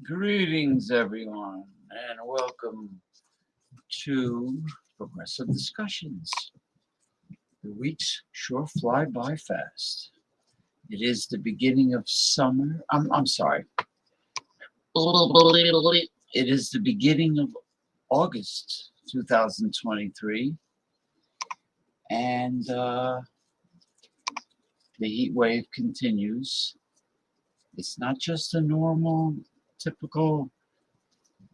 Greetings, everyone, and welcome to Progressive Discussions. The weeks sure fly by fast. It is the beginning of summer. I'm sorry. It is the beginning of August 2023, and the heat wave continues. It's not just a normal, typical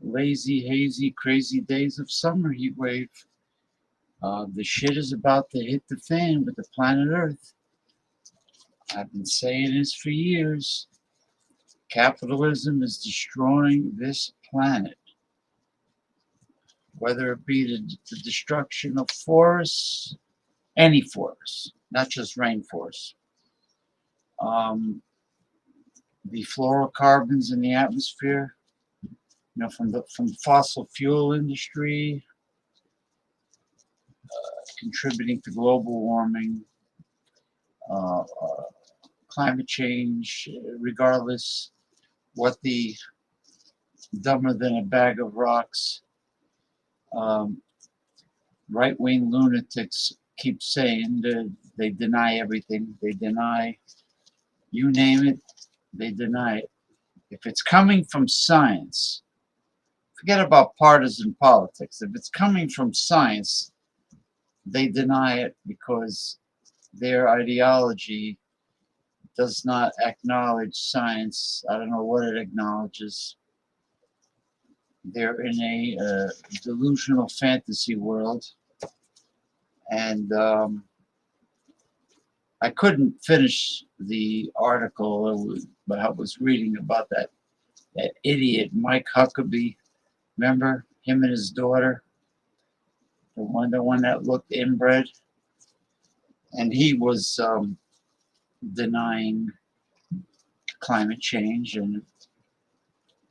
lazy, hazy, crazy days of summer heat wave. The shit is about to hit the fan with the planet Earth. I've been saying this for years. Capitalism is destroying this planet. Whether it be the destruction of forests, any forests, not just rainforests. The fluorocarbons in the atmosphere, from the fossil fuel industry, contributing to global warming, climate change, regardless what the dumber than a bag of rocks right-wing lunatics keep saying. They deny everything. They deny, you name it, they deny it. If it's coming from science, forget about partisan politics. If it's coming from science, they deny it because their ideology does not acknowledge science. I don't know what it acknowledges. They're in a delusional fantasy world. And I couldn't finish the article, but I was reading about that idiot Mike Huckabee. Remember him and his daughter, the one that looked inbred, and he was denying climate change, and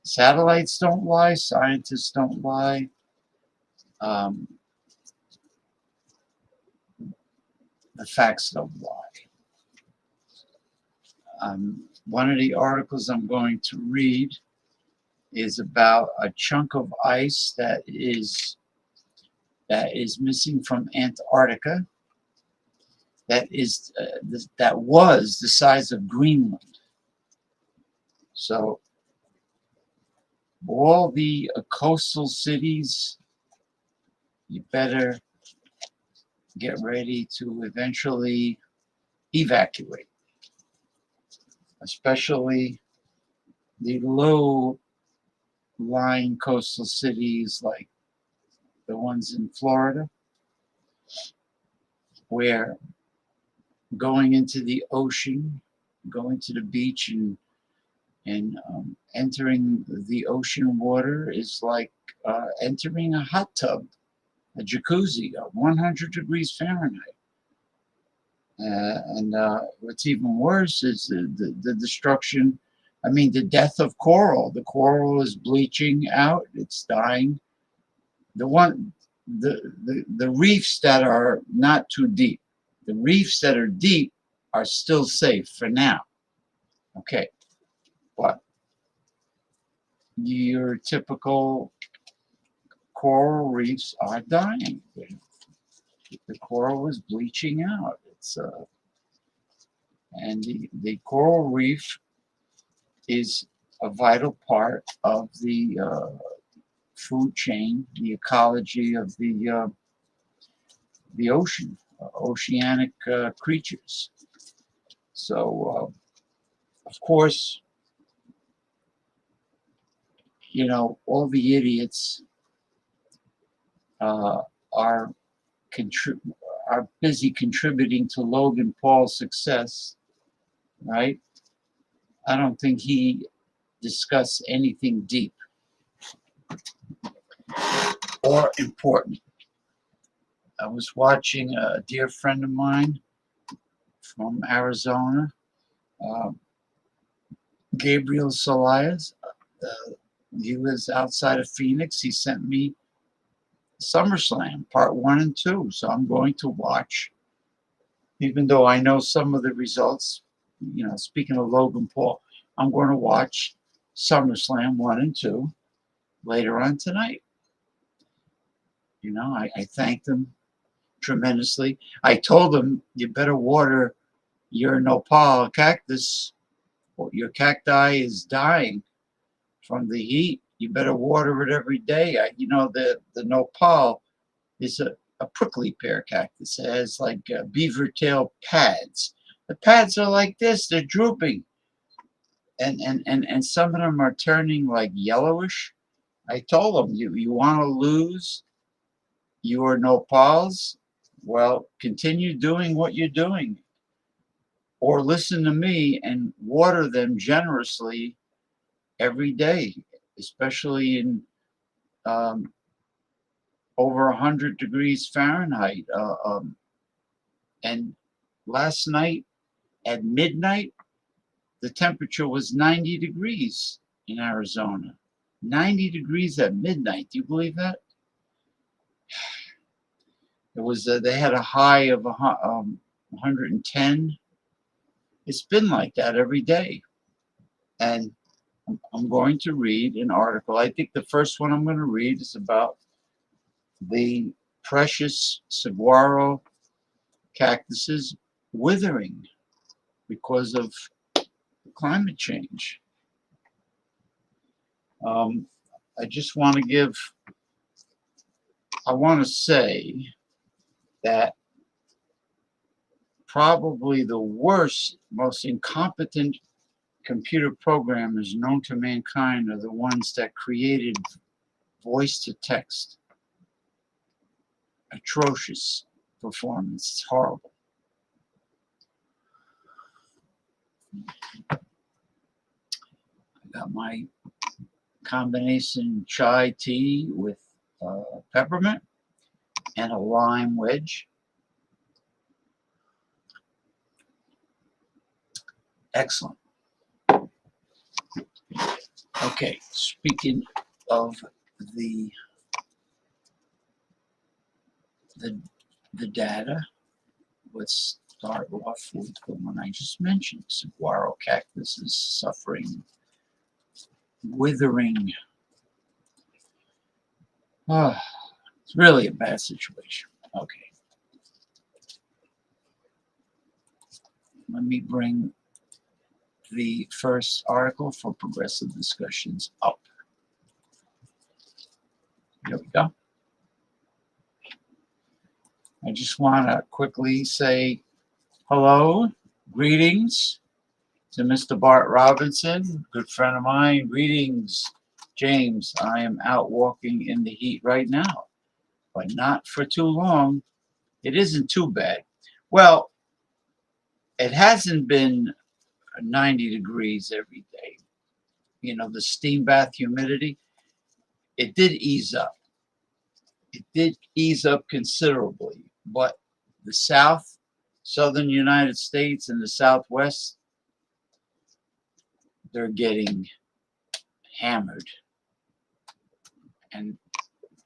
satellites don't lie, scientists don't lie. Um, the facts don't lie. One of the articles I'm going to read is about a chunk of ice that is missing from Antarctica. That was the size of Greenland. So all the coastal cities, you better get ready to eventually evacuate, especially the low-lying coastal cities like the ones in Florida, where going into the ocean, going to the beach and entering the ocean water is like entering a hot tub, a jacuzzi, 100 degrees Fahrenheit. And what's even worse is the destruction, I mean, the death of coral. The coral is bleaching out, it's dying. The reefs that are not too deep, the reefs that are deep are still safe for now. Okay, but your typical coral reefs are dying. The coral is bleaching out. And the coral reef is a vital part of the food chain, the ecology of the ocean, oceanic creatures. So, of course, all the idiots are are busy contributing to Logan Paul's success, right? I don't think he discussed anything deep or important. I was watching a dear friend of mine from Arizona, uh, Gabriel Solias. He lives outside of Phoenix. He sent me SummerSlam Part 1 and 2. So I'm going to watch, even though I know some of the results. Speaking of Logan Paul, I'm going to watch SummerSlam 1 and 2 later on tonight. I thanked him tremendously. I told him, you better water your nopal cactus. Your cacti is dying from the heat. You better water it every day. The nopal is a prickly pear cactus. It has like beaver tail pads. The pads are like this. They're drooping. And some of them are turning like yellowish. I told them, you want to lose your nopals? Well, continue doing what you're doing. Or listen to me and water them generously every day, especially in over 100 degrees Fahrenheit. And last night at midnight, the temperature was 90 degrees in Arizona. 90 degrees at midnight. Do you believe that? It was. They had a high of 110. It's been like that every day. And I'm going to read an article. I think the first one I'm going to read is about the precious saguaro cactuses withering because of climate change. I just want to I want to say that probably the worst, most incompetent computer programmers known to mankind are the ones that created voice to text. Atrocious performance. It's horrible. I got my combination chai tea with peppermint and a lime wedge. Excellent. Okay, speaking of the the data, let's start off with the one I just mentioned. Saguaro cactus is suffering withering. Oh, it's really a bad situation. Okay, let me bring the first article for progressive discussions up. Here we go. I just want to quickly say hello, greetings to Mr. Bart Robinson, good friend of mine. Greetings, James. I am out walking in the heat right now, but not for too long. It isn't too bad. Well, it hasn't been 90 degrees every day. You know, the steam bath humidity, it did ease up. It did ease up considerably, but the southern United States and the Southwest, they're getting hammered. And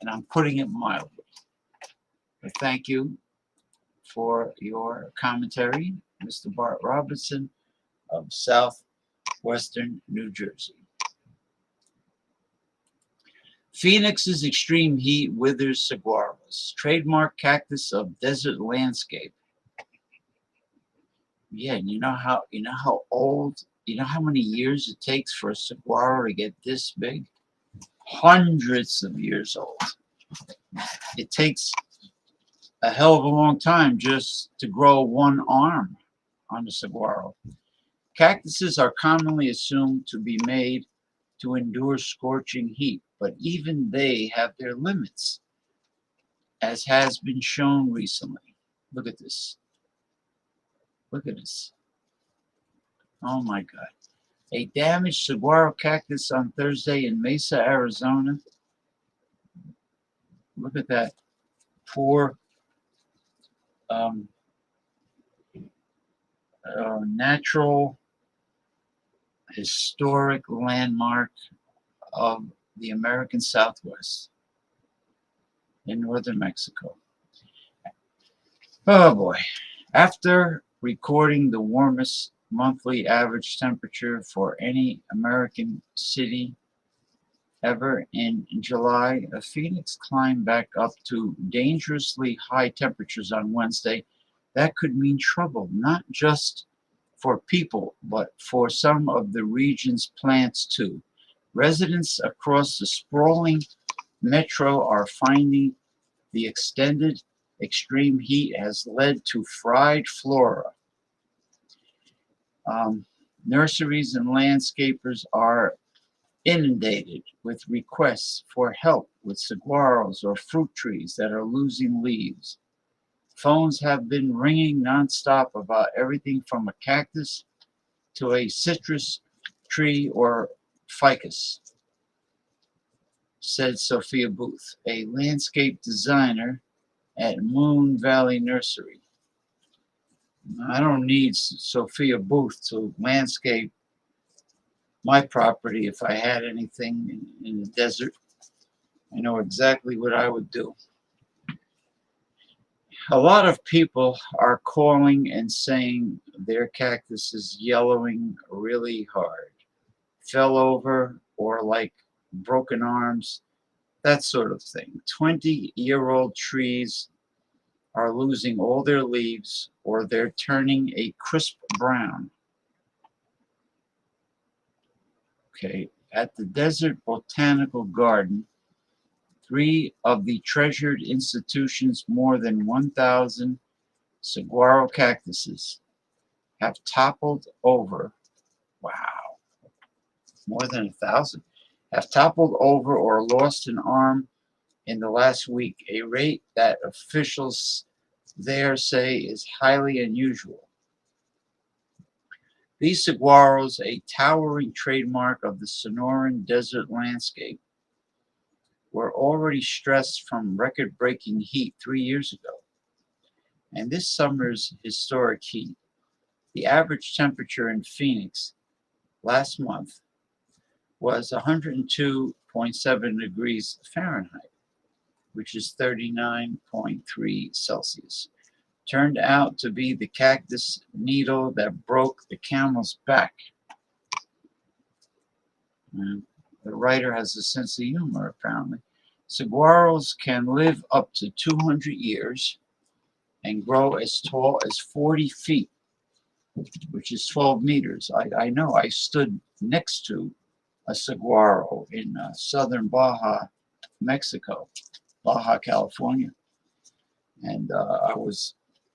I'm putting it mildly. But thank you for your commentary, Mr. Bart Robinson of southwestern New Jersey. Phoenix's extreme heat withers saguaros, trademark cactus of desert landscape. Yeah, and you know how old, you know how many years it takes for a saguaro to get this big? Hundreds of years old. It takes a hell of a long time just to grow one arm on the saguaro. Cactuses are commonly assumed to be made to endure scorching heat, but even they have their limits, as has been shown recently. Look at this. Look at this. Oh my God. A damaged saguaro cactus on Thursday in Mesa, Arizona. Look at that poor natural historic landmark of the American Southwest in northern Mexico. Oh boy. After recording the warmest monthly average temperature for any American city ever in July, Phoenix climbed back up to dangerously high temperatures on Wednesday. That could mean trouble, not just for people, but for some of the region's plants too. Residents across the sprawling metro are finding the extended extreme heat has led to fried flora. Nurseries and landscapers are inundated with requests for help with saguaros or fruit trees that are losing leaves. Phones have been ringing nonstop about everything from a cactus to a citrus tree or ficus, said Sophia Booth, a landscape designer at Moon Valley Nursery. I don't need Sophia Booth to landscape my property if I had anything in the desert. I know exactly what I would do. A lot of people are calling and saying their cactus is yellowing really hard, fell over, or like broken arms, that sort of thing. 20-year-old trees are losing all their leaves or they're turning a crisp brown. Okay, at the Desert Botanical Garden, 3 of the treasured institution's more than 1,000 saguaro cactuses have toppled over. Wow, more than 1,000 have toppled over or lost an arm in the last week, a rate that officials there say is highly unusual. These saguaros, a towering trademark of the Sonoran desert landscape, were already stressed from record-breaking heat 3 years ago. And this summer's historic heat, the average temperature in Phoenix last month was 102.7 degrees Fahrenheit, which is 39.3 Celsius. Turned out to be the cactus needle that broke the camel's back. And the writer has a sense of humor, apparently. Saguaros can live up to 200 years and grow as tall as 40 feet, which is 12 meters. I know. I stood next to a saguaro in southern Baja, Mexico, Baja, California. And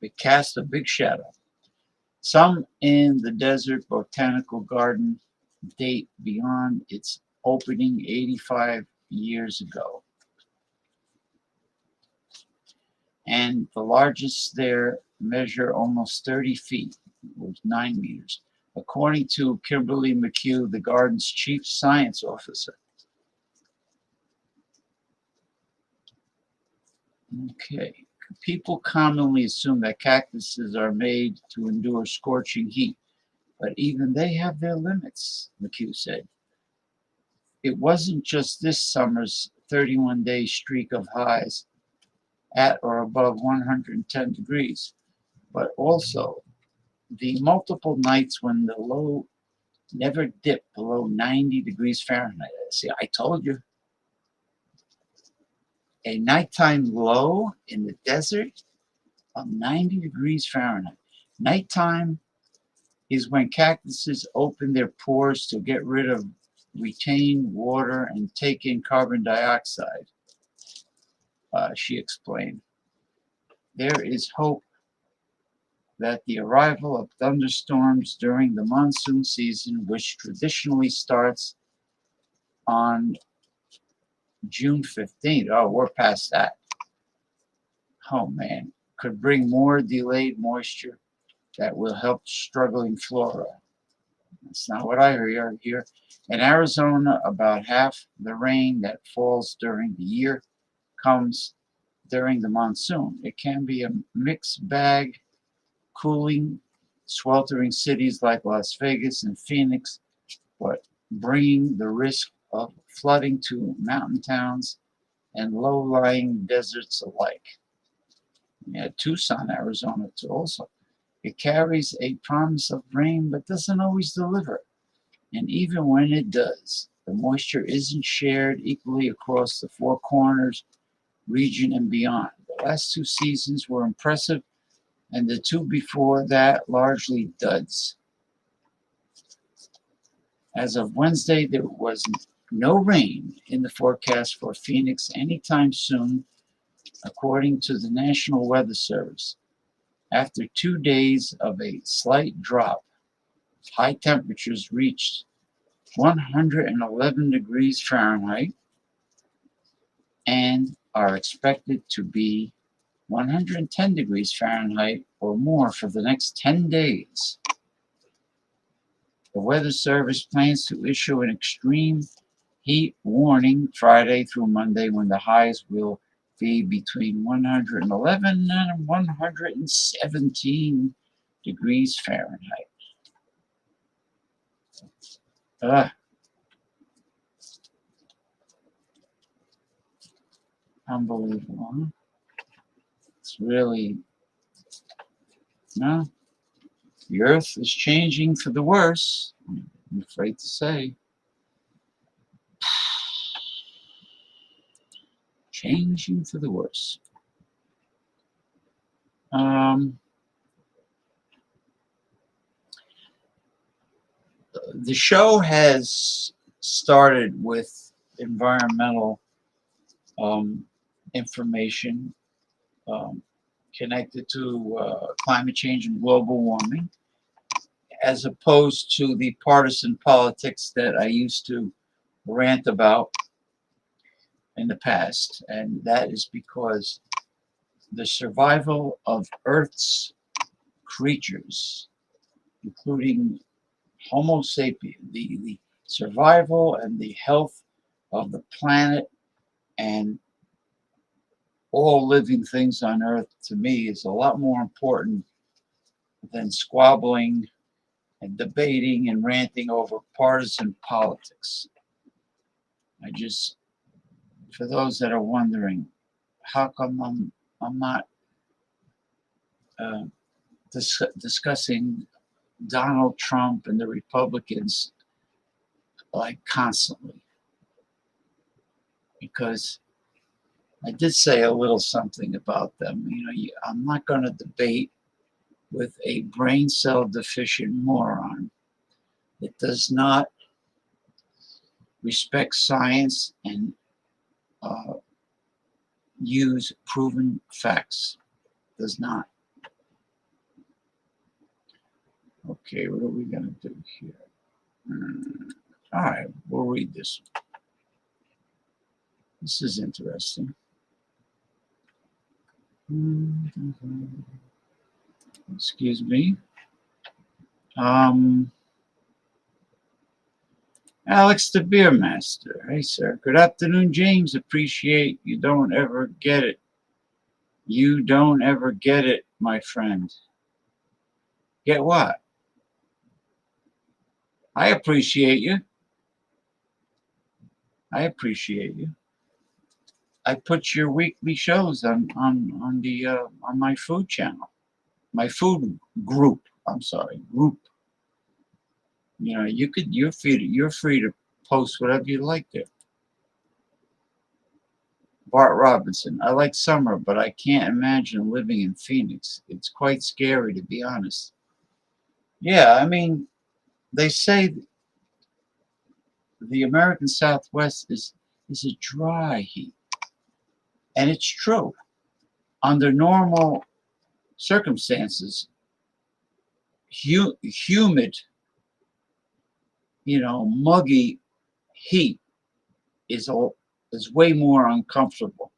it cast a big shadow. Some in the Desert Botanical Garden date beyond its opening 85 years ago. And the largest there measure almost 30 feet, was 9 meters, according to Kimberly McHugh, the garden's chief science officer. Okay. People commonly assume that cactuses are made to endure scorching heat, but even they have their limits, McHugh said. It wasn't just this summer's 31-day streak of highs at or above 110 degrees, but also the multiple nights when the low never dipped below 90 degrees Fahrenheit. See, I told you. A nighttime low in the desert of 90 degrees Fahrenheit. Nighttime is when cactuses open their pores to get rid of retained water and take in carbon dioxide, she explained. There is hope that the arrival of thunderstorms during the monsoon season, which traditionally starts on June 15th, oh, we're past that. Oh man, could bring more delayed moisture that will help struggling flora. That's not what I hear here. In Arizona, about half the rain that falls during the year comes during the monsoon. It can be a mixed bag, cooling, sweltering cities like Las Vegas and Phoenix, but bringing the risk of flooding to mountain towns and low-lying deserts alike. Yeah, Tucson, Arizona, too, also. It carries a promise of rain, but doesn't always deliver. And even when it does, the moisture isn't shared equally across the Four Corners region and beyond. The last two seasons were impressive, and the two before that largely duds. As of Wednesday, there was no rain in the forecast for Phoenix anytime soon, according to the National Weather Service. After 2 days of a slight drop, high temperatures reached 111 degrees Fahrenheit and are expected to be 110 degrees Fahrenheit or more for the next 10 days. The Weather Service plans to issue an extreme heat warning Friday through Monday, when the highs will be between 111 and 117 degrees Fahrenheit. Unbelievable, huh? It's really, no, the earth is changing for the worse, I'm afraid to say. Changing for the worse. The show has started with environmental information connected to climate change and global warming, as opposed to the partisan politics that I used to rant about in the past. And that is because the survival of Earth's creatures, including Homo sapien, the survival and the health of the planet and all living things on Earth, to me, is a lot more important than squabbling and debating and ranting over partisan politics. I just, for those that are wondering, how come I'm not discussing Donald Trump and the Republicans like constantly? Because I did say a little something about them. I'm not going to debate with a brain cell deficient moron that does not respect science and use proven facts. Does not. Okay, what are we going to do here? All right, we'll read this. This is interesting. Excuse me. Alex the Beer Master. Hey, sir. Good afternoon, James. Appreciate you don't ever get it. You don't ever get it, my friend. Get what? I appreciate you. I appreciate you. I put your weekly shows on my food channel, my food group. I'm sorry, group. You're free to post whatever you like there. Bart Robinson. I like summer, but I can't imagine living in Phoenix. It's quite scary, to be honest. Yeah, I mean, they say the American Southwest is a dry heat, and it's true. Under normal circumstances, humid, muggy heat is way more uncomfortable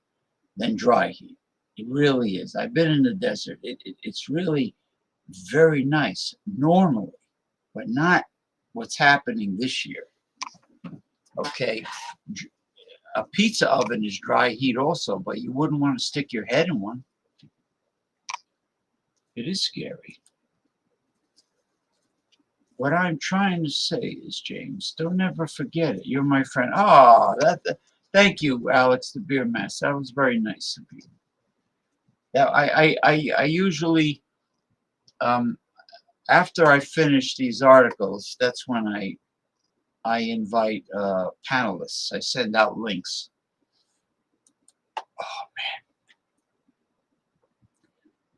than dry heat. It really is. I've been in the desert. It's really very nice normally, but not what's happening this year. Okay, a pizza oven is dry heat also, but you wouldn't want to stick your head in one. It is scary. What I'm trying to say is, James, don't ever forget it. You're my friend. Oh, thank you, Alex the Beer Master. That was very nice of you. Yeah, I usually, after I finish these articles, that's when I invite panelists. I send out links. Oh man,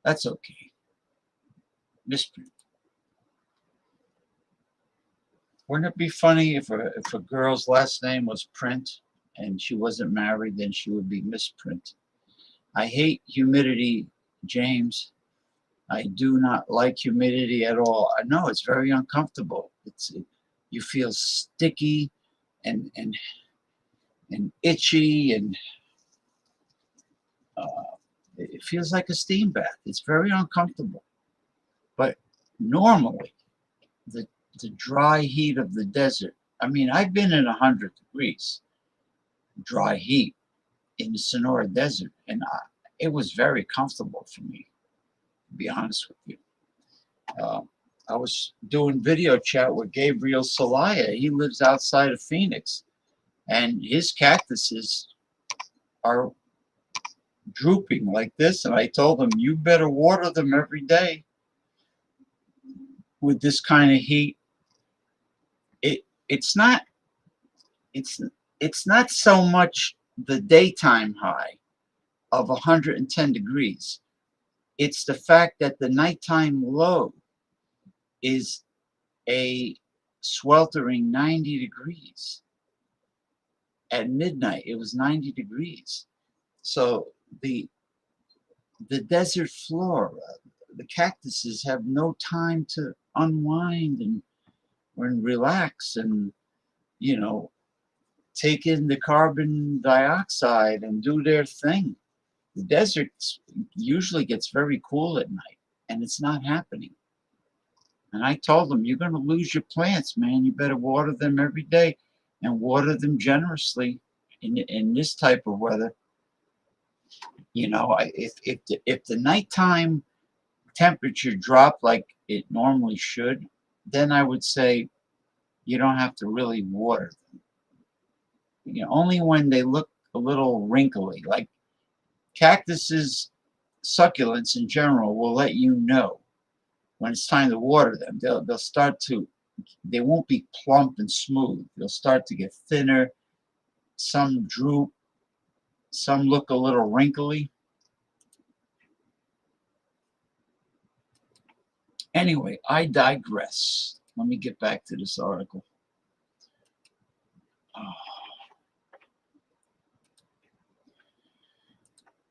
that's okay. Misprint. Wouldn't it be funny if a girl's last name was Print and she wasn't married, then she would be Misprint. I hate humidity, James. I do not like humidity at all. I know it's very uncomfortable. You feel sticky and itchy, and it feels like a steam bath. It's very uncomfortable. But normally, the dry heat of the desert. I mean, I've been in 100 degrees dry heat in the Sonora Desert, and it was very comfortable for me, to be honest with you. I was doing video chat with Gabriel Salaya. He lives outside of Phoenix, and his cactuses are drooping like this. And I told him, you better water them every day. With this kind of heat, it's not so much the daytime high of 110 degrees. It's the fact that the nighttime low is a sweltering 90 degrees. At midnight, it was 90 degrees. So the desert flora, the cactuses have no time to unwind and relax and, take in the carbon dioxide and do their thing. The desert usually gets very cool at night, and it's not happening. And I told them, you're going to lose your plants, man. You better water them every day and water them generously in this type of weather. You know, if the nighttime temperature dropped like it normally should, then I would say you don't have to really water them. You know, only when they look a little wrinkly, like cactuses, succulents in general will let you know when it's time to water them. They'll start to, they won't be plump and smooth. They'll start to get thinner. Some droop. Some look a little wrinkly. Anyway, I digress. Let me get back to this article.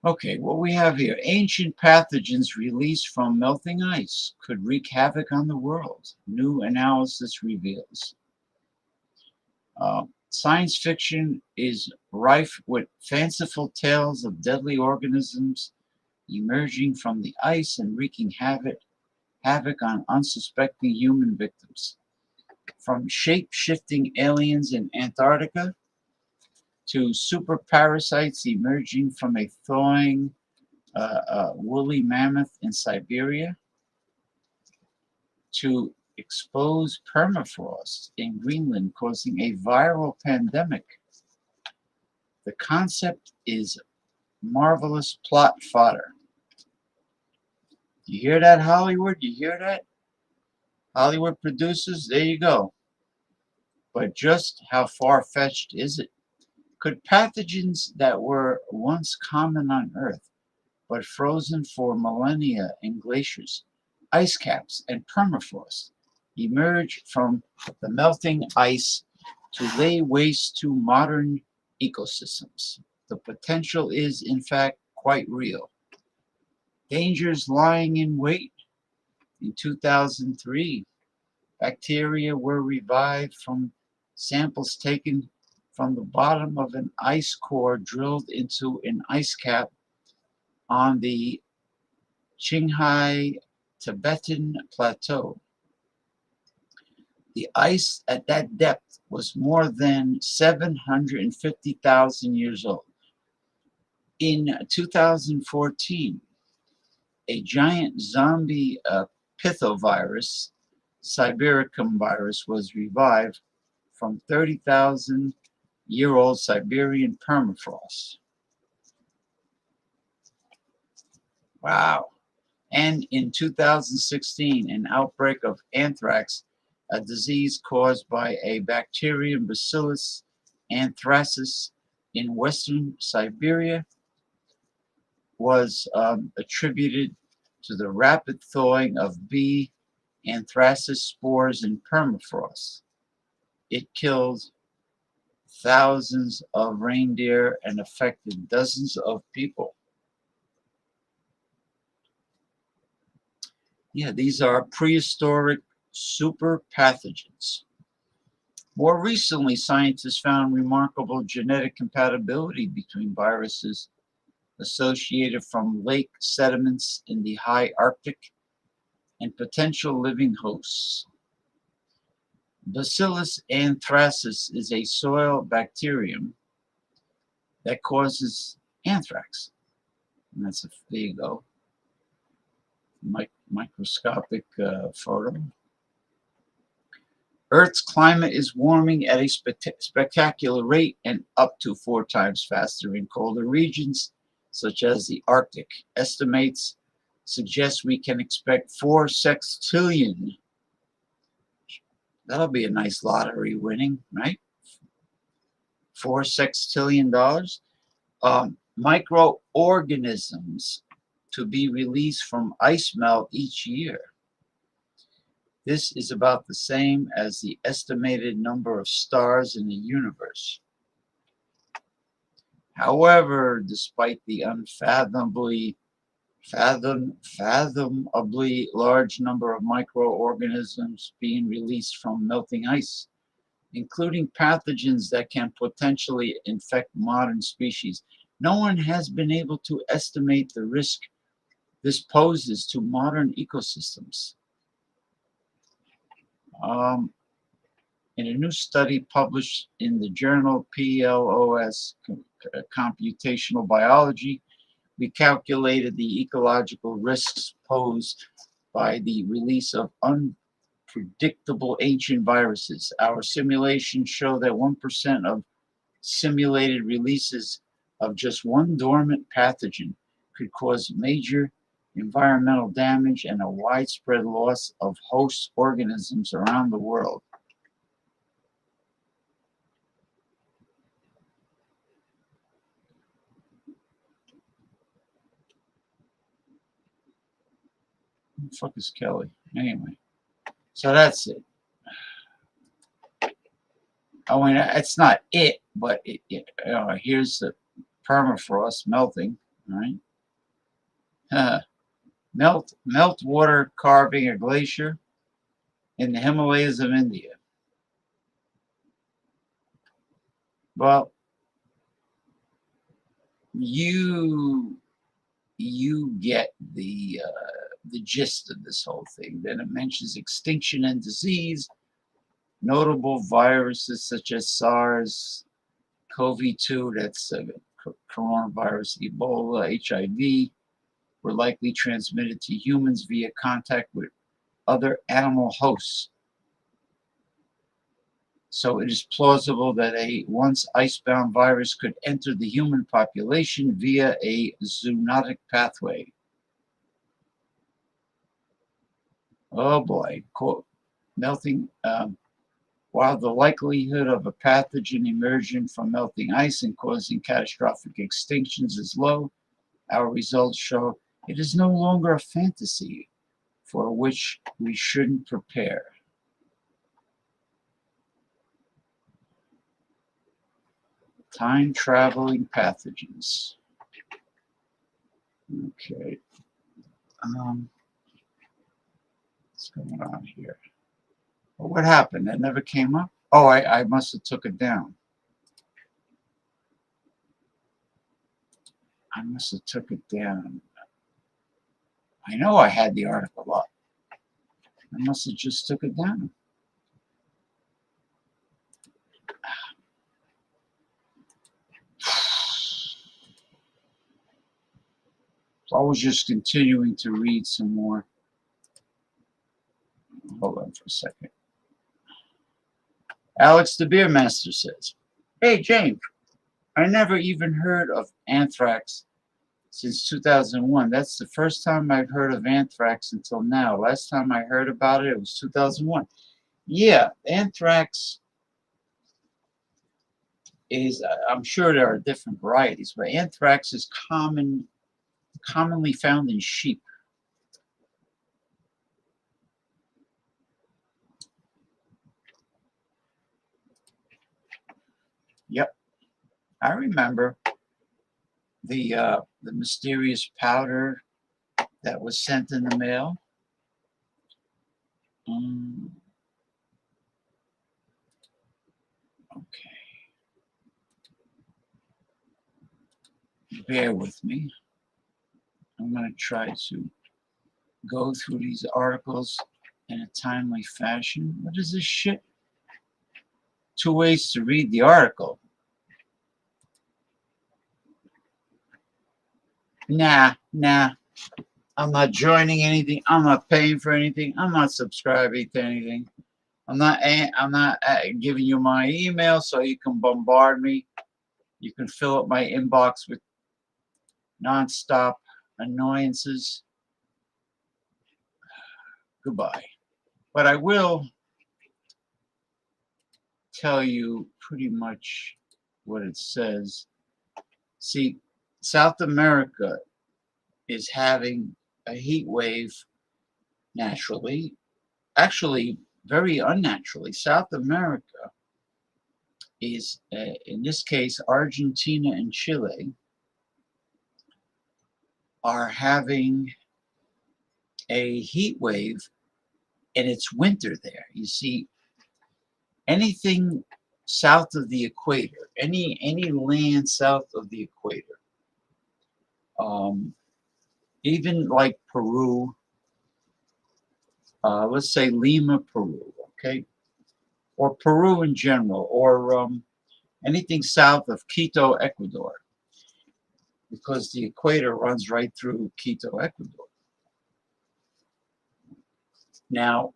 Okay, what we have here, ancient pathogens released from melting ice could wreak havoc on the world. New analysis reveals. Science fiction is rife with fanciful tales of deadly organisms emerging from the ice and wreaking havoc on unsuspecting human victims. From shape-shifting aliens in Antarctica to super parasites emerging from a thawing woolly mammoth in Siberia to exposed permafrost in Greenland causing a viral pandemic. The concept is marvelous plot fodder. You hear that, Hollywood? You hear that? Hollywood producers, there you go. But just how far-fetched is it? Could pathogens that were once common on Earth, but frozen for millennia in glaciers, ice caps, and permafrost, emerge from the melting ice to lay waste to modern ecosystems? The potential is, in fact, quite real. Dangers lying in wait. In 2003, bacteria were revived from samples taken from the bottom of an ice core drilled into an ice cap on the Qinghai Tibetan Plateau. The ice at that depth was more than 750,000 years old. In 2014, a giant zombie pithovirus, Sibericum virus, was revived from 30,000-year-old Siberian permafrost. Wow. And in 2016, an outbreak of anthrax, a disease caused by a bacterium Bacillus anthracis in western Siberia, was attributed to the rapid thawing of B. anthracis spores in permafrost. It killed thousands of reindeer and affected dozens of people. Yeah, these are prehistoric super pathogens. More recently, scientists found remarkable genetic compatibility between viruses associated from lake sediments in the high Arctic and potential living hosts. Bacillus anthracis is a soil bacterium that causes anthrax. And there you go. Microscopic photo. Earth's climate is warming at a spectacular rate and up to 4 times faster in colder regions, such as the Arctic. Estimates suggest we can expect 4 sextillion. That'll be a nice lottery winning, right? $4 sextillion. Microorganisms to be released from ice melt each year. This is about the same as the estimated number of stars in the universe. However, despite the unfathomably large number of microorganisms being released from melting ice, including pathogens that can potentially infect modern species, no one has been able to estimate the risk this poses to modern ecosystems. In a new study published in the journal PLOS, Computational Biology, we calculated the ecological risks posed by the release of unpredictable ancient viruses. Our simulations show that 1% of simulated releases of just one dormant pathogen could cause major environmental damage and a widespread loss of host organisms around the world. Who the fuck is Kelly? Anyway, so that's it. I mean, it's not it, but here's the permafrost melting, right? Melt water carving a glacier in the Himalayas of India. Well, you get the gist of this whole thing. Then it mentions extinction and disease, notable viruses such as SARS, CoV-2, that's coronavirus, Ebola, HIV, were likely transmitted to humans via contact with other animal hosts. So it is plausible that a once icebound virus could enter the human population via a zoonotic pathway. Oh boy, melting. While the likelihood of a pathogen emerging from melting ice and causing catastrophic extinctions is low, our results show it is no longer a fantasy for which we shouldn't prepare. Time-traveling pathogens. Okay. What's going on here? Well, what happened? That never came up? Oh, I must have took it down. I must have took it down. I know I had the article up. I must have just took it down. So I was just continuing to read some more. Hold on for a second. Alex the Beer Master says, "Hey, James, I never even heard of anthrax since 2001. That's the first time I've heard of anthrax until now. Last time I heard about it, it was 2001. Yeah, anthrax is, I'm sure there are different varieties, but anthrax is commonly found in sheep. Yep, I remember the mysterious powder that was sent in the mail. Okay. Bear with me. I'm going to try to go through these articles in a timely fashion. What is this shit? 2 ways to read the article. Nah. I'm not joining anything. I'm not paying for anything. I'm not subscribing to anything. I'm not giving you my email so you can bombard me. You can fill up my inbox with nonstop annoyances. Goodbye. But I will tell you pretty much what it says. See, South America is having a heat wave naturally, actually very unnaturally. South America is, in this case, Argentina and Chile are having a heat wave, and it's winter there. You see, anything south of the equator, any land south of the equator, even like Peru, let's say Lima, Peru, okay, or Peru in general, or anything south of Quito, Ecuador, because the equator runs right through Quito, Ecuador. Now,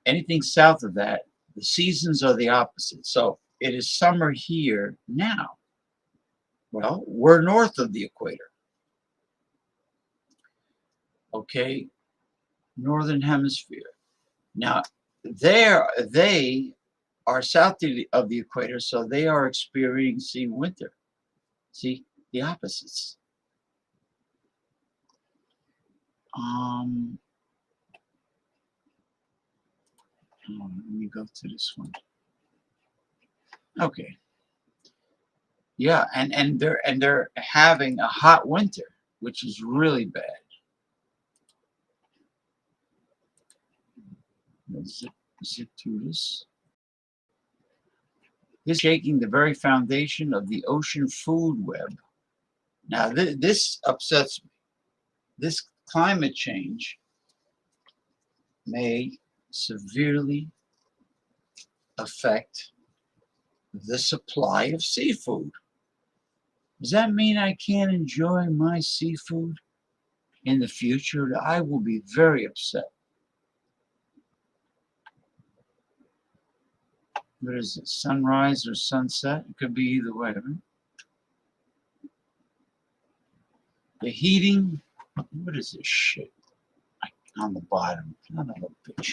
anything south of that, the seasons are the opposite. So it is summer here now. Well, we're north of the equator. Okay, northern hemisphere. Now, they are south of the equator, so they are experiencing winter. See, the opposites. Um, let me go to this one. Okay. Yeah, and they're having a hot winter, which is really bad. Zip through this. This is shaking the very foundation of the ocean food web. Now, this upsets me. This climate change may severely affect the supply of seafood. Does that mean I can't enjoy my seafood in the future? I will be very upset. What is it, sunrise or sunset? It could be either way, right? The heating, what is this shit on the bottom? Son of a bitch.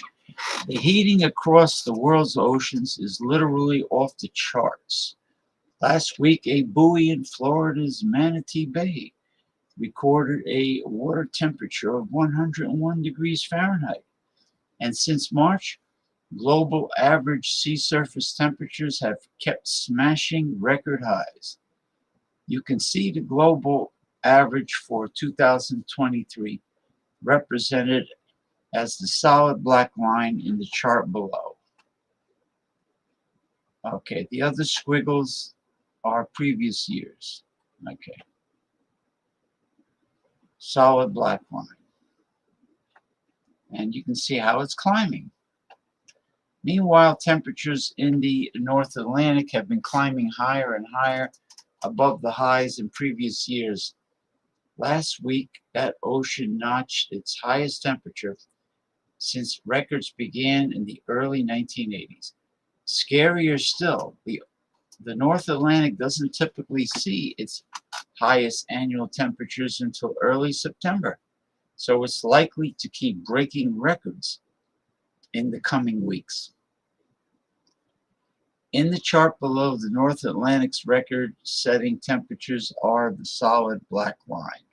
The heating across the world's oceans is literally off the charts. Last week, a buoy in Florida's Manatee Bay recorded a water temperature of 101 degrees Fahrenheit. And since March, global average sea surface temperatures have kept smashing record highs. You can see the global average for 2023 represented as the solid black line in the chart below. Okay, the other squiggles are previous years. Okay. Solid black line. And you can see how it's climbing. Meanwhile, temperatures in the North Atlantic have been climbing higher and higher above the highs in previous years. Last week, that ocean notched its highest temperature since records began in the early 1980s. Scarier still, the North Atlantic doesn't typically see its highest annual temperatures until early September, so it's likely to keep breaking records in the coming weeks. In the chart below, the North Atlantic's record-setting temperatures are the solid black line.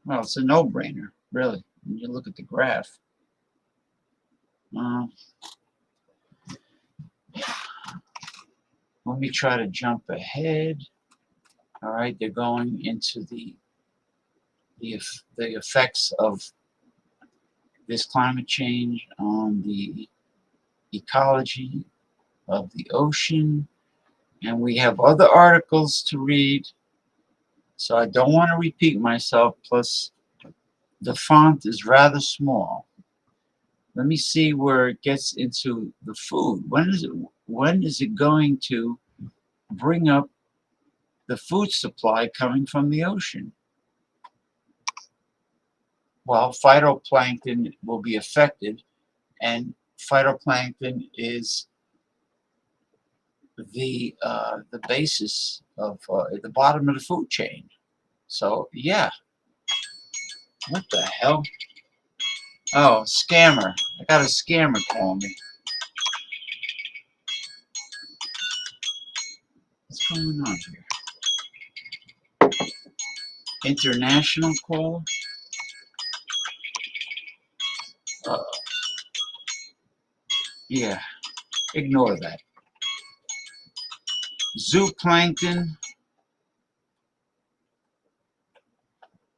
Well, it's a no-brainer, really, when you look at the graph. Let me try to jump ahead. All right, they're going into the effects of this climate change on the ecology of the ocean. And we have other articles to read, so I don't want to repeat myself. Plus, the font is rather small. Let me see where it gets into the food. When is it going to bring up the food supply coming from the ocean? Well, phytoplankton will be affected, and phytoplankton is the basis of at the bottom of the food chain. So yeah, what the hell? Oh, scammer! I got a scammer calling me. What's going on here? International call? Yeah, ignore that. Zooplankton.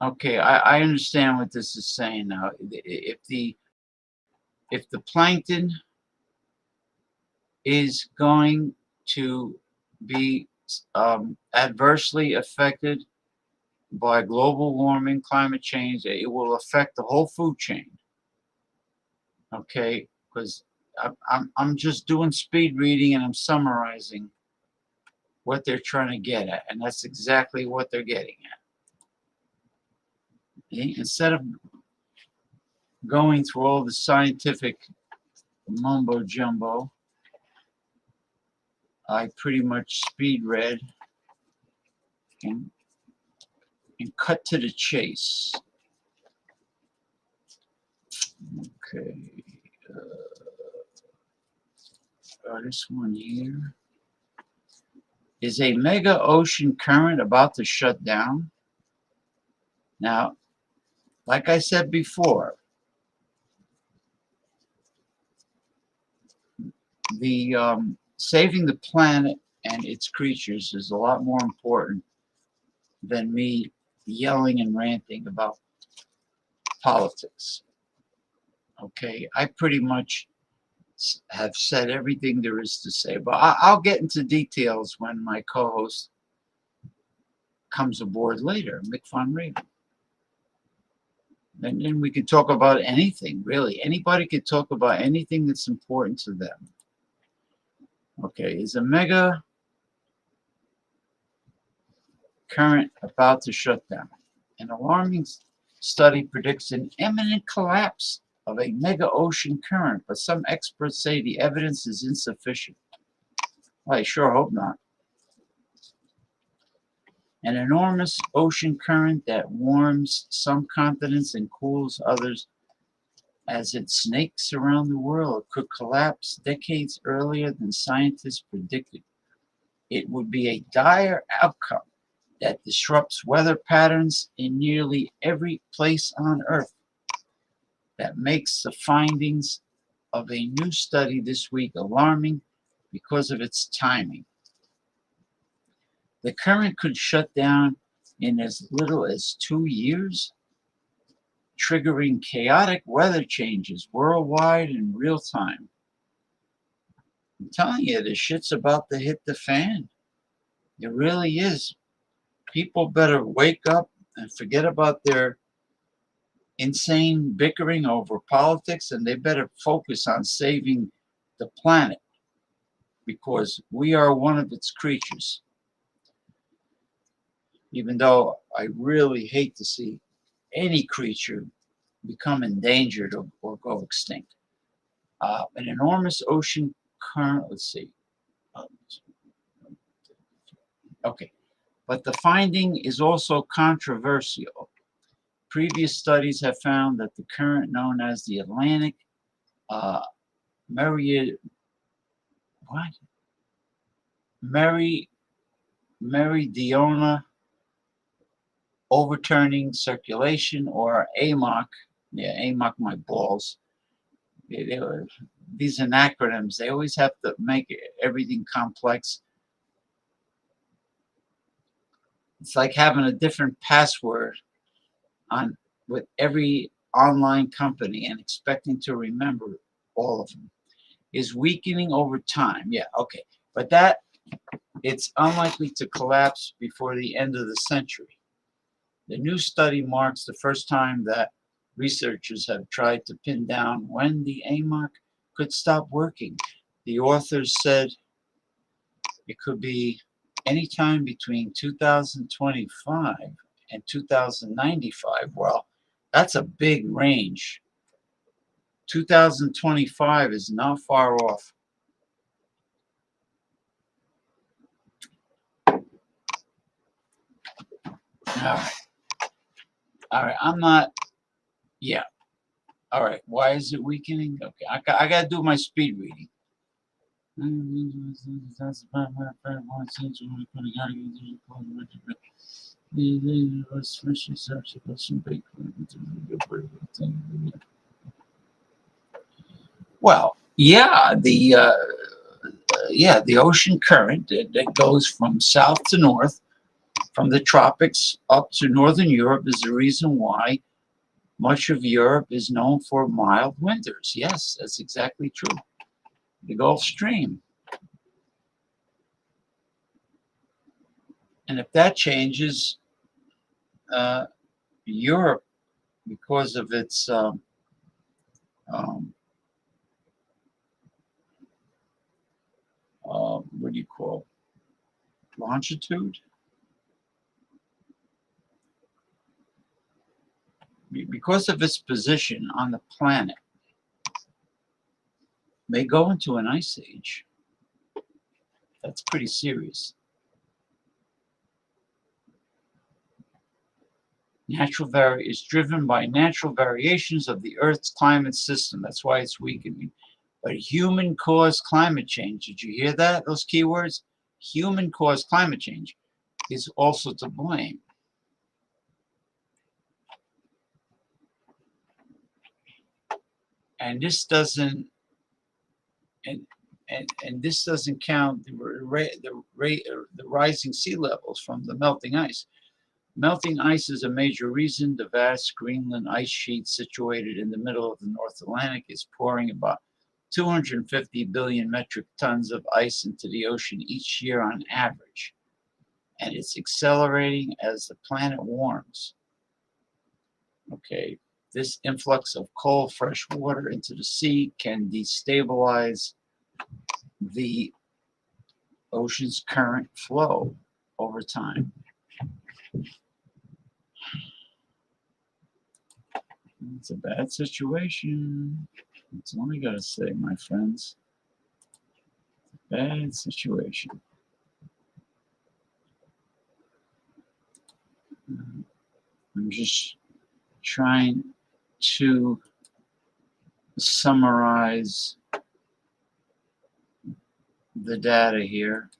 Okay, I understand what this is saying now. If the plankton is going to be adversely affected by global warming, climate change, it will affect the whole food chain. Okay, because I'm just doing speed reading and I'm summarizing what they're trying to get at, and that's exactly what they're getting at. Okay? Instead of going through all the scientific mumbo jumbo, I pretty much speed read and, and cut to the chase. Okay, this one here. Is a mega ocean current about to shut down? Now, like I said before, the saving the planet and its creatures is a lot more important than me yelling and ranting about politics. Okay, I pretty much have said everything there is to say, but I'll get into details when my co-host comes aboard later, Mick Von Raven. And then we can talk about anything, really. Anybody could talk about anything that's important to them. Okay, is a mega current about to shut down? An alarming study predicts an imminent collapse of a mega ocean current, but some experts say the evidence is insufficient. Well, I sure hope not. An enormous ocean current that warms some continents and cools others as it snakes around the world could collapse decades earlier than scientists predicted. It would be a dire outcome that disrupts weather patterns in nearly every place on Earth. That makes the findings of a new study this week alarming because of its timing. The current could shut down in as little as 2 years, triggering chaotic weather changes worldwide in real time. I'm telling you, the shit's about to hit the fan. It really is. People better wake up and forget about their insane bickering over politics, and they better focus on saving the planet because we are one of its creatures. Even though I really hate to see any creature become endangered or go extinct. An enormous ocean current, let's see. Okay, but the finding is also controversial. Previous studies have found that the current known as the Atlantic uh, Meri- what? Meridional overturning circulation, or AMOC. Yeah, AMOC my balls. These are acronyms. They always have to make everything complex. It's like having a different password on with every online company and expecting to remember all of them. Is weakening over time. Yeah, okay. But that it's unlikely to collapse before the end of the century. The new study marks the first time that researchers have tried to pin down when the AMOC could stop working. The authors said it could be anytime between 2025 and 2095. Well, that's a big range. 2025 is not far off. All right. All right. I'm not. Yeah. All right. Why is it weakening? Okay. I got to do my speed reading. Well, yeah, the ocean current that goes from south to north, from the tropics up to northern Europe, is the reason why much of Europe is known for mild winters. Yes, that's exactly true. The Gulf Stream. And if that changes, Europe, because of its um, what do you call, longitude? Because of its position on the planet, may go into an ice age. That's pretty serious. Is driven by natural variations of the Earth's climate system. That's why it's weakening. But human-caused climate change, did you hear that? Those keywords? Human-caused climate change is also to blame. And this doesn't, and this doesn't count the rising sea levels from the melting ice. Melting ice is a major reason. The vast Greenland ice sheet situated in the middle of the North Atlantic is pouring about 250 billion metric tons of ice into the ocean each year on average. And it's accelerating as the planet warms. Okay, this influx of cold, fresh water into the sea can destabilize the ocean's current flow over time. It's a bad situation. That's all I gotta say, my friends. Bad situation. I'm just trying to summarize the data here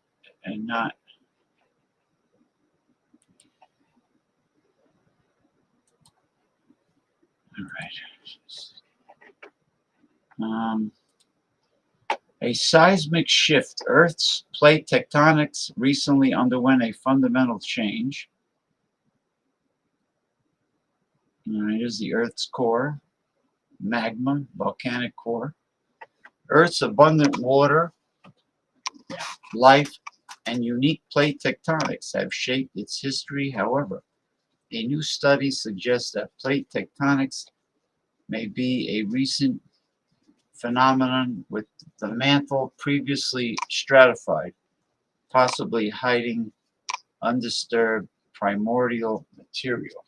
and not all right. A seismic shift. Earth's plate tectonics recently underwent a fundamental change. All right, here's the Earth's core, magma, volcanic core. Earth's abundant water, life, and unique plate tectonics have shaped its history. However, a new study suggests that plate tectonics may be a recent phenomenon with the mantle previously stratified, possibly hiding undisturbed primordial material.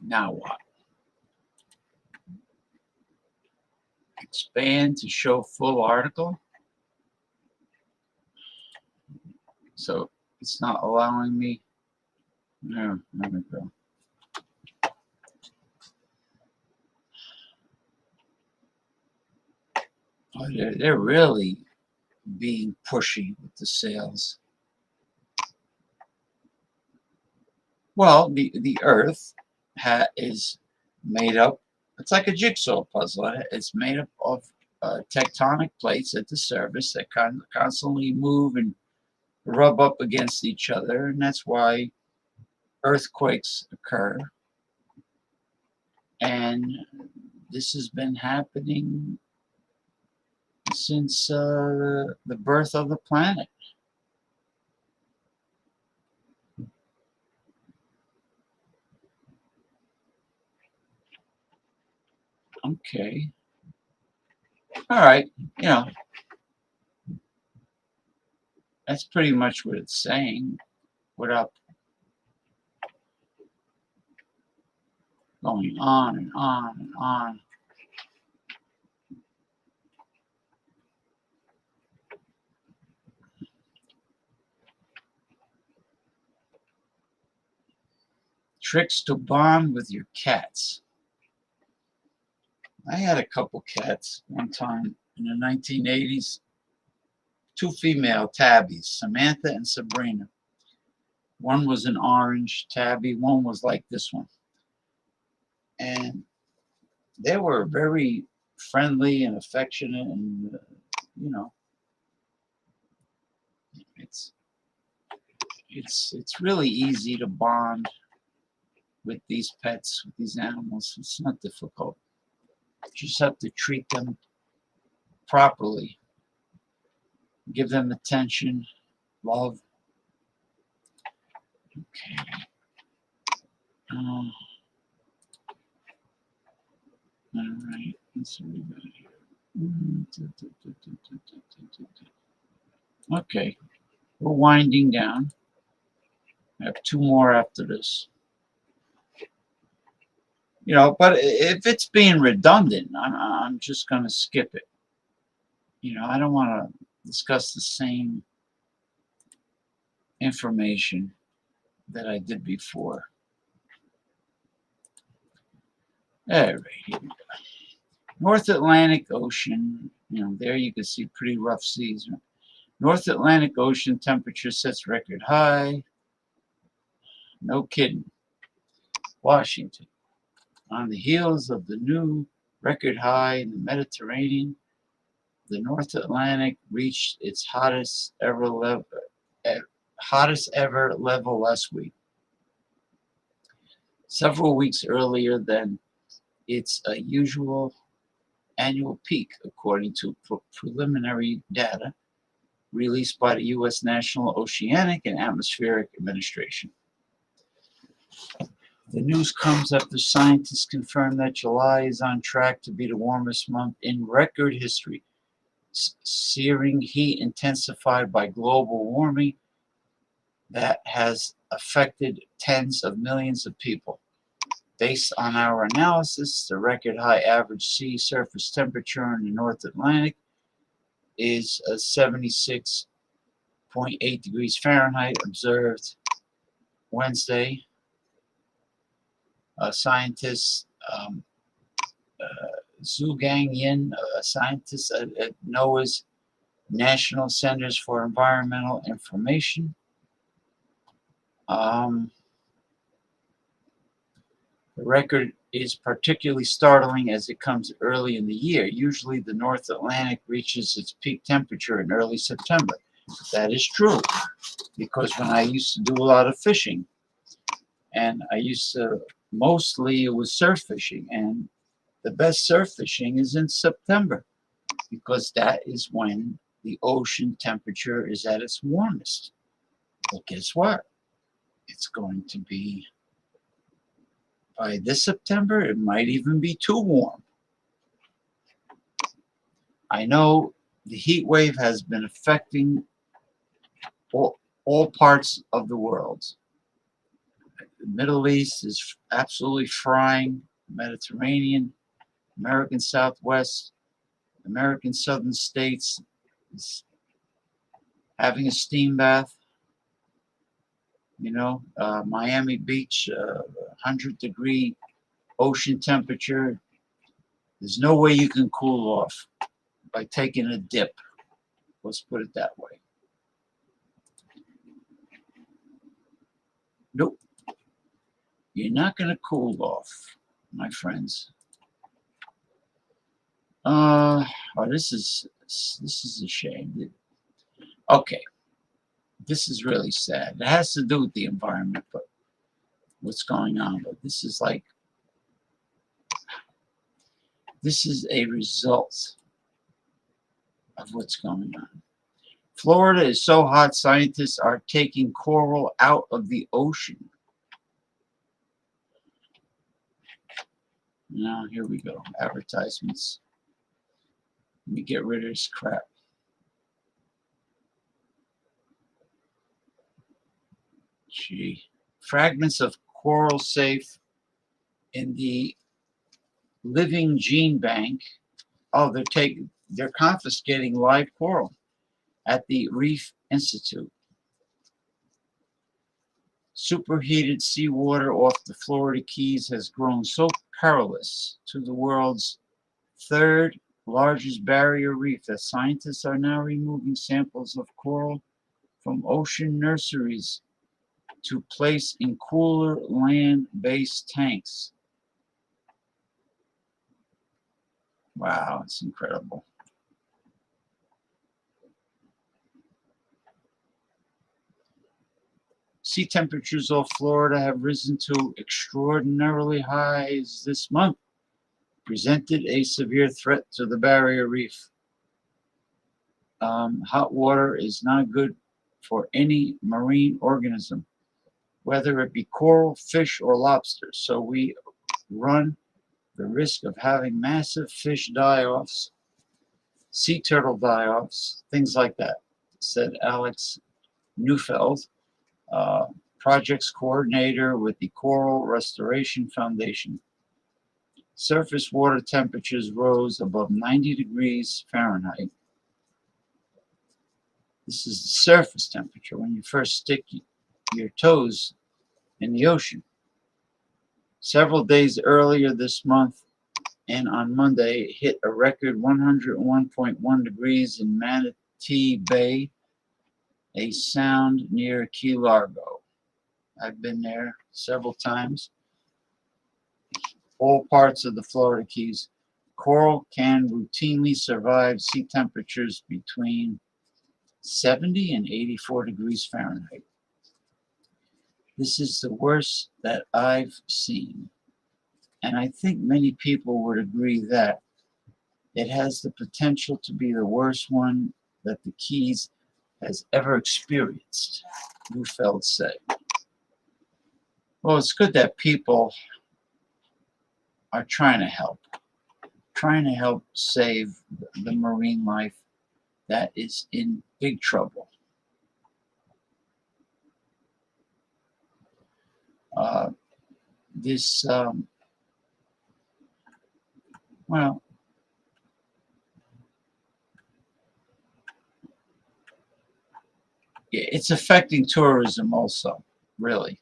Now what? Expand to show full article. So it's not allowing me. No, there we go. Oh, they're really being pushy with the sales. Well, the Earth is made up. It's like a jigsaw puzzle. It's made up of tectonic plates at the surface that constantly move and rub up against each other, and that's why earthquakes occur. And this has been happening since the birth of the planet. Okay. All right. You know, that's pretty much what it's saying without going on and on and on. Tricks to bond with your cats. I had a couple cats one time in the 1980s. Two female tabbies, Samantha and Sabrina. One was an orange tabby, one was like this one. And they were very friendly and affectionate, and you know, it's really easy to bond with these pets, with these animals. It's not difficult. You just have to treat them properly, give them attention, love. Okay. Let's see what we got here. Okay, we're winding down. I have two more after this. You know, but if it's being redundant, I'm just going to skip it. You know, I don't want to discuss the same information that I did before. All right, here we go. North Atlantic Ocean, you know, there you can see pretty rough seas. North Atlantic Ocean temperature sets record high. No kidding. Washington. On the heels of the new record high in the Mediterranean, the North Atlantic reached its hottest ever level last week, several weeks earlier than its usual annual peak, according to preliminary data released by the U.S. National Oceanic and Atmospheric Administration. The news comes after scientists confirmed that July is on track to be the warmest month in record history. Searing heat intensified by global warming that has affected tens of millions of people. Based on our analysis, the record high average sea surface temperature in the North Atlantic is 76.8 degrees Fahrenheit observed Wednesday. Scientists Zhu Gangyin, a scientist at NOAA's National Centers for Environmental Information, the record is particularly startling as it comes early in the year. Usually the North Atlantic reaches its peak temperature in early September. That is true, because when I used to do a lot of fishing, and I used to, mostly it was surf fishing, and the best surf fishing is in September, because that is when the ocean temperature is at its warmest. Well, guess what? It's going to be, by this September, it might even be too warm. I know the heat wave has been affecting all parts of the world. The Middle East is absolutely frying. Mediterranean, American Southwest, American Southern states is having a steam bath. You know, Miami Beach, 100-degree ocean temperature. There's no way you can cool off by taking a dip. Let's put it that way. Nope. You're not going to cool off, my friends. Oh, this is a shame. Okay. This is really sad. It has to do with the environment, but what's going on. But this is like, this is a result of what's going on. Florida is so hot, scientists are taking coral out of the ocean. Now, here we go. Advertisements. Let me get rid of this crap. Gee. Fragments of coral safe in the living gene bank. Oh, they're confiscating live coral at the Reef Institute. Superheated seawater off the Florida Keys has grown so perilous to the world's third largest barrier reef that scientists are now removing samples of coral from ocean nurseries to place in cooler land-based tanks. Wow, it's incredible. Sea temperatures off Florida have risen to extraordinarily highs this month, presented a severe threat to the barrier reef. Hot water is not good for any marine organism, whether it be coral, fish, or lobster. So we run the risk of having massive fish die-offs, sea turtle die-offs, things like that, said Alex Neufeld, projects coordinator with the Coral Restoration Foundation. Surface water temperatures rose above 90 degrees Fahrenheit. This is the surface temperature when you first stick your toes in the ocean. Several days earlier this month, and on Monday, it hit a record 101.1 degrees in Manatee Bay, a sound near Key Largo. I've been there several times. All parts of the Florida Keys. Coral can routinely survive sea temperatures between 70 and 84 degrees Fahrenheit. This is the worst that I've seen. And I think many people would agree that it has the potential to be the worst one that the Keys has ever experienced, Neufeld said. Well, it's good that people are trying to help save the marine life that is in big trouble. Well, it's affecting tourism also, really.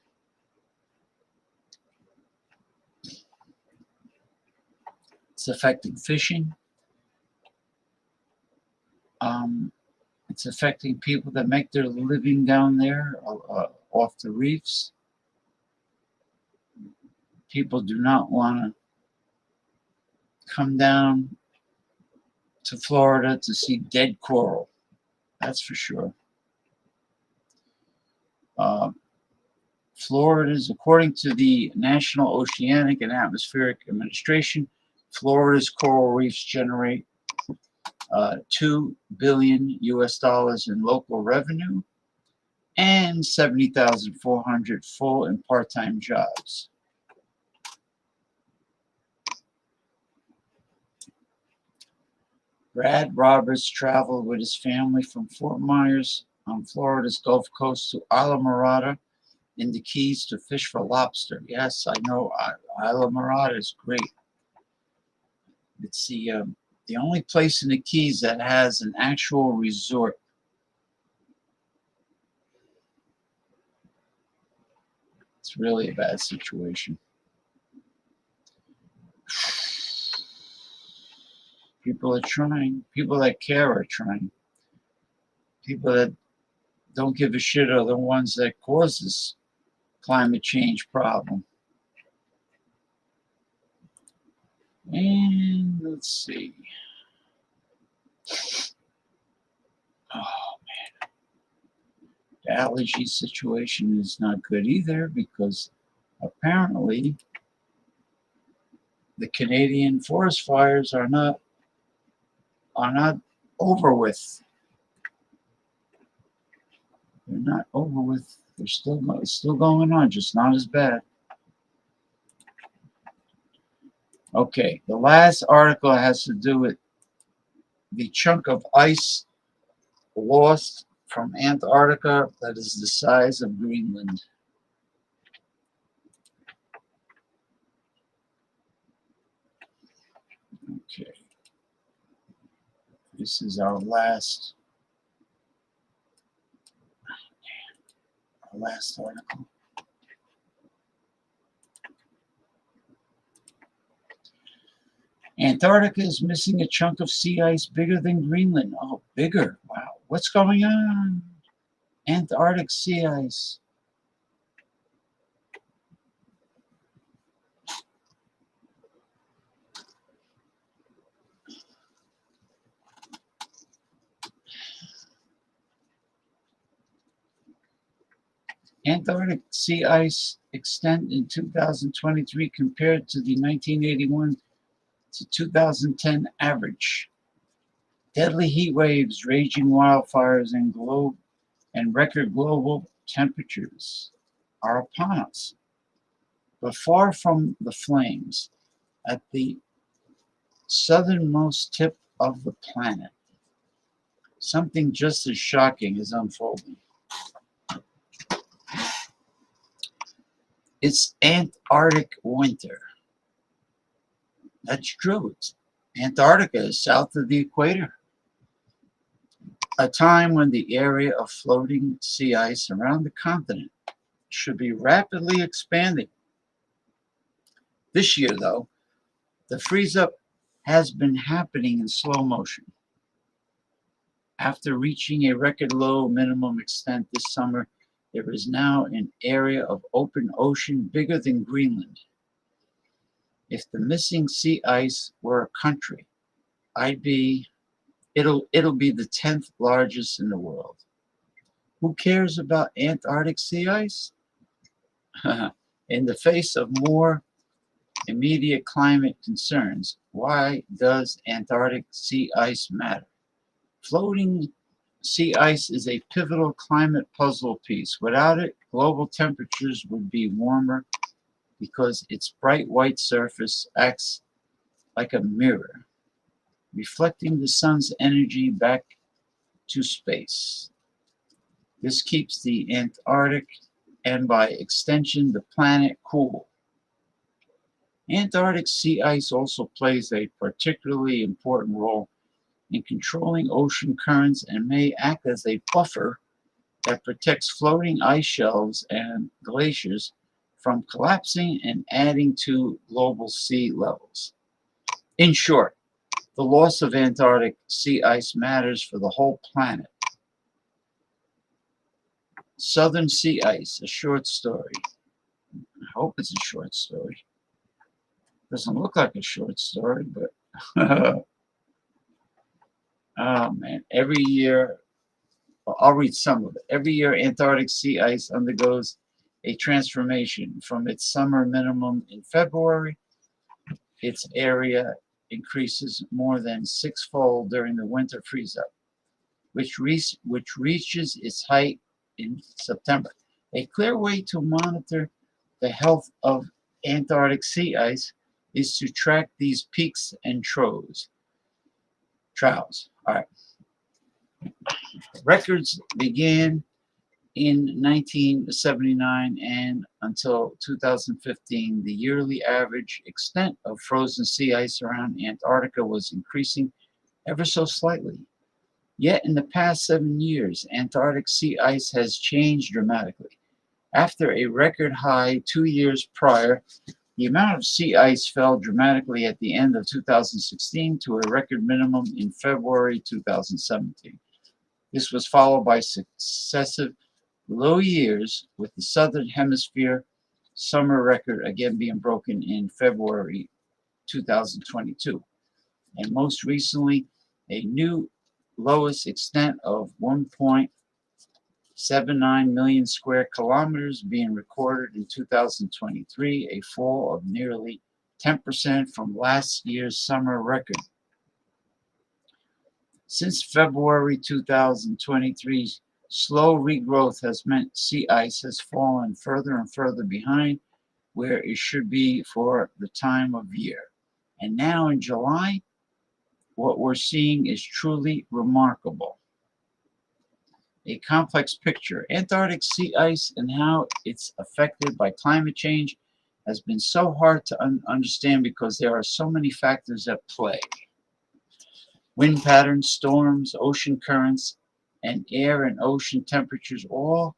It's affecting fishing. It's affecting people that make their living down there off the reefs. People do not want to come down to Florida to see dead coral. That's for sure. Florida's, according to the National Oceanic and Atmospheric Administration, Florida's coral reefs generate $2 billion in local revenue and 70,400 full and part-time jobs. Brad Roberts traveled with his family from Fort Myers on Florida's Gulf Coast to Isla Mirada in the Keys to fish for lobster. Yes, I know Isla Mirada is great. It's the only place in the Keys that has an actual resort. It's really a bad situation. People are trying. People that care are trying. People that don't give a shit are the ones that cause this climate change problem. And let's see. Oh man, the allergy situation is not good either, because apparently the Canadian forest fires are not over with. They're not over with. They're still going on, just not as bad. Okay, the last article has to do with the chunk of ice lost from Antarctica that is the size of Greenland. Okay. This is our last article. Antarctica is missing a chunk of sea ice bigger than Greenland. Oh, bigger. Wow. What's going on? Antarctic sea ice. Antarctic sea ice extent in 2023 compared to the 1981 to 2010 average. Deadly heat waves, raging wildfires, and record global temperatures are upon us. But far from the flames, At the southernmost tip of the planet, something just as shocking is unfolding. It's Antarctic winter. That's true. Antarctica is south of the equator, a time when the area of floating sea ice around the continent should be rapidly expanding. This year, though, the freeze-up has been happening in slow motion. After reaching a record low minimum extent this summer, there is now an area of open ocean bigger than Greenland. If the missing sea ice were a country, it'll be the 10th largest in the world. Who cares about Antarctic sea ice? In the face of more immediate climate concerns, why does Antarctic sea ice matter? Floating sea ice is a pivotal climate puzzle piece. Without it, global temperatures would be warmer because its bright white surface acts like a mirror, reflecting the sun's energy back to space. This keeps the Antarctic, and by extension the planet, cool. Antarctic sea ice also plays a particularly important role in controlling ocean currents and may act as a buffer that protects floating ice shelves and glaciers from collapsing and adding to global sea levels. In short, the loss of Antarctic sea ice matters for the whole planet. Southern Sea Ice, a short story. I hope it's a short story. Doesn't look like a short story, but oh man, every year, well, I'll read some of it. Every year, Antarctic sea ice undergoes a transformation. From its summer minimum in February, its area increases more than sixfold during the winter freeze-up, which reaches its height in September. A clear way to monitor the health of Antarctic sea ice is to track these peaks and troughs. All right. Records began in 1979 and until 2015, the yearly average extent of frozen sea ice around Antarctica was increasing ever so slightly. Yet in the past 7 years, Antarctic sea ice has changed dramatically. After a record high 2 years prior, the amount of sea ice fell dramatically at the end of 2016 to a record minimum in February 2017. This was followed by successive low years, with the southern hemisphere summer record again being broken in February 2022. And most recently, a new lowest extent of 1.79 million square kilometers being recorded in 2023, a fall of nearly 10% from last year's summer record. Since February 2023, slow regrowth has meant sea ice has fallen further and further behind where it should be for the time of year. And now in July, what we're seeing is truly remarkable. A complex picture. Antarctic sea ice and how it's affected by climate change has been so hard to understand because there are so many factors at play. Wind patterns, storms, ocean currents, and air and ocean temperatures all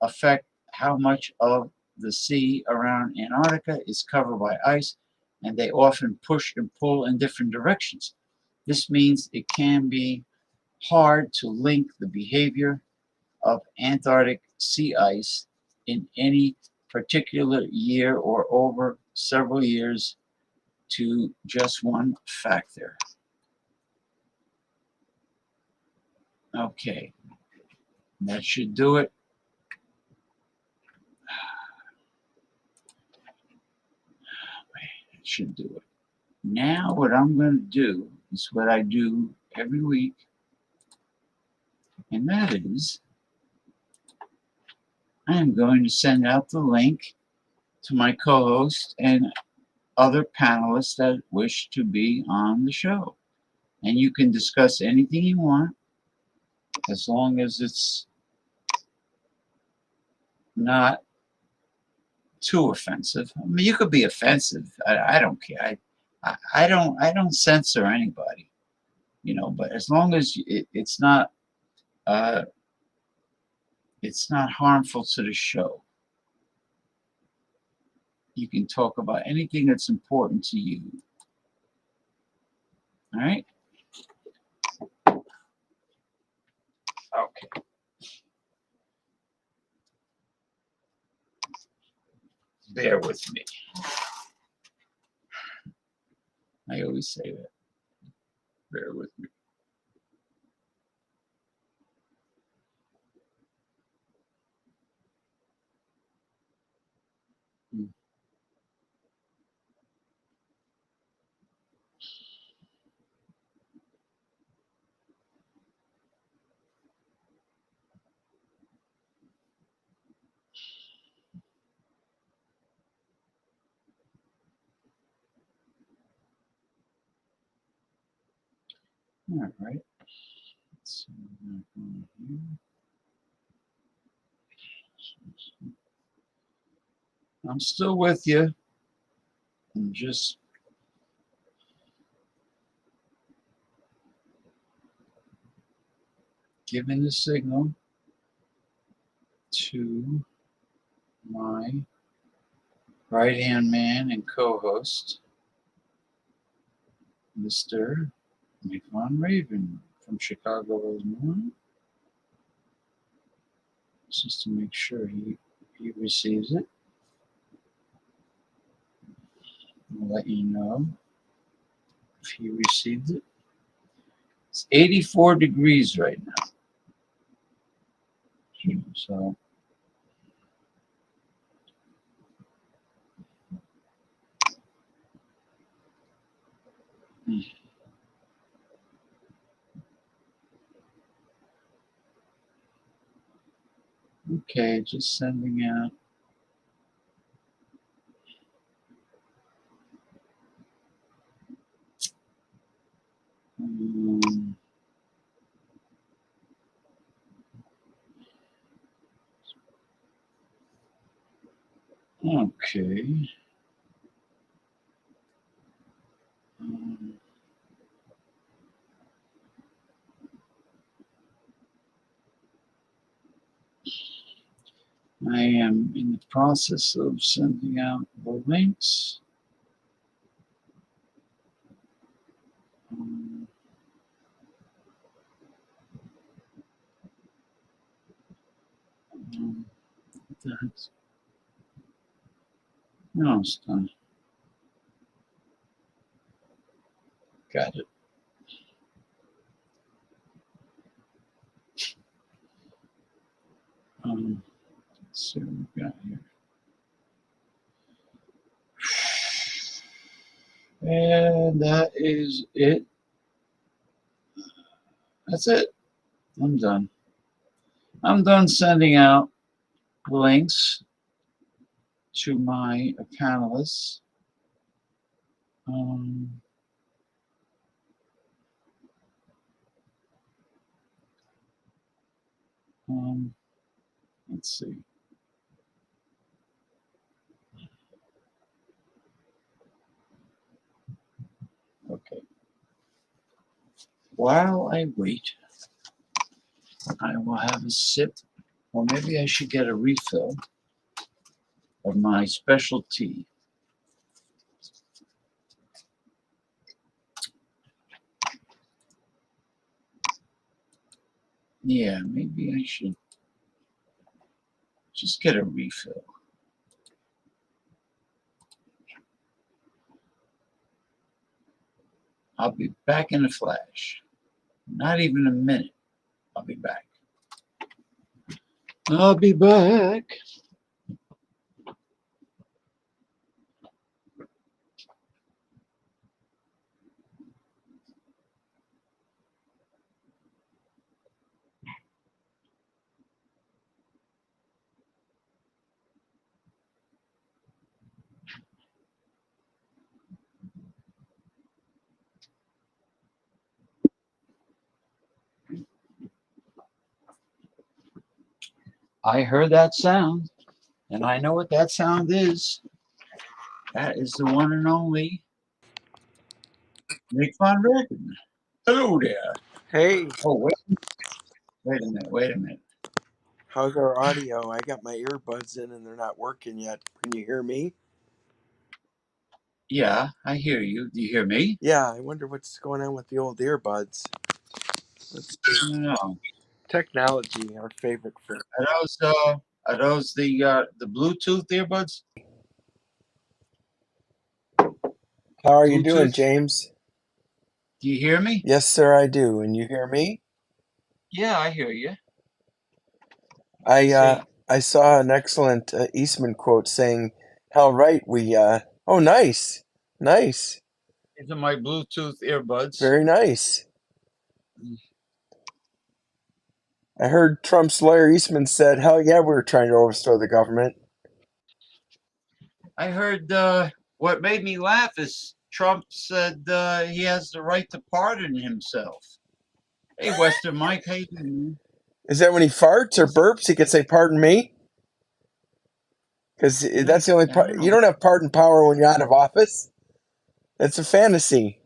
affect how much of the sea around Antarctica is covered by ice, and they often push and pull in different directions. This means it can be hard to link the behavior of Antarctic sea ice in any particular year or over several years to just one factor. Okay, that should do it. That should do it. Now what I'm going to do is what I do every week, and that is I am going to send out the link to my co-host, and other panelists that wish to be on the show. And you can discuss anything you want as long as it's not too offensive. I mean, you could be offensive. I don't care. I don't censor anybody, but as long as uh, it's not harmful to the show. You can talk about anything that's important to you. All right? Okay. Bear with me. I always say that. Bear with me. All right. Let's see what I'm doing here. I'm still with you. I'm just giving the signal to my right-hand man and co-host, Mr. Miquan Raven from Chicago, Illinois, just to make sure he receives it. I'll let you know if he received it. It's 84 degrees right now. So okay, just sending out. Okay. I am in the process of sending out the links. That's, no, it's done. Got it. Let's see what we got here. And that is it. That's it. I'm done. I'm done sending out links to my panelists. Let's see. Okay. While I wait, I will have a sip, or maybe I should get a refill of my special tea. Yeah, maybe I should just get a refill. I'll be back in a flash. Not even a minute. I'll be back. I'll be back. I heard that sound, and I know what that sound is. That is the one and only Nick Von Recken. Hello there. Hey, Oh, wait a minute, wait a minute. how's our audio? I got my earbuds in and they're not working yet. Can you hear me? Yeah, I hear you. Do you hear me? Yeah, I wonder what's going on with the old earbuds. Let's see. No. Technology, our favorite friend. Are those the Bluetooth earbuds? How are you doing, Bluetooth? James? Do you hear me? Yes, sir, I do. And you hear me? Yeah, I hear you. I uh, Say, I saw an excellent Eastman quote saying how right we. Oh, nice, nice, these are my Bluetooth earbuds. very nice. I heard Trump's lawyer Eastman said, "Hell yeah, we were trying to overthrow the government." I heard what made me laugh is Trump said he has the right to pardon himself. Hey, Western Mike, how you doing? Is that when he farts or burps? He could say, "Pardon me." Because Yeah, that's the only I part. don't You know. don't have pardon power when you're out of office. It's a fantasy.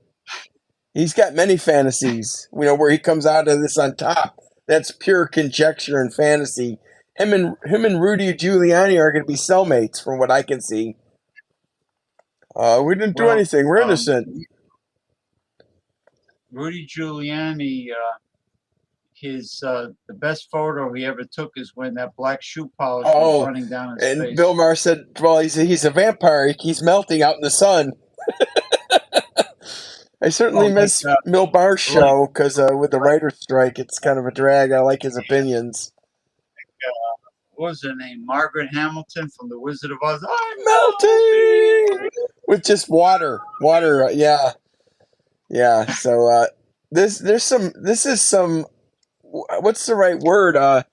He's got many fantasies. Where he comes out of this on top. That's pure conjecture and fantasy. Him and Rudy Giuliani are going to be cellmates, from what I can see. We didn't do Well, anything. We're innocent. Rudy Giuliani, his the best photo he ever took is when that black shoe polish was Oh, running down his and Bill face. Maher said, "Well, he's a vampire. He's melting out in the sun." I certainly Oh, miss Bill Maher's like show because with the like writer's strike, it's kind of a drag. I like his opinions. what was her name? Margaret Hamilton from The Wizard of Oz. I'm Melting melting. with just water. Yeah, yeah. So this is some, what's the right word?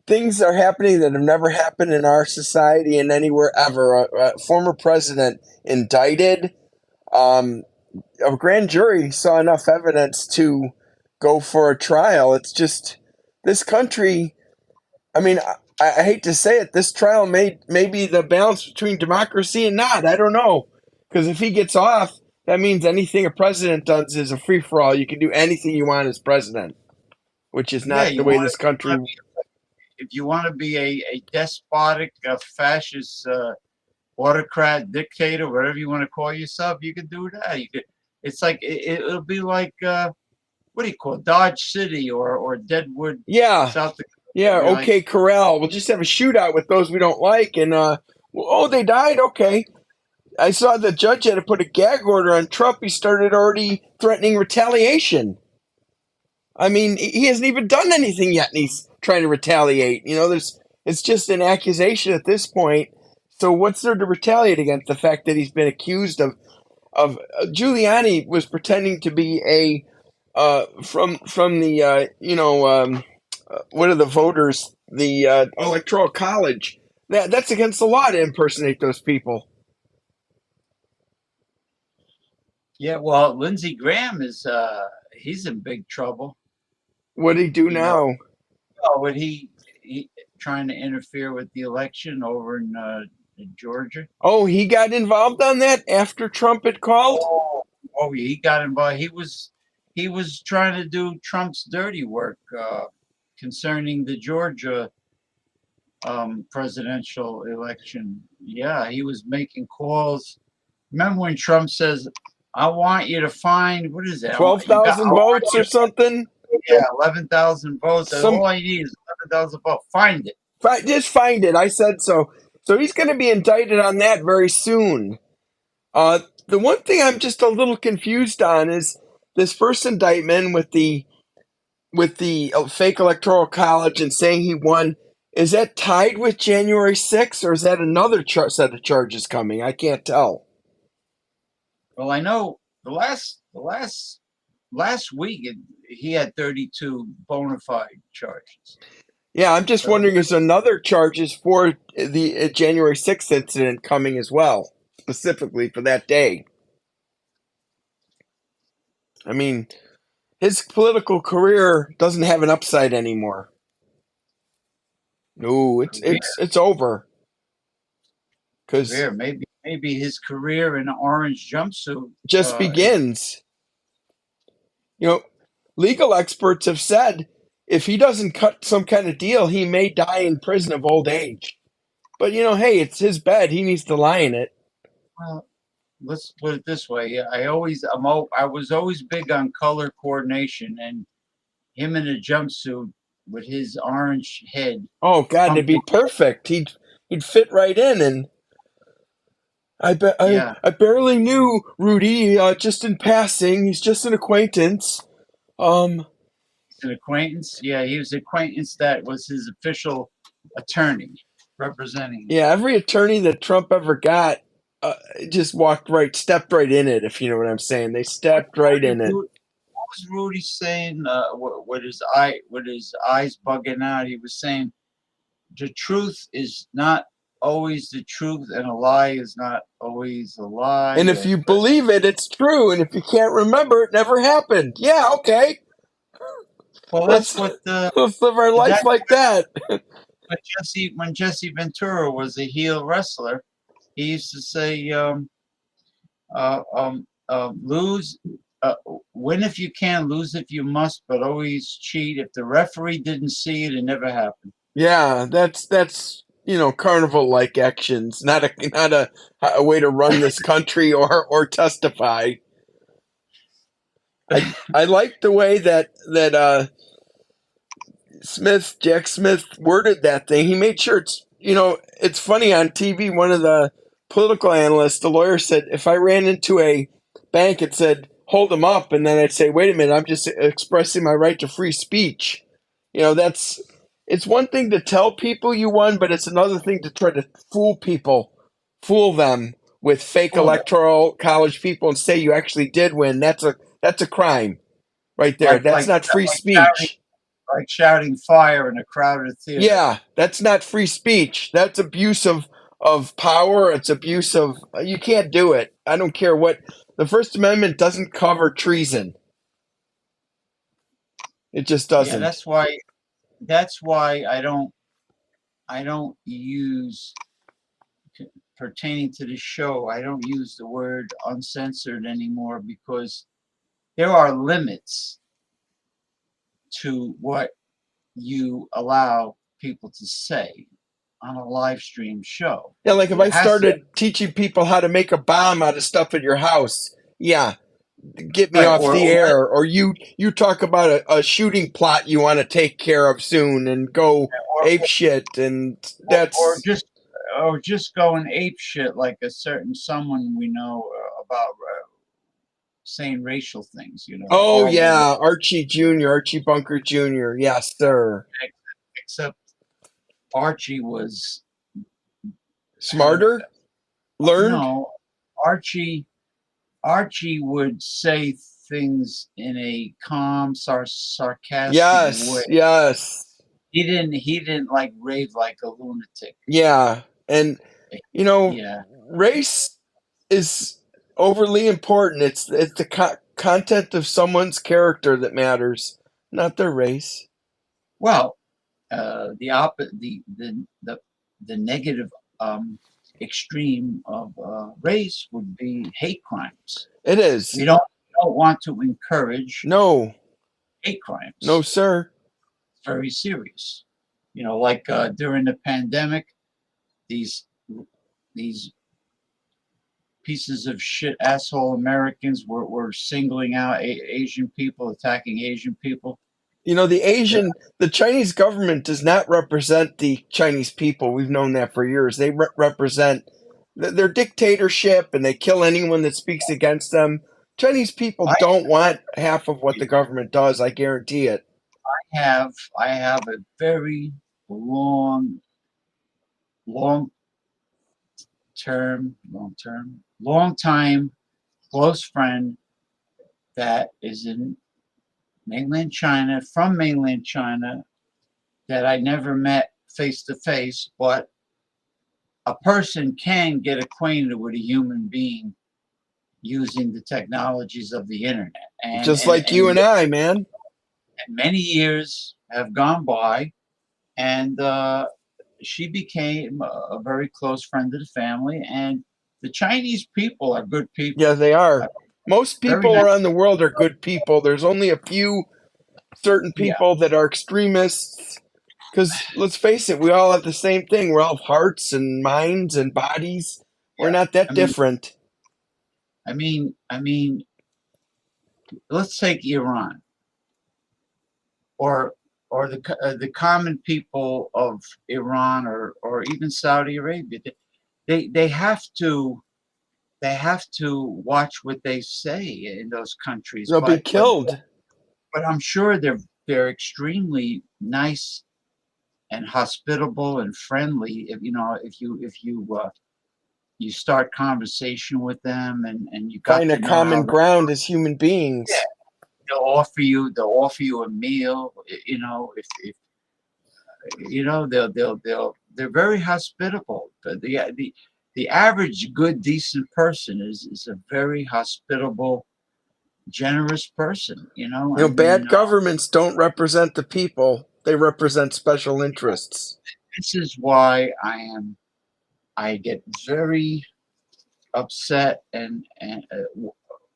Things are happening that have never happened in our society and anywhere ever. A former president indicted. A grand jury saw enough evidence to go for a trial. It's just this country. I mean, I hate to say it. This trial may be the balance between democracy and not. I don't know, because if he gets off, that means anything a president does is a free for all. You can do anything you want as president, which is Yeah, not the way this country. if you want to be a despotic, fascist, autocrat, dictator, whatever you want to call yourself, you could do that. You could. It's like it'll be like what do you call it? Dodge City or Deadwood, Yeah, South Dakota. yeah. You're like, Okay, Corral. We'll just have a shootout with those we don't like, and oh, they died. Okay. I saw the judge had to put a gag order on Trump. He started already threatening retaliation. I mean, he hasn't even done anything yet, and he's trying to retaliate. It's just an accusation at this point. So what's there to retaliate against? The fact that he's been accused of Giuliani was pretending to be a from the what are the voters, the electoral college. That's against the law to impersonate those people. yeah. Well, Lindsey Graham is he's in big trouble. What did he do You know, now? what he trying to interfere with the election over in Georgia. Oh, he got involved on that after Trump had called? Oh, oh, he got involved. He was trying to do Trump's dirty work concerning the Georgia presidential election. Yeah, he was making calls. Remember when Trump says, "I want you to find what is it? I 12,000 want votes you or something? to, yeah, 11,000 votes. And Some all I need is 11,000 votes. Find it." Just find it. I said so. So he's going to be indicted on that very soon. The one thing I'm just a little confused on is this first indictment with the fake electoral college and saying he won. Is that tied with January 6th, or is that another set of charges coming? I can't tell. Well, I know the last week he had 32 bona fide charges. Yeah, I'm just So wondering, is another charges for the January 6th incident coming as well, specifically for that day? I mean, his political career doesn't have an upside anymore. No, Career, it's over. Because career. Maybe his career in an orange jumpsuit. just begins. You know, legal experts have said if he doesn't cut some kind of deal, he may die in prison of old age. But hey, it's his bed. He needs to lie in it. Well, let's put it this way. Yeah, I was always big on color coordination, and him in a jumpsuit with his orange head, Oh God, it'd be pumpkin. perfect. He'd fit right in. And Yeah, I barely knew Rudy, just in passing. He's just an acquaintance. Um, he's an acquaintance. Yeah, he was an acquaintance that was his official attorney representing. yeah, every attorney that Trump ever got, uh, just stepped right in it. If you know what I'm saying, they stepped right in it. What was Rudy saying? With his eyes bugging out, he was saying the truth is not always the truth, and a lie is not always a lie. And if you believe it, it's true. And if you can't remember, it never happened. Yeah, okay. Well, that's Let's what let's live our life that like that. when Jesse Ventura was a heel wrestler, he used to say, "Lose, win if you can, lose if you must, but always cheat. If the referee didn't see it, it never happened." Yeah, that's carnival like actions, not a way to run this country or testify. I like the way that Jack Smith worded that thing. He made sure it's funny on TV. One of the political analysts, the lawyer, said if I ran into a bank and said hold them up, and then I'd say wait a minute, I'm just expressing my right to free speech. That's it's one thing to tell people you won, but it's another thing to try to fool them with fake Well, electoral college people and say you actually did win. That's a crime right there. like That's like not free like shouting speech. like shouting fire in a crowded theater. Yeah, that's not free speech. That's abuse of power. It's abuse of you can't do it. I don't care what the First Amendment doesn't cover treason. It just Yeah, doesn't. that's why I don't use pertaining to the show. I don't use the word uncensored anymore because there are limits to what you allow people to say on a live stream show. Yeah, like if There I has to started teaching people how to make a bomb out of stuff at your house, yeah, get me right off the air. Or you talk about a shooting plot you want to take care of soon and go ape shit, and or that's just going ape shit like a certain someone we know about saying racial things, oh horrible. yeah, Archie Jr., Archie Bunker Jr. Yes, sir. Except Archie was had a Smarter, learned. no. Archie Archie would say things in a calm, sarcastic way. Yes, yes, He didn't like rave like a lunatic. yeah, and you know, Yeah. race is overly important. It's the content of someone's character that matters, not their race. Well, the negative um, extreme of race would be hate crimes. It We is. don't want to encourage No, hate no, crimes. sir. It's very serious. Like during the pandemic, these these pieces of shit asshole Americans were singling out Asian people, attacking Asian people. Yeah, The Chinese government does not represent the Chinese people. We've known that for years. They represent their dictatorship, and they kill anyone that speaks against them. Chinese people I don't want half of what the government does. I guarantee it. have I have a very long, long long time close friend that is in mainland China, from mainland China, that I never met face to face, but a person can get acquainted with a human being using the technologies of the internet. And Just and like you and, and I, man. and many years have gone by, and she became a very close friend of the family, and the Chinese people are good Yeah, people. they Uh, are. Most Very people nice. around the world are good people. There's only a few certain Yeah, people that are extremists. Because let's face it, we all have the same thing. We all have hearts and minds and bodies. We're yeah. not I that mean, different. I mean, let's take Iran or the common people of Iran or even Saudi Arabia. They have to watch what they say in those countries. They'll be killed. But I'm sure they're extremely nice and hospitable and friendly. If you know if you start conversation with them and you got Find a to know how common they, ground as human yeah, beings. they'll offer you a meal. You know if you know they're very hospitable. The average good decent person is a very hospitable generous person. You know, bad governments don't represent the people, they represent special interests. this is why I get very upset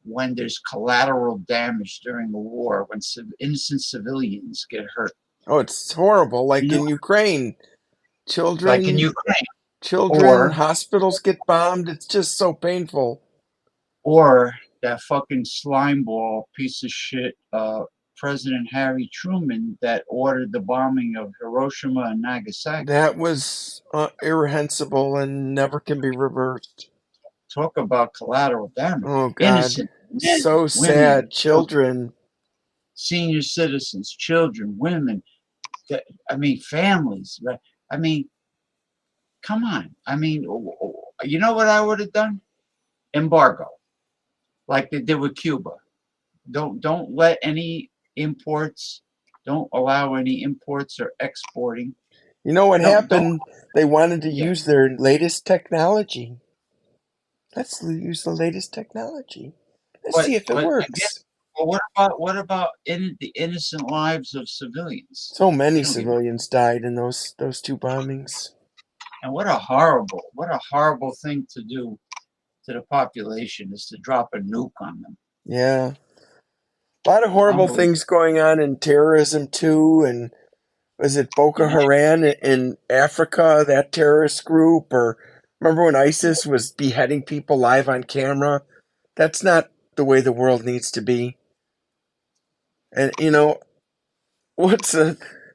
when there's collateral damage during a war, when innocent civilians get hurt. Oh, it's horrible. You Like know, in Ukraine, like in children, Ukraine, children, or hospitals get bombed. It's just so painful. or that fucking slimeball piece of shit, President Harry Truman, that ordered the bombing of Hiroshima and Nagasaki. That was irrehensible and never can be reversed. Talk about collateral damage. Oh, God. Innocent men, So women, sad. children, Children. senior citizens, children, women. I mean, families. Right? I mean, come on. I mean, you know what I would have done? Embargo, like they did with Cuba. Don't let any imports. Don't allow any imports or exporting. You know what Don't. happened? They wanted to Yeah. use their latest technology. Let's use the latest technology. Let's see if it But again, works. well, what about the innocent lives of civilians? So They many don't give. civilians died in those two bombings. And what a horrible thing to do to the population is to drop a nuke on them. Yeah. A lot of horrible Unbelievable. things going on in terrorism too, and was it Boko Yeah, Haram in Africa, that terrorist group? Or remember when ISIS was beheading people live on camera? That's not the way the world needs to be. And you know, what's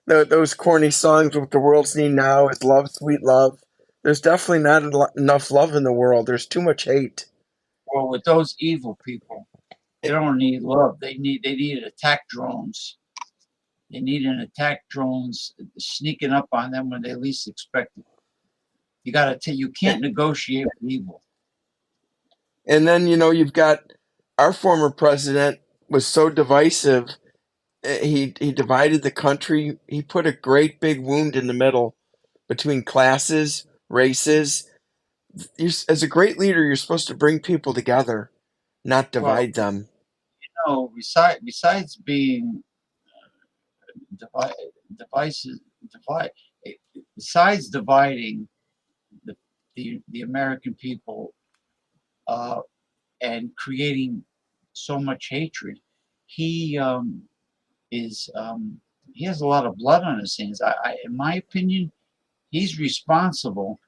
those corny songs? What the world's need now is love, sweet love. There's definitely not enough love in the world. There's too much hate. well, with those evil people, they don't need love. They need attack drones. They need an attack drones sneaking up on them when they least expect it. You can't negotiate with evil. And then you've got our former president was so divisive. He divided the country. He put a great big wound in the middle between classes, races. As a great leader, you're supposed to bring people together, not Well, divide them. besides being divide, devices divide, besides dividing the the American people uh, and creating so much hatred, he is he has a lot of blood on his hands. In my opinion, he's responsible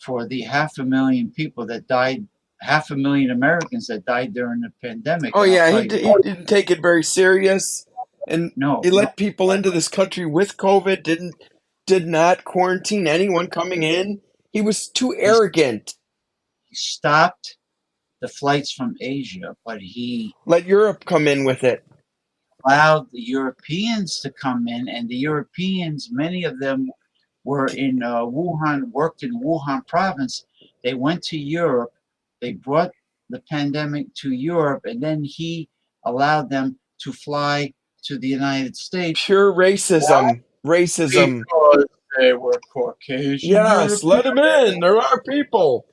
for the 500,000 people that died, 500,000 Americans that died during the pandemic. Oh And I'll yeah, tell you he what, didn't take it very serious, and no, he no, let people into this country with COVID. Did not quarantine anyone coming in. He was too he, arrogant. he stopped the flights from Asia, but he Let Europe come in with it. allowed the Europeans to come in, and the Europeans, many of them were in Wuhan, worked in Wuhan province. They went to Europe. They brought the pandemic to Europe, and then he allowed them to fly to the United States. Pure Why? racism. Racism. Because they were Caucasian Yes, European, let them in. They're our people.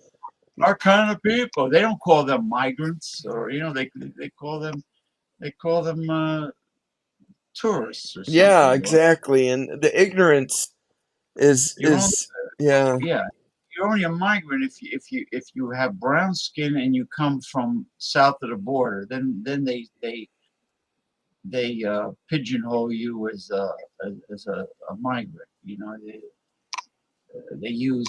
our kind of people. They don't call them migrants, or they call them tourists or Yeah, something. Or exactly. And the ignorance. You're only is yeah. yeah, you're only a migrant if you have brown skin and you come from south of the border. Then they pigeonhole you as a migrant. They use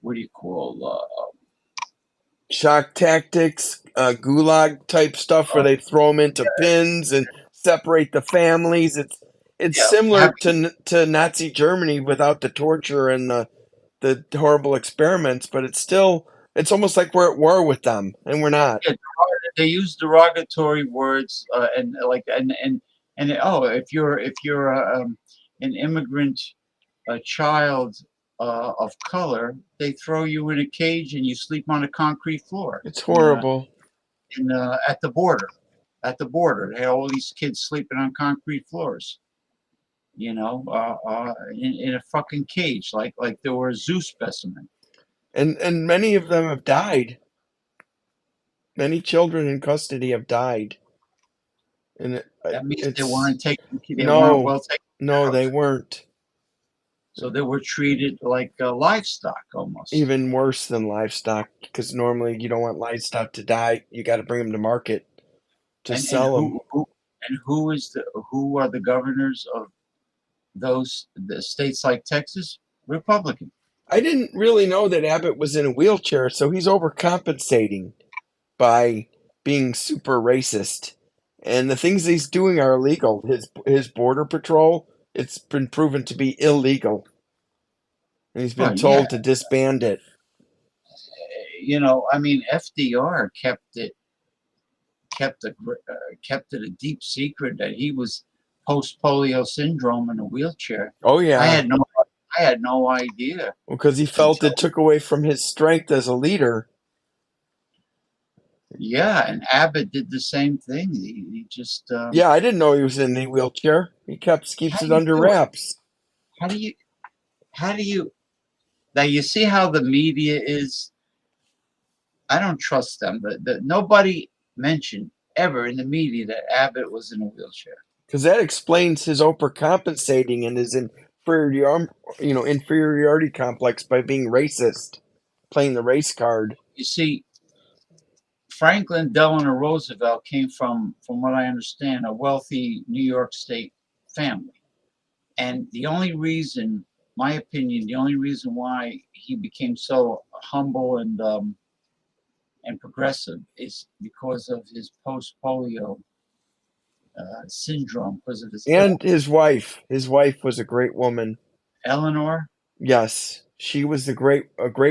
what do you call Shock tactics, gulag type stuff where uh, they throw them into pins and separate the families. It's yeah, similar have to Nazi Germany without the torture and the horrible experiments, but it's almost like we're at war with them, and we're not. yeah, they use derogatory words and like and oh if you're an immigrant a child of color, they throw you in a cage and you sleep on a concrete floor It's horrible. at the border. At the border, they have all these kids sleeping on concrete floors. In a fucking cage, like they were a zoo specimen. And many of them have died. Many children in custody have died, and That means they it's weren't taken. They weren't no, well taken no, care of. they weren't. So they were treated like livestock almost. Even worse than livestock, because normally you don't want livestock to die. You got to bring them to market to And sell them. who are the governors of the states like Texas? Republican. I didn't really know that Abbott was in a wheelchair, so he's overcompensating by being super racist. And the things he's doing are illegal. His border patrol, it's been proven to be illegal, and he's been Well, yeah, told to disband it. I mean, FDR kept it kept it a deep secret that he was post polio syndrome in a wheelchair. Oh I yeah, had no I had no idea because he felt until it took away from his strength as a leader. yeah, and Abbott did the same thing. He just Yeah, I didn't know he was in the wheelchair. He keeps how it do you under do it? wraps. How do you how do you now you see how the media is. I don't trust them, but nobody mentioned ever in the media that Abbott was in a wheelchair. Because that explains his overcompensating and his inferiority complex by being racist, playing the race card. You see, Franklin Delano Roosevelt came from what I understand, a wealthy New York State family. And the only reason, my opinion, the only reason why he became so humble and progressive is because of his post polio syndrome, because of his And his wife was a great woman. Eleanor. Yes, she was a great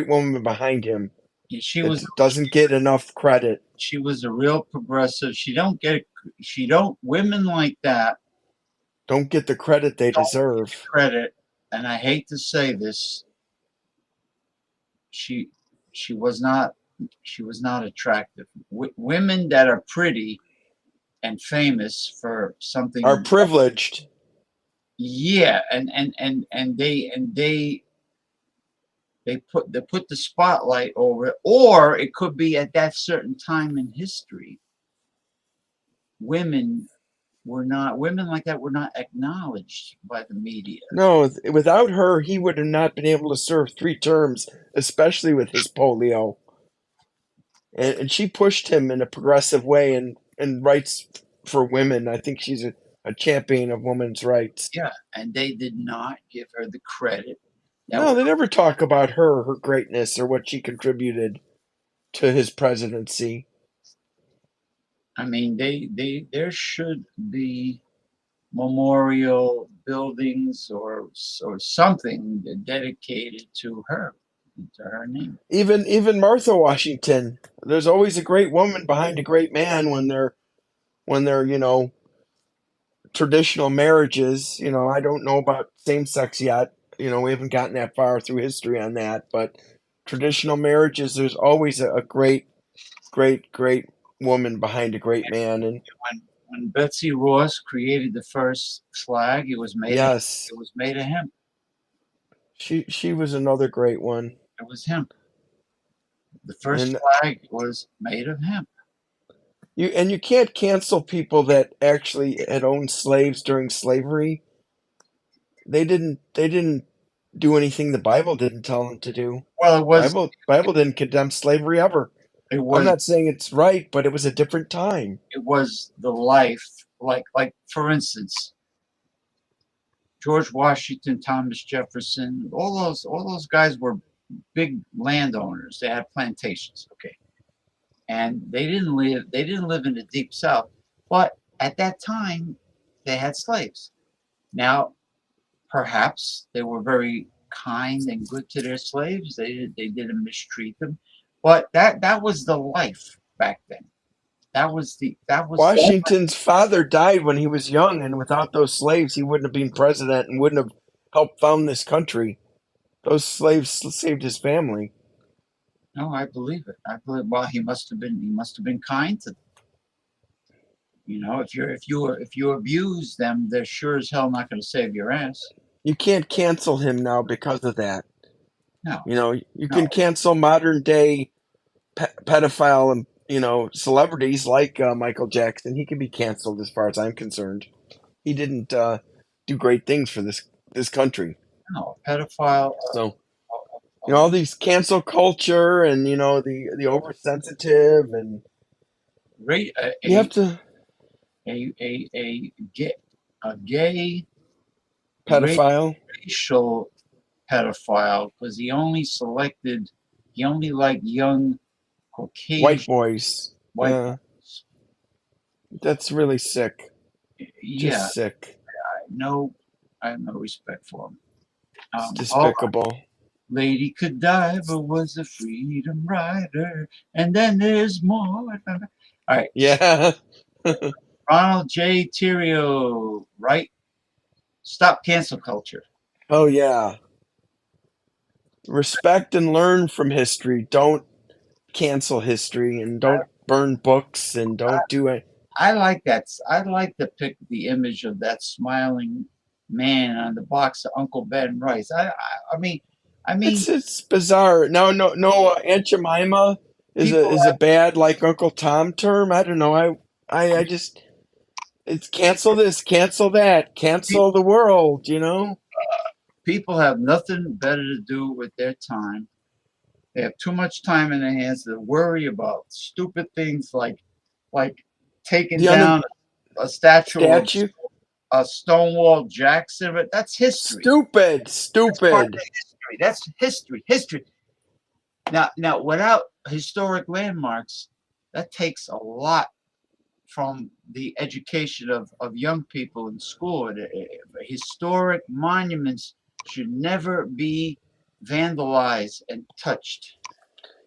woman behind him. She was That doesn't get enough credit. she was a real progressive. She don't women like that Don't get the credit they don't get deserve. credit. And I hate to say this, she she was not she was not attractive. Women that are pretty and famous for Are something, privileged. yeah, and they put the spotlight over it, or it could be at that certain time in history, women women like that were not acknowledged by the media. No, without her, he would have not been able to serve 3 terms, especially with his polio. And she pushed him in a progressive way and rights for women. I think she's a champion of women's rights. Yeah, and they did not give her the credit that No, they never talk about her greatness, or what she contributed to his presidency. I mean, there should be memorial buildings or something dedicated to her name. Even Martha Washington. There's always a great woman behind a great man when they're traditional marriages. I don't know about same sex yet. We haven't gotten that far through history on that, but traditional marriages, there's always a great, great, great woman behind a great man. And When Betsy Ross created the first flag, yes, it was made of hemp. she was another great one. It was hemp. The first And flag was made of hemp. you can't cancel people that actually had owned slaves during slavery. they didn't do anything the Bible didn't tell them to do. Well, Bible didn't condemn slavery ever. it I'm was not saying it's right, but it was a different time. it was the life, like for instance, George Washington, Thomas Jefferson, all those guys were big landowners. They had plantations, okay, and they didn't live in the deep South, but at that time they had slaves. Now, perhaps they were very kind and good to their slaves. They didn't mistreat them, but that was the life back then. That was Washington's father died when he was young, and without those slaves, he wouldn't have been president and wouldn't have helped found this country. Those slaves saved his family. no, I believe it. I believe. Well, he must have been kind to them. If you abuse them, they're sure as hell not going to save your ass. You can't cancel him now because of that. No, You no. can cancel modern day pedophile and celebrities like Michael Jackson. He can be canceled as far as I'm concerned. He didn't do great things for this country. No, a pedophile. So all these cancel culture and the oversensitive and Ra- a, you have a, to a gay pedophile racial pedophile because he only liked young white Caucasian boys. white. That's really sick. Yeah, Just sick. no, I have no respect for him. It's Oh, despicable. Lady Godiva was a freedom rider, and then there's more. All right, Yeah. Ronald J. Terrio, right? Stop cancel culture. Oh yeah. Respect and learn from history. Don't cancel history and don't burn books and don't do it. I like that. I like to pick the image of that smiling man on the box of Uncle Ben Rice. I mean, It's bizarre. No. Aunt Jemima is a people is a bad like Uncle Tom term. I don't know. I just it's cancel this, cancel that, cancel the world. people have nothing better to do with their time. They have too much time in their hands to worry about stupid things like taking The un down a statue of statue. Stonewall Jackson. But that's history. Stupid, That's part of stupid. history. That's history. History. Now, without historic landmarks, that takes a lot from the education of young people in school. Historic monuments should never be vandalized and touched.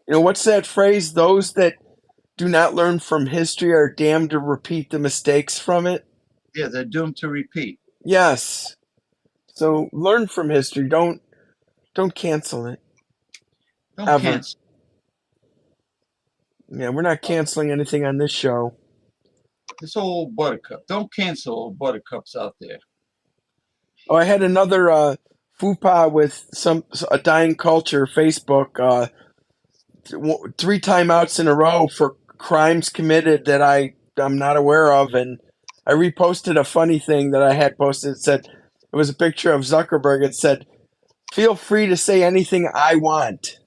What's that phrase? Those that do not learn from history are damned to repeat the mistakes from it. Yeah, they're doomed to repeat. Yes. So learn from history. Don't cancel it Don't ever. cancel Yeah, we're not canceling anything on this show. this old buttercup. Don't cancel old buttercups out there. Oh, I had another faux with a dying culture Facebook. 3 timeouts in a row for crimes committed that I'm not aware of, and I reposted a funny thing that I had posted. It said it was a picture of Zuckerberg. It said, "Feel free to say anything I want.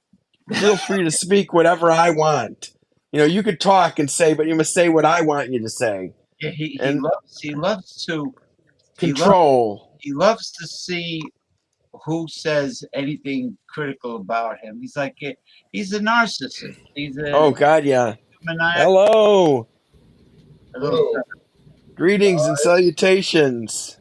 Feel free to speak whatever I want. You could talk and say, but you must say what I want you to say." Yeah, he And loves he loves to he loves control. he loves to see who says anything critical about him. He's a narcissist. He's a Oh God, yeah. maniacal. Hello. Hello, Hello. Greetings and salutations.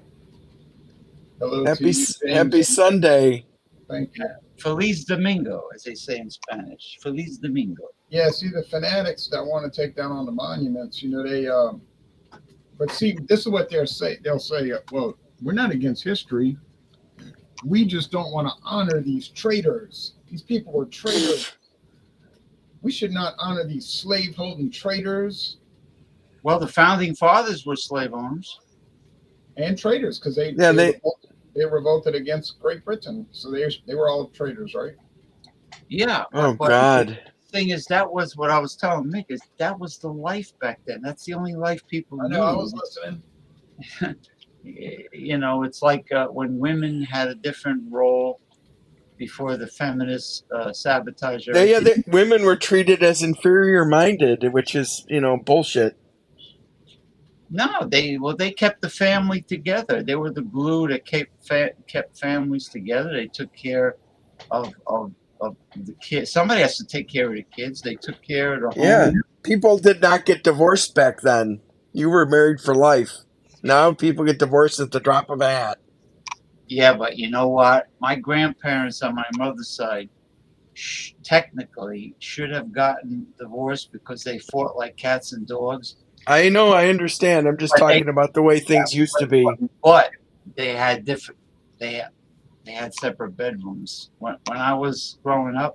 Hello to Happy you, James. Happy Sunday. Thank you. Feliz Domingo, as they say in Spanish. Feliz Domingo. Yeah, see, the fanatics that want to take down on the monuments, they, but see, this is what they'll say. They'll say, well, we're not against history. We just don't want to honor these traitors. These people were traitors. We should not honor these slave-holding traitors Well, the founding fathers were slave owners. and traitors because Yeah, they revolted against Great Britain. So they were all traitors, right? Yeah, oh but God. the thing is, that was what I was telling Mick, is that was the life back then. That's the only life people I knew. know. I was listening. You know, it's like when women had a different role before the feminists sabotage everything. Women were treated as inferior minded, which is, bullshit. No, they kept the family together. They were the glue that kept families together. They took care of the kids. Somebody has to take care of the kids. They took care of the Yeah. home. People did not get divorced back then. You were married for life. Now people get divorced at the drop of a hat. Yeah, but you know what? My grandparents on my mother's side technically should have gotten divorced because they fought like cats and dogs. I know, I understand. I'm just But they, talking about the way things used to be. but they had different. They they had separate bedrooms. When I was growing up,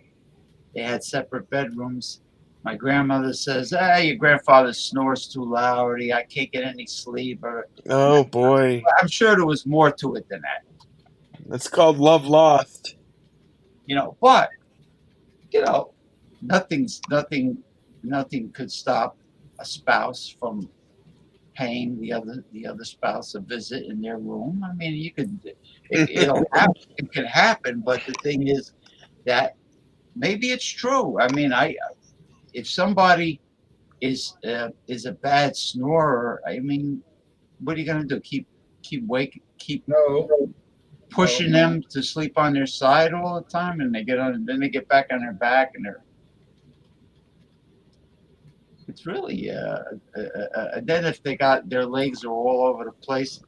they had separate bedrooms. My grandmother says, "Ah, your grandfather snores too loud. I can't get any sleep." Or Oh boy. I'm sure there was more to it than that, That's called love lost. But you know, nothing could stop a spouse from paying the other spouse a visit in their room. I mean, it'll happen. It could happen, but the thing is that maybe it's true. I mean, if somebody is a bad snorer, I mean, what are you gonna do? Keep No, no. pushing them to sleep on their side all the time, and then they get back on their back, and it's really then if they got their legs are all over the place.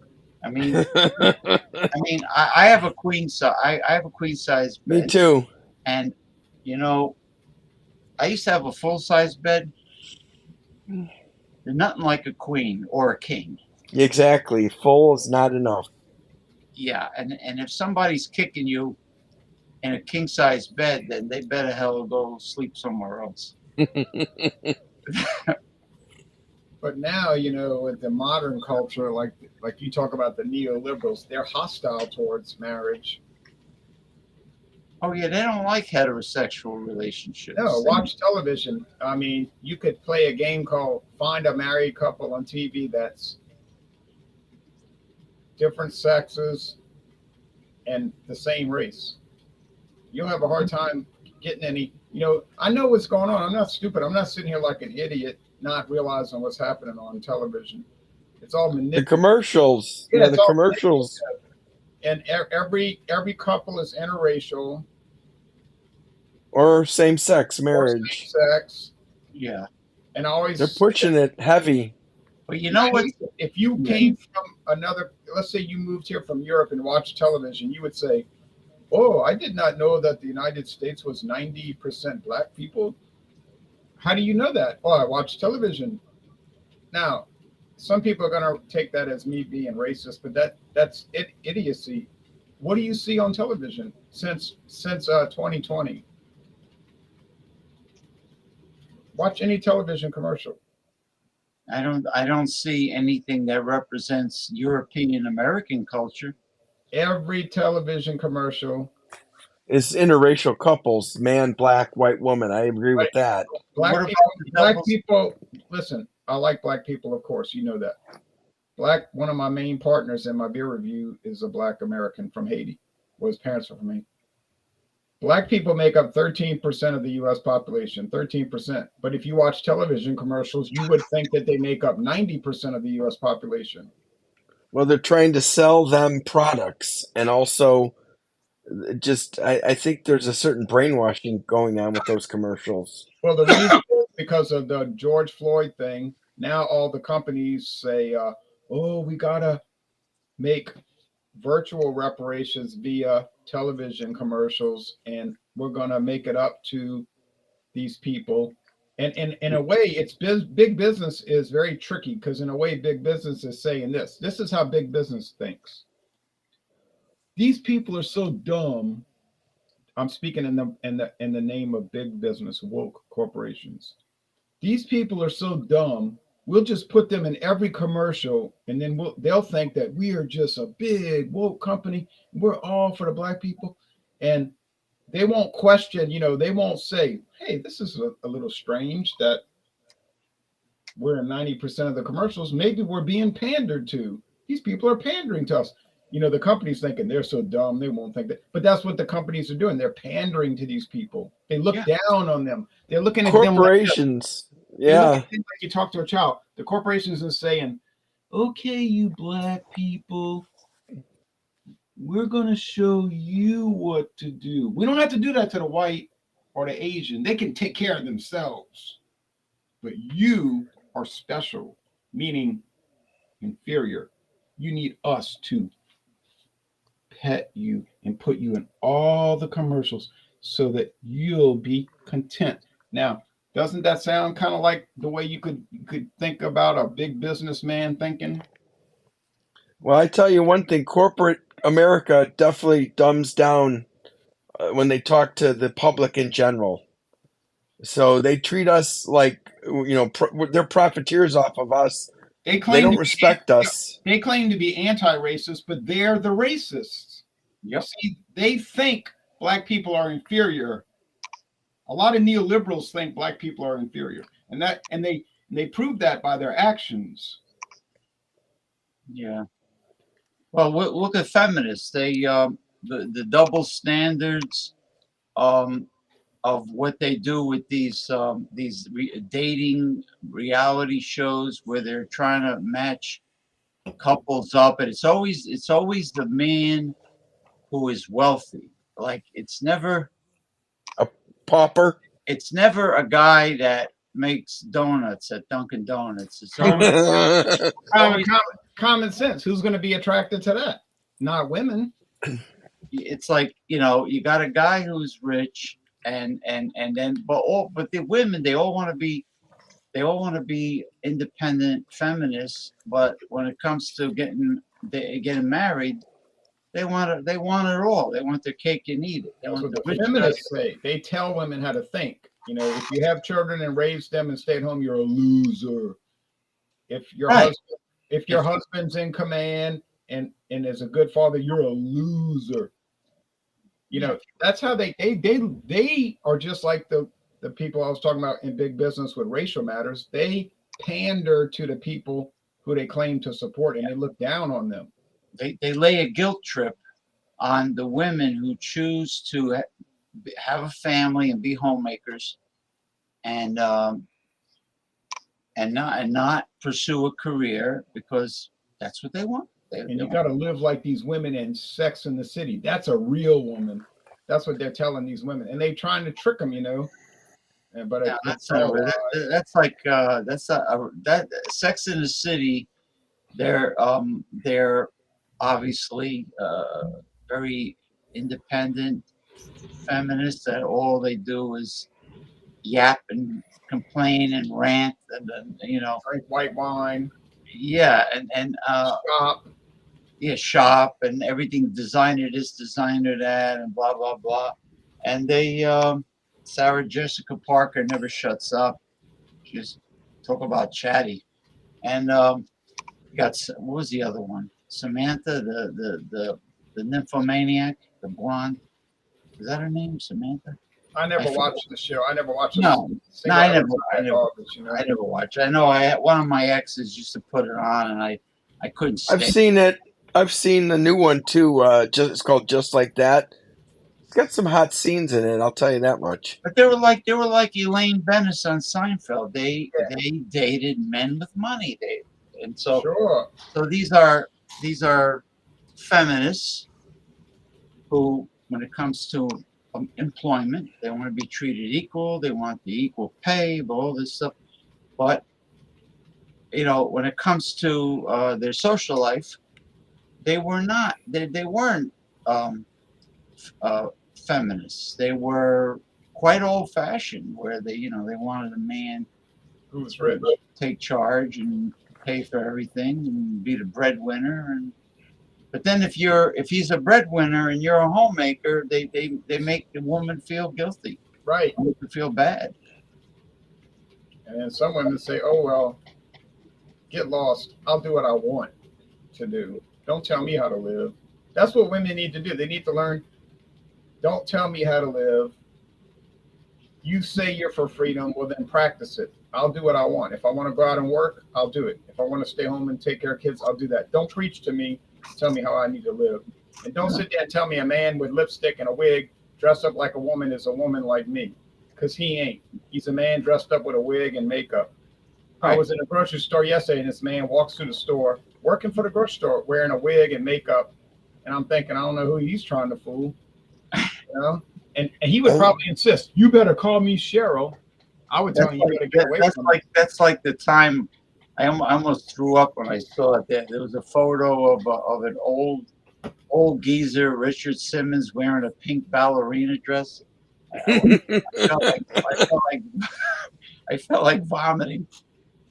I mean, I have a queen size. I have a queen size Me bed, too. and you know, I used to have a full size bed. There's nothing like a queen or a king. Exactly. Full is not enough. Yeah, and if somebody's kicking you in a king size bed, then they better hell go sleep somewhere else. But now, with the modern culture, like you talk about the neoliberals, they're hostile towards marriage. Oh yeah, they don't like heterosexual relationships. No, watch television. I mean, you could play a game called Find a Married Couple on TV that's different sexes and the same race. You'll have a hard time getting any. I know what's going on. I'm not stupid. I'm not sitting here like an idiot, not realizing what's happening on television. It's all The manipulated. commercials. Yeah, Yeah, it's the all commercials. and every couple is interracial Or same sex or marriage. same sex, Yeah, and always. They're pushing it heavy. but you know what? If you came from another, let's say you moved here from Europe and watched television, you would say, "Oh, I did not know that the United States was 90% black people." How do you know that? Oh, I watch television. Now, some people are going to take that as me being racist, but that's idiocy. What do you see on television since 2020? Watch any television commercial. I don't see anything that represents European American culture. Every television commercial. It's interracial couples, man, black, white woman. I agree Right? with that. What Black about people. the Black doubles? people. Listen, I like black people, of course. You know that. One of my main partners in my beer review is a black American from Haiti. Well, his parents are from Haiti. Black people make up 13% of the US population, 13%. But if you watch television commercials, you would think that they make up 90% of the US population. Well, they're trying to sell them products, and also I think there's a certain brainwashing going on with those commercials. Well, the reason is because of the George Floyd thing. Now all the companies say, oh, we got to make virtual reparations via television commercials, and we're going to make it up to these people. And in a way, it's big business is very tricky because in a way, big business is saying this is how big business thinks. These people are so dumb. I'm speaking in the name of big business, woke corporations. These people are so dumb. We'll just put them in every commercial, and then they'll think that we are just a big woke company. We're all for the black people, and they won't question. They won't say, "Hey, this is a little strange that we're in 90% of the commercials. Maybe we're being pandered to." These people are pandering to us. You know, the company's thinking they're so dumb they won't think that, but that's what the companies are doing. They're pandering to these people. They look Yeah. down on them. They're looking at them like this. Corporations. They look Yeah. at them like you talk to a child. The corporations are saying, "Okay, you black people, we're gonna show you what to do. We don't have to do that to the white or the Asian. They can take care of themselves. But you are special, meaning inferior. You need us to pet you and put you in all the commercials so that you'll be content." Now, doesn't that sound kind of like the way you could think about a big businessman thinking? Well, I tell you one thing, corporate America definitely dumbs down when they talk to the public in general. So they treat us like, they're profiteers off of us. They They claim don't to respect us. they claim to be anti-racist, but they're the racists. Yep. See, they think black people are inferior. A lot of neoliberals think black people are inferior, and they prove that by their actions. Yeah. Well, look at feminists. They the double standards of what they do with these dating reality shows where they're trying to match couples up, and it's always the man who is wealthy. Like Pauper. it's never a guy that makes donuts at Dunkin' Donuts. It's always Well, Common, common sense. Who's going to be attracted to that? Not women. it's like, you got a guy who's rich, and then but the women, they all want to be independent feminists, but when it comes to getting married, they want it all. They want their cake and eat it. They That's want what the the rich guy. feminists say. They tell women how to think. You know, if you have children and raise them and stay at home, you're a loser. If your Right. husband, if your husband's in command and is a good father, you're a loser. You know, that's how they are just like the people I was talking about in big business with racial matters. They pander to the people who they claim to support, and they look down on them. They lay a guilt trip on the women who choose to have a family and be homemakers, and not pursue a career because that's what they want. And you got to live like these women in Sex in the City. That's a real woman. That's what they're telling these women, and they trying to trick them, But Yeah, it's all lies. that's like that Sex in the City. They're obviously very independent feminists that all they do is yap and complain and rant, and then Drink white wine, yeah, and shop. yeah, shop, and everything, designer this, designer that, and blah blah blah. And they Sarah Jessica Parker never shuts up. She's talk about chatty. And what was the other one? Samantha, the nymphomaniac, the blonde. Is that her name, Samantha? I never watched the show. I never watched it. No, I never watched. I know one of my exes used to put it on, and I couldn't stay. I've seen it. I've seen the new one too. It's called Just Like That. It's got some hot scenes in it. I'll tell you that much. But they were like Elaine Bennis on Seinfeld. They dated men with money. So these are feminists who, when it comes to employment, they want to be treated equal. They want the equal pay, all this stuff. But when it comes to their social life, they were not. They weren't feminists. They were quite old-fashioned, where they wanted a man who was rich, take charge and pay for everything and be the breadwinner. But then if he's a breadwinner and you're a homemaker, they make the woman feel guilty. Right. They make her feel bad. And then some women say, "Oh well, get lost. I'll do what I want to do. Don't tell me how to live." That's what women need to do. They need to learn. Don't tell me how to live. You say you're for freedom, well then practice it. I'll do what I want. If I want to go out and work, I'll do it. If I want to stay home and take care of kids, I'll do that. Don't preach to me, tell me how I need to live. And don't sit there and tell me a man with lipstick and a wig dressed up like a woman is a woman like me. Because he ain't. He's a man dressed up with a wig and makeup. I was in a grocery store yesterday, and this man walks through the store, working for the grocery store, wearing a wig and makeup. And I'm thinking, I don't know who he's trying to fool. You know? And he would probably insist, you better call me Cheryl. I would tell him, you better get away from me. That's like the time I almost threw up when I saw it. There was a photo of an old geezer, Richard Simmons, wearing a pink ballerina dress. I felt like vomiting.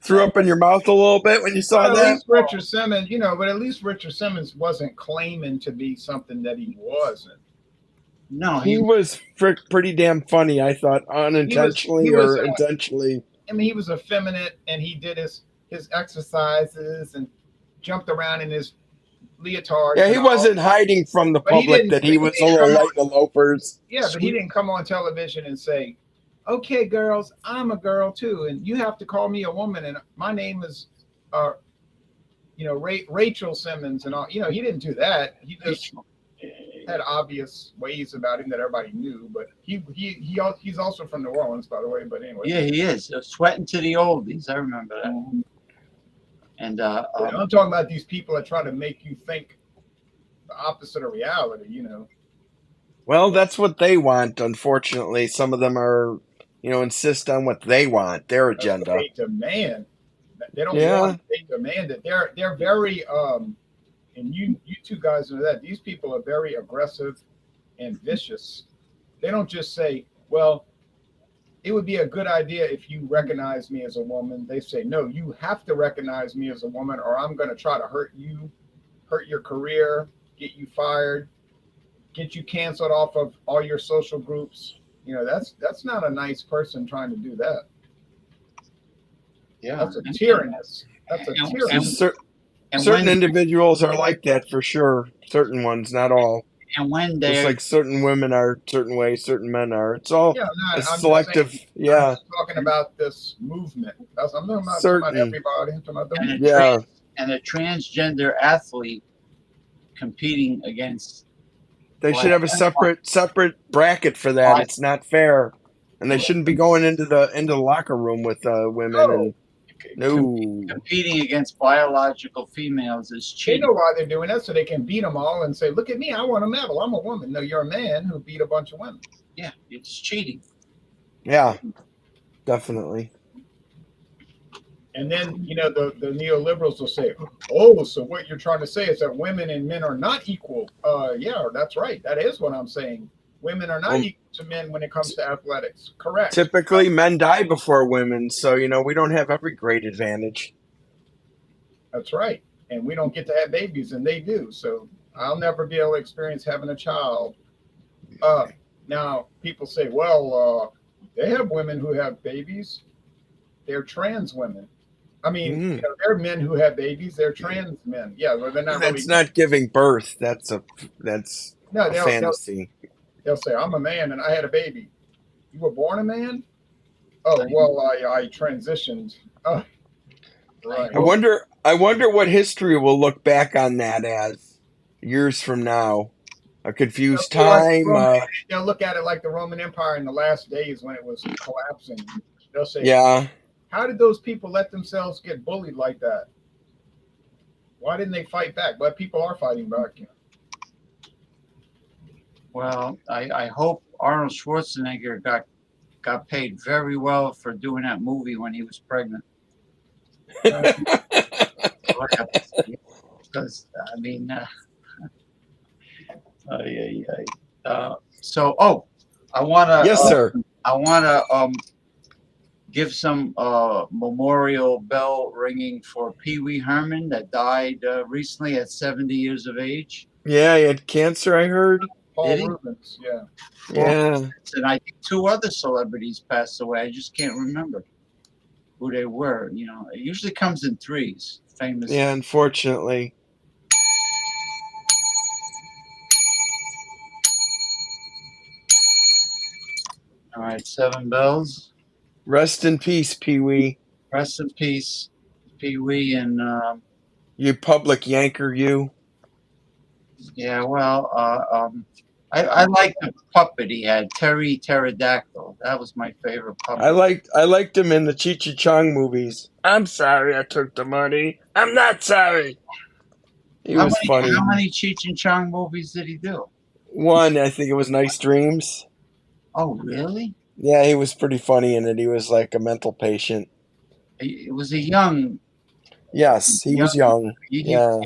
Threw up in your mouth a little bit when you saw At that? least Richard Simmons, but at least Richard Simmons wasn't claiming to be something that he wasn't. No, He was pretty damn funny, I thought, unintentionally or intentionally. I mean, he was effeminate, and he did his exercises and jumped around in his leotard. Yeah, he wasn't hiding from the public that he was a little light in the loafers. Yeah, but he didn't come on television and say, okay, girls, I'm a girl too, and you have to call me a woman, and my name is, Rachel Simmons, and all. He didn't do that. He just had obvious ways about him that everybody knew. But he's also from New Orleans, by the way. But anyway. Yeah, he is. Sweating to the oldies. I remember that. And I'm talking about these people that try to make you think the opposite of reality. Well, that's what they want. Unfortunately, some of them are. Insist on what they want, their agenda. They demand. They don't want. They demand it. They're very and you two guys know that these people are very aggressive and vicious. They don't just say, "Well, it would be a good idea if you recognize me as a woman." They say, "No, you have to recognize me as a woman, or I'm going to try to hurt you, hurt your career, get you fired, get you canceled off of all your social groups." That's not a nice person trying to do that. Yeah, that's a tyrannous. That's a tyrannous. Certain individuals are like that for sure. Certain ones, not all. And when just like certain women are certain ways, certain men are. It's all selective. I'm talking about this movement. I'm not talking about everybody. I'm talking about the and a transgender athlete competing against. They should have a separate bracket for that. It's not fair, and they shouldn't be going into the locker room with women. Competing against biological females is cheating. They know why they're doing that, so they can beat them all and say, "Look at me, I won a medal. I'm a woman." No, you're a man who beat a bunch of women. Yeah, it's cheating. Yeah, definitely. And then, the neoliberals will say, "Oh, so what you're trying to say is that women and men are not equal." Yeah, that's right. That is what I'm saying. Women are not equal to men when it comes to athletics. Correct. Typically, men die before women, so we don't have every great advantage. That's right. And we don't get to have babies, and they do. So I'll never be able to experience having a child. Now, people say, well, they have women who have babies. They're trans women. I mean, there are men who have babies. They're trans men. Yeah, but they're not. That's not giving birth. That's a fantasy. They'll say, "I'm a man and I had a baby." You were born a man? Oh, well, I transitioned. Oh, right. I wonder what history will look back on that as years from now. A confused time. They'll look at it like the Roman Empire in the last days when it was collapsing. They'll say, "Yeah, how did those people let themselves get bullied like that? Why didn't they fight back?" But people are fighting back. Well, I hope Arnold Schwarzenegger got paid very well for doing that movie when he was pregnant. Because I mean, I wanna. Yes, sir. I wanna give some memorial bell ringing for Pee Wee Herman that died recently at 70 years of age. Yeah, he had cancer, I heard. Paul Rubens, yeah. Yeah. And I think 2 other celebrities passed away. I just can't remember who they were. It usually comes in 3s. Famous. Yeah, unfortunately. All right. right, 7 bells. Rest in peace, Pee Wee. Rest in peace, Pee Wee, and You public yanker, you. yeah. Well, I like the puppet he had, Terry Pterodactyl. That was my favorite puppet. I liked him in the Cheech and Chong movies. I'm sorry I took the money. I'm not sorry. He was funny. How many Cheech and Chong movies did he do? One, I think it was Nice Dreams. Oh, really? Yeah, he was pretty funny in it. He was like a mental patient. It was a young. Yes, he was young. Yeah.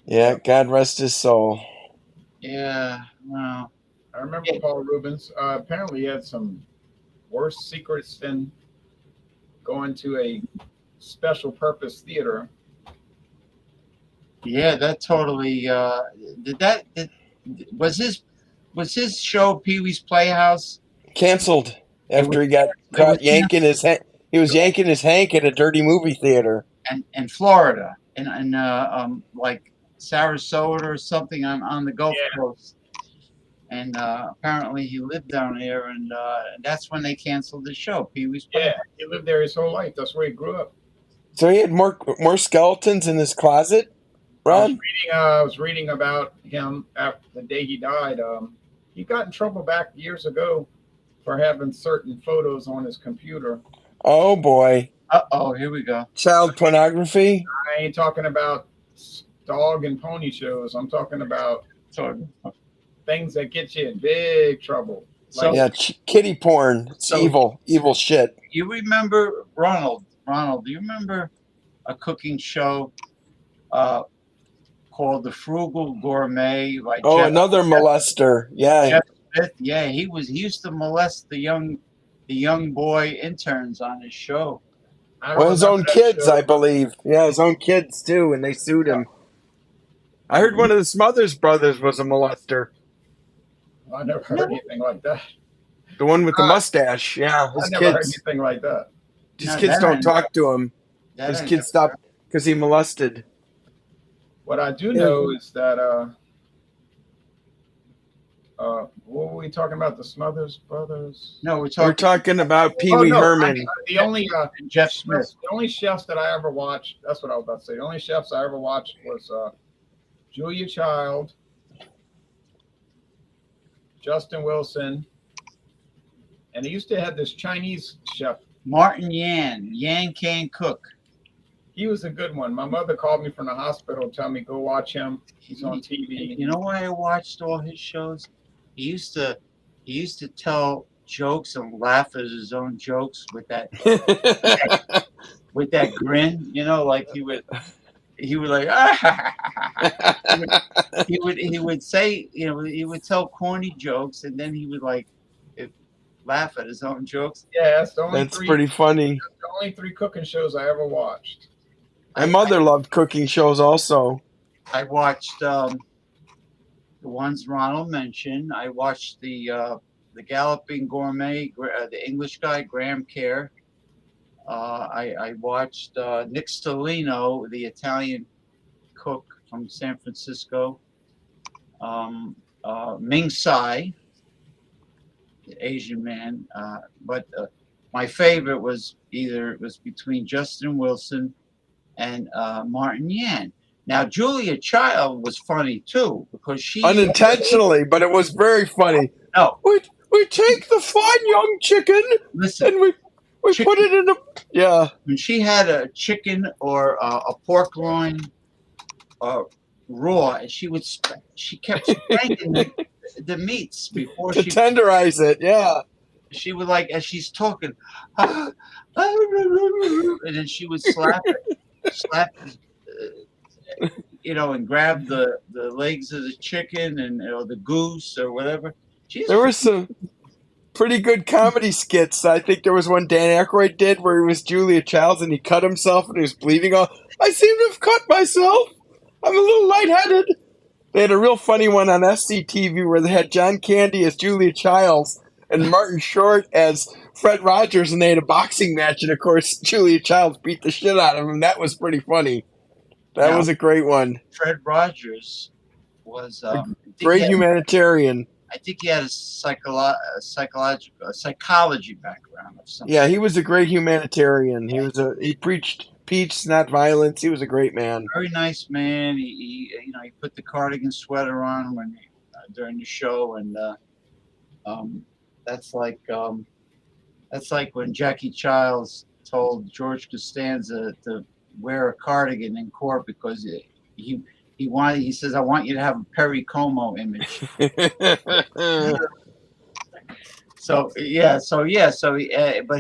Yeah, God rest his soul. Yeah, well. I remember Paul Rubens. Apparently, he had some worse secrets than going to a special purpose theater. Yeah, that totally. Was his show Pee Wee's Playhouse Canceled after he got caught yanking his he was yanking his Hank at a dirty movie theater. And in Florida, in like Sarasota or something on the Gulf Coast. And apparently he lived down there, and that's when they canceled the show. Pee Wee's Playhouse. Yeah, he lived there his whole life. That's where he grew up. So he had more skeletons in his closet, Ron? I was reading about him after the day he died. He got in trouble back years ago for having certain photos on his computer. Oh boy. Uh-oh, here we go. Child pornography? I ain't talking about dog and pony shows. I'm talking about things that get you in big trouble. So, yeah, kitty porn. It's evil shit. You remember Ronald, do you remember a cooking show called The Frugal Gourmet? By another molester. Yeah. Jeff Smith. Yeah, he used to molest the young boy interns on his show. Well, his own kids, I believe. Yeah, his own kids too, and they sued him. I heard one of the Smothers brothers was a molester. I never heard anything like that. The one with the mustache, yeah. I never heard anything like that. His kids don't talk to him. His kids stopped because he molested. What I do know is that what were we talking about? The Smothers brothers? No, we're talking about Pee Wee Herman. The only Jeff Smith. The only chefs that I ever watched. That's what I was about to say. The only chefs I ever watched was Julia Child, Justin Wilson, and he used to have this Chinese chef, Martin Yan Can Cook. He was a good one. My mother called me from the hospital, tell me go watch him. He's on TV. You know why I watched all his shows? He used to tell jokes and laugh at his own jokes with that with that grin. You know, like he would like he would say, you know, he would tell corny jokes and then he would like laugh at his own jokes. Yeah, that's pretty funny. That's the only 3 cooking shows I ever watched. My mother loved cooking shows also. I watched the ones Ronald mentioned. I watched the Galloping Gourmet, the English guy, Graham Kerr. I watched Nick Stellino, the Italian cook from San Francisco. Ming Tsai, the Asian man. But my favorite was between Justin Wilson and Martin Yan. Now, Julia Child was funny too because she unintentionally, but it was very funny. No, we take the fine young chicken and we put it in a When she had a chicken or a pork loin raw, and she kept spanking the meats before to tenderize it. Yeah, she would like as she's talking, and then she would slap you know, and grab the legs of the chicken or the goose or whatever. There were some pretty good comedy skits. I think there was one Dan Aykroyd did where he was Julia Childs and he cut himself and he was bleeding off. I seem to have cut myself. I'm a little lightheaded. They had a real funny one on SCTV where they had John Candy as Julia Childs and Martin Short as Fred Rogers, and they had a boxing match, and of course Julia Childs beat the shit out of him. That was pretty funny. That was a great one. Fred Rogers was A I think great humanitarian. I think he had a psychology background of some Yeah, sort. he was a great humanitarian. He preached peace, not violence. He was a great man. Very nice man. He put the cardigan sweater on during the show, and um, that's like um, that's like when Jackie Childs told George Costanza to wear a cardigan in court because he he says, I want you to have a Perry Como image. But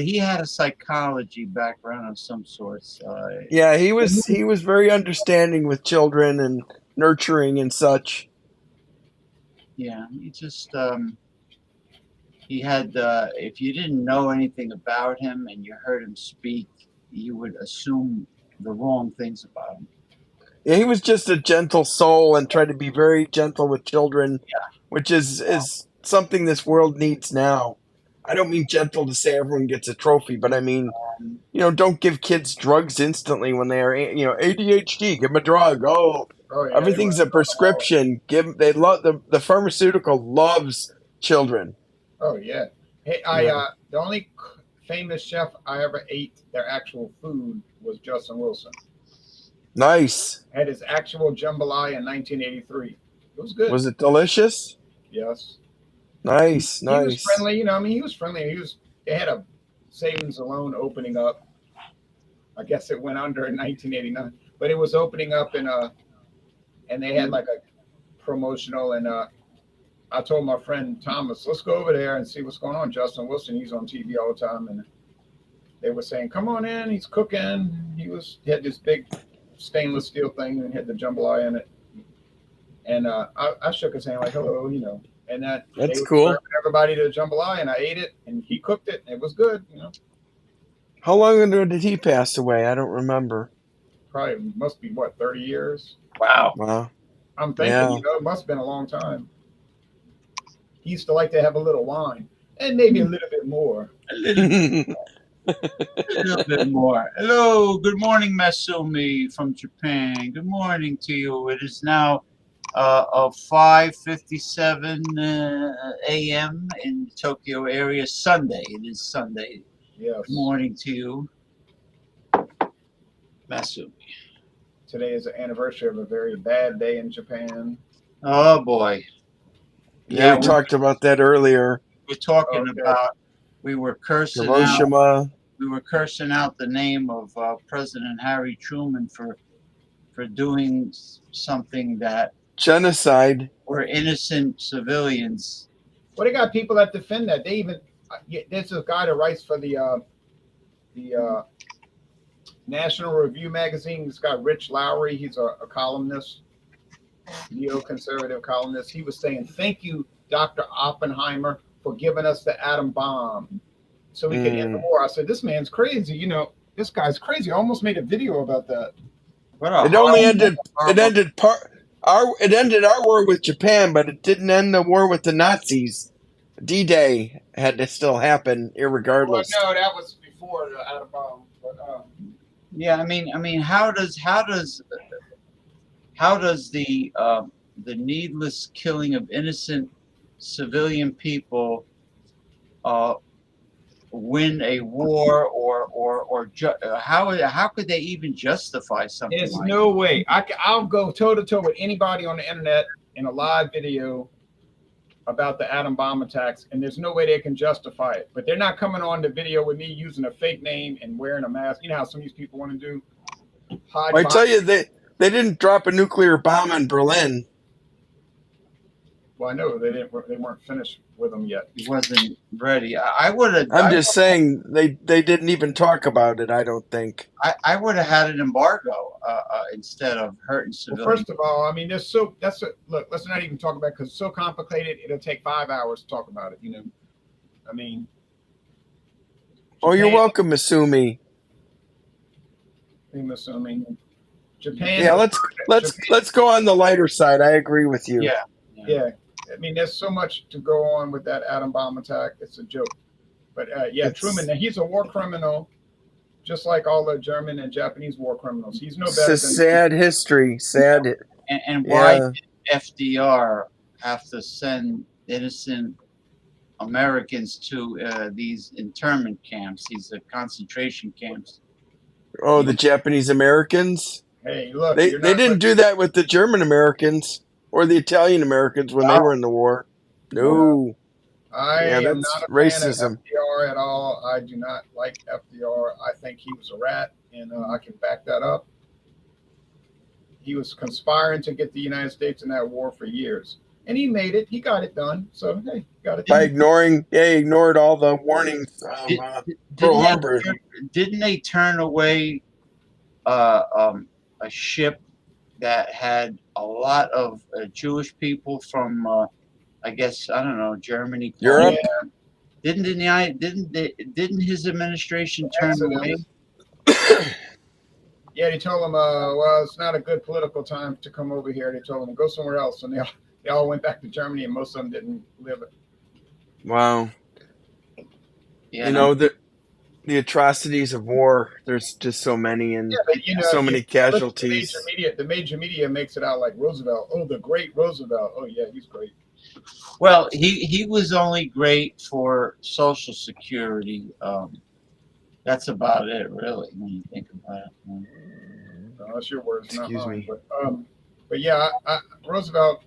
he had a psychology background of some sorts. Yeah, he was very understanding with children and nurturing and such. Yeah, he had if you didn't know anything about him and you heard him speak, you would assume the wrong things about him. Yeah, he was just a gentle soul and tried to be very gentle with children, which is something this world needs now. I don't mean gentle to say everyone gets a trophy, but I mean, don't give kids drugs instantly when they are, ADHD. Give them a drug. Oh, yeah, everything's a prescription. They love the pharmaceutical loves children. Oh yeah. Hey, the only famous chef I ever ate their actual food was Justin Wilson. Nice. Had his actual jambalaya in 1983. It was good. Was it delicious? Yes. Nice. He was friendly. He was friendly. They had a savings and loan opening up. I guess it went under in 1989, but it was opening up and they had like a promotional, and I told my friend Thomas, let's go over there and see what's going on. Justin Wilson, he's on TV all the time, and they were saying, come on in, he's cooking. He had this big stainless steel thing and had the jambalaya in it. And I shook his hand like, hello, and that's cool. Everybody to jambalaya, and I ate it, and he cooked it, and it was good, How long ago did he pass away? I don't remember. Probably must be 30 years. Wow. I'm thinking, it must have been a long time. He used to like to have a little wine and maybe a little bit more. A little bit more. Hello, good morning, Masumi from Japan. Good morning to you. It is now 5:57 a.m. in the Tokyo area. Sunday. It is Sunday. Yes. Good morning to you, Masumi. Today is the anniversary of a very bad day in Japan. Oh boy. Yeah, we talked about that earlier. We're talking about. We were cursing Hiroshima. out. We were cursing out the name of President Harry Truman for doing something that genocide. Were innocent civilians. Well, they got people that defend that. They even there's a guy that writes for the National Review magazine. This guy Rich Lowry. He's a columnist, neoconservative columnist. He was saying, "Thank you, Dr. Oppenheimer, for giving us the atom bomb, so we could end the war." I said, "This man's crazy. This guy's crazy." I almost made a video about that. It only ended. It ended our war with Japan, but it didn't end the war with the Nazis. D-Day had to still happen, irregardless. Well, no, that was before the atom bomb. But, yeah, I mean, how does the needless killing of innocent civilian people win a war, or how could they even justify something? There's no way. I'll go toe to toe with anybody on the internet in a live video about the atom bomb attacks, and there's no way they can justify it. But they're not coming on the video with me using a fake name and wearing a mask. You know how some of these people want to do. I tell you, they didn't drop a nuclear bomb on Berlin. Well, I know they weren't finished with them yet. He wasn't ready. I would have. I'm just saying they didn't even talk about it. I don't think. I would have had an embargo instead of hurting civilians. Well, first of all, I mean, look. Let's not even talk about it because it's so complicated. It'll take 5 hours to talk about it. I mean. Oh, you're welcome, Masumi. Japan. Yeah, let's go on the lighter side. I agree with you. Yeah. I mean, there's so much to go on with that atom bomb attack. It's a joke. But Truman, he's a war criminal, just like all the German and Japanese war criminals. He's no better. It's a sad history. Sad. And why? FDR have to send innocent Americans to these internment camps, these concentration camps. Oh, the Japanese Americans. Hey, look, They you're they not. didn't do that with the German Americans or the Italian Americans when they were in the war. No. I Yeah, am that's not a fan of racism. FDR at all. I do not like FDR. I think he was a rat, and I can back that up. He was conspiring to get the United States in that war for years, and he made it. He got it done. So hey, got it By done. he ignored all the warnings of Did, Pearl didn't Harbor. didn't they turn away a ship that had a lot of Jewish people from I guess I don't know Germany, Europe? Poland. Didn't his administration turn away? Exodus. Yeah, they told him, well, it's not a good political time to come over here. They told him go somewhere else, and they all went back to Germany, and most of them didn't live it. Wow. Yeah, You know, the atrocities of war, there's just so many and Yeah, but you know, so if many you casualties. the major media makes it out like Roosevelt. Oh, the great Roosevelt. Oh yeah, he's great. well, he was only great for Social Security. That's about it, really, when you think about it. No, that's your words, not Excuse mine. me. But yeah, Roosevelt,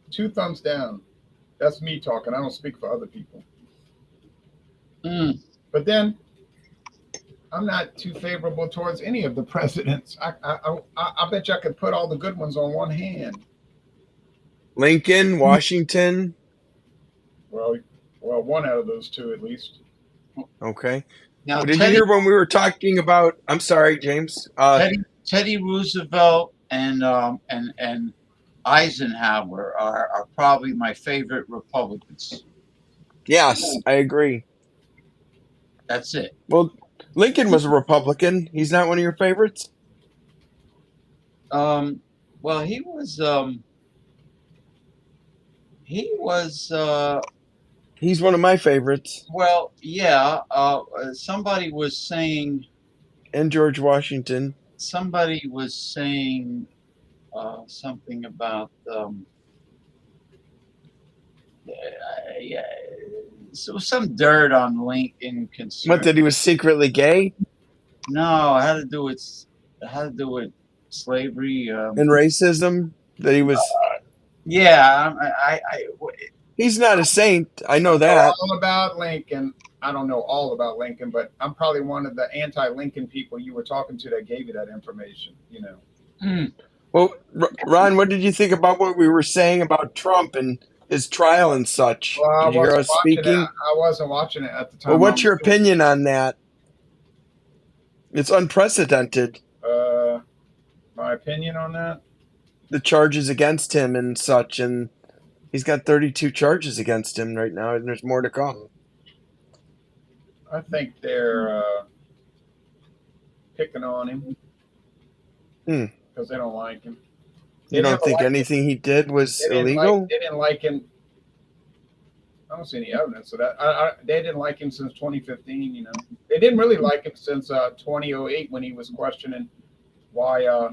2 thumbs down. That's me talking. I don't speak for other people. Mm. But then, I'm not too favorable towards any of the presidents. I bet you I could put all the good ones on one hand. Lincoln, Washington. Well, one out of those two at least. Okay. Now, Well, did you hear when we were talking about? I'm sorry, James. Teddy Roosevelt and Eisenhower are probably my favorite Republicans. Yes, I agree. That's it. Well, Lincoln was a Republican. He's not one of your favorites? Well, he was. He's one of my favorites. Well, yeah. Somebody was saying. And George Washington. Somebody was saying something about. Yeah, so some dirt on Lincoln concern. What, that he was secretly gay? No, it had to do with slavery and racism. That he was. Yeah, He's not a saint. I know I that. all about Lincoln. I don't know all about Lincoln, but I'm probably one of the anti-Lincoln people you were talking to that gave you that information. You know. Mm. Well, Ron, what did you think about what we were saying about Trump and his trial and such? Well, did you hear us speaking? I wasn't watching it at the time. Well, what's your opinion on that? It's unprecedented. My opinion on that? The charges against him and such, and he's got 32 charges against him right now, and there's more to come. I think they're picking on him because they don't like him. You don't think anything he did was illegal? They didn't like him. I don't see any evidence of that. They didn't like him since 2015. You know, they didn't really like him since 2008 when he was questioning why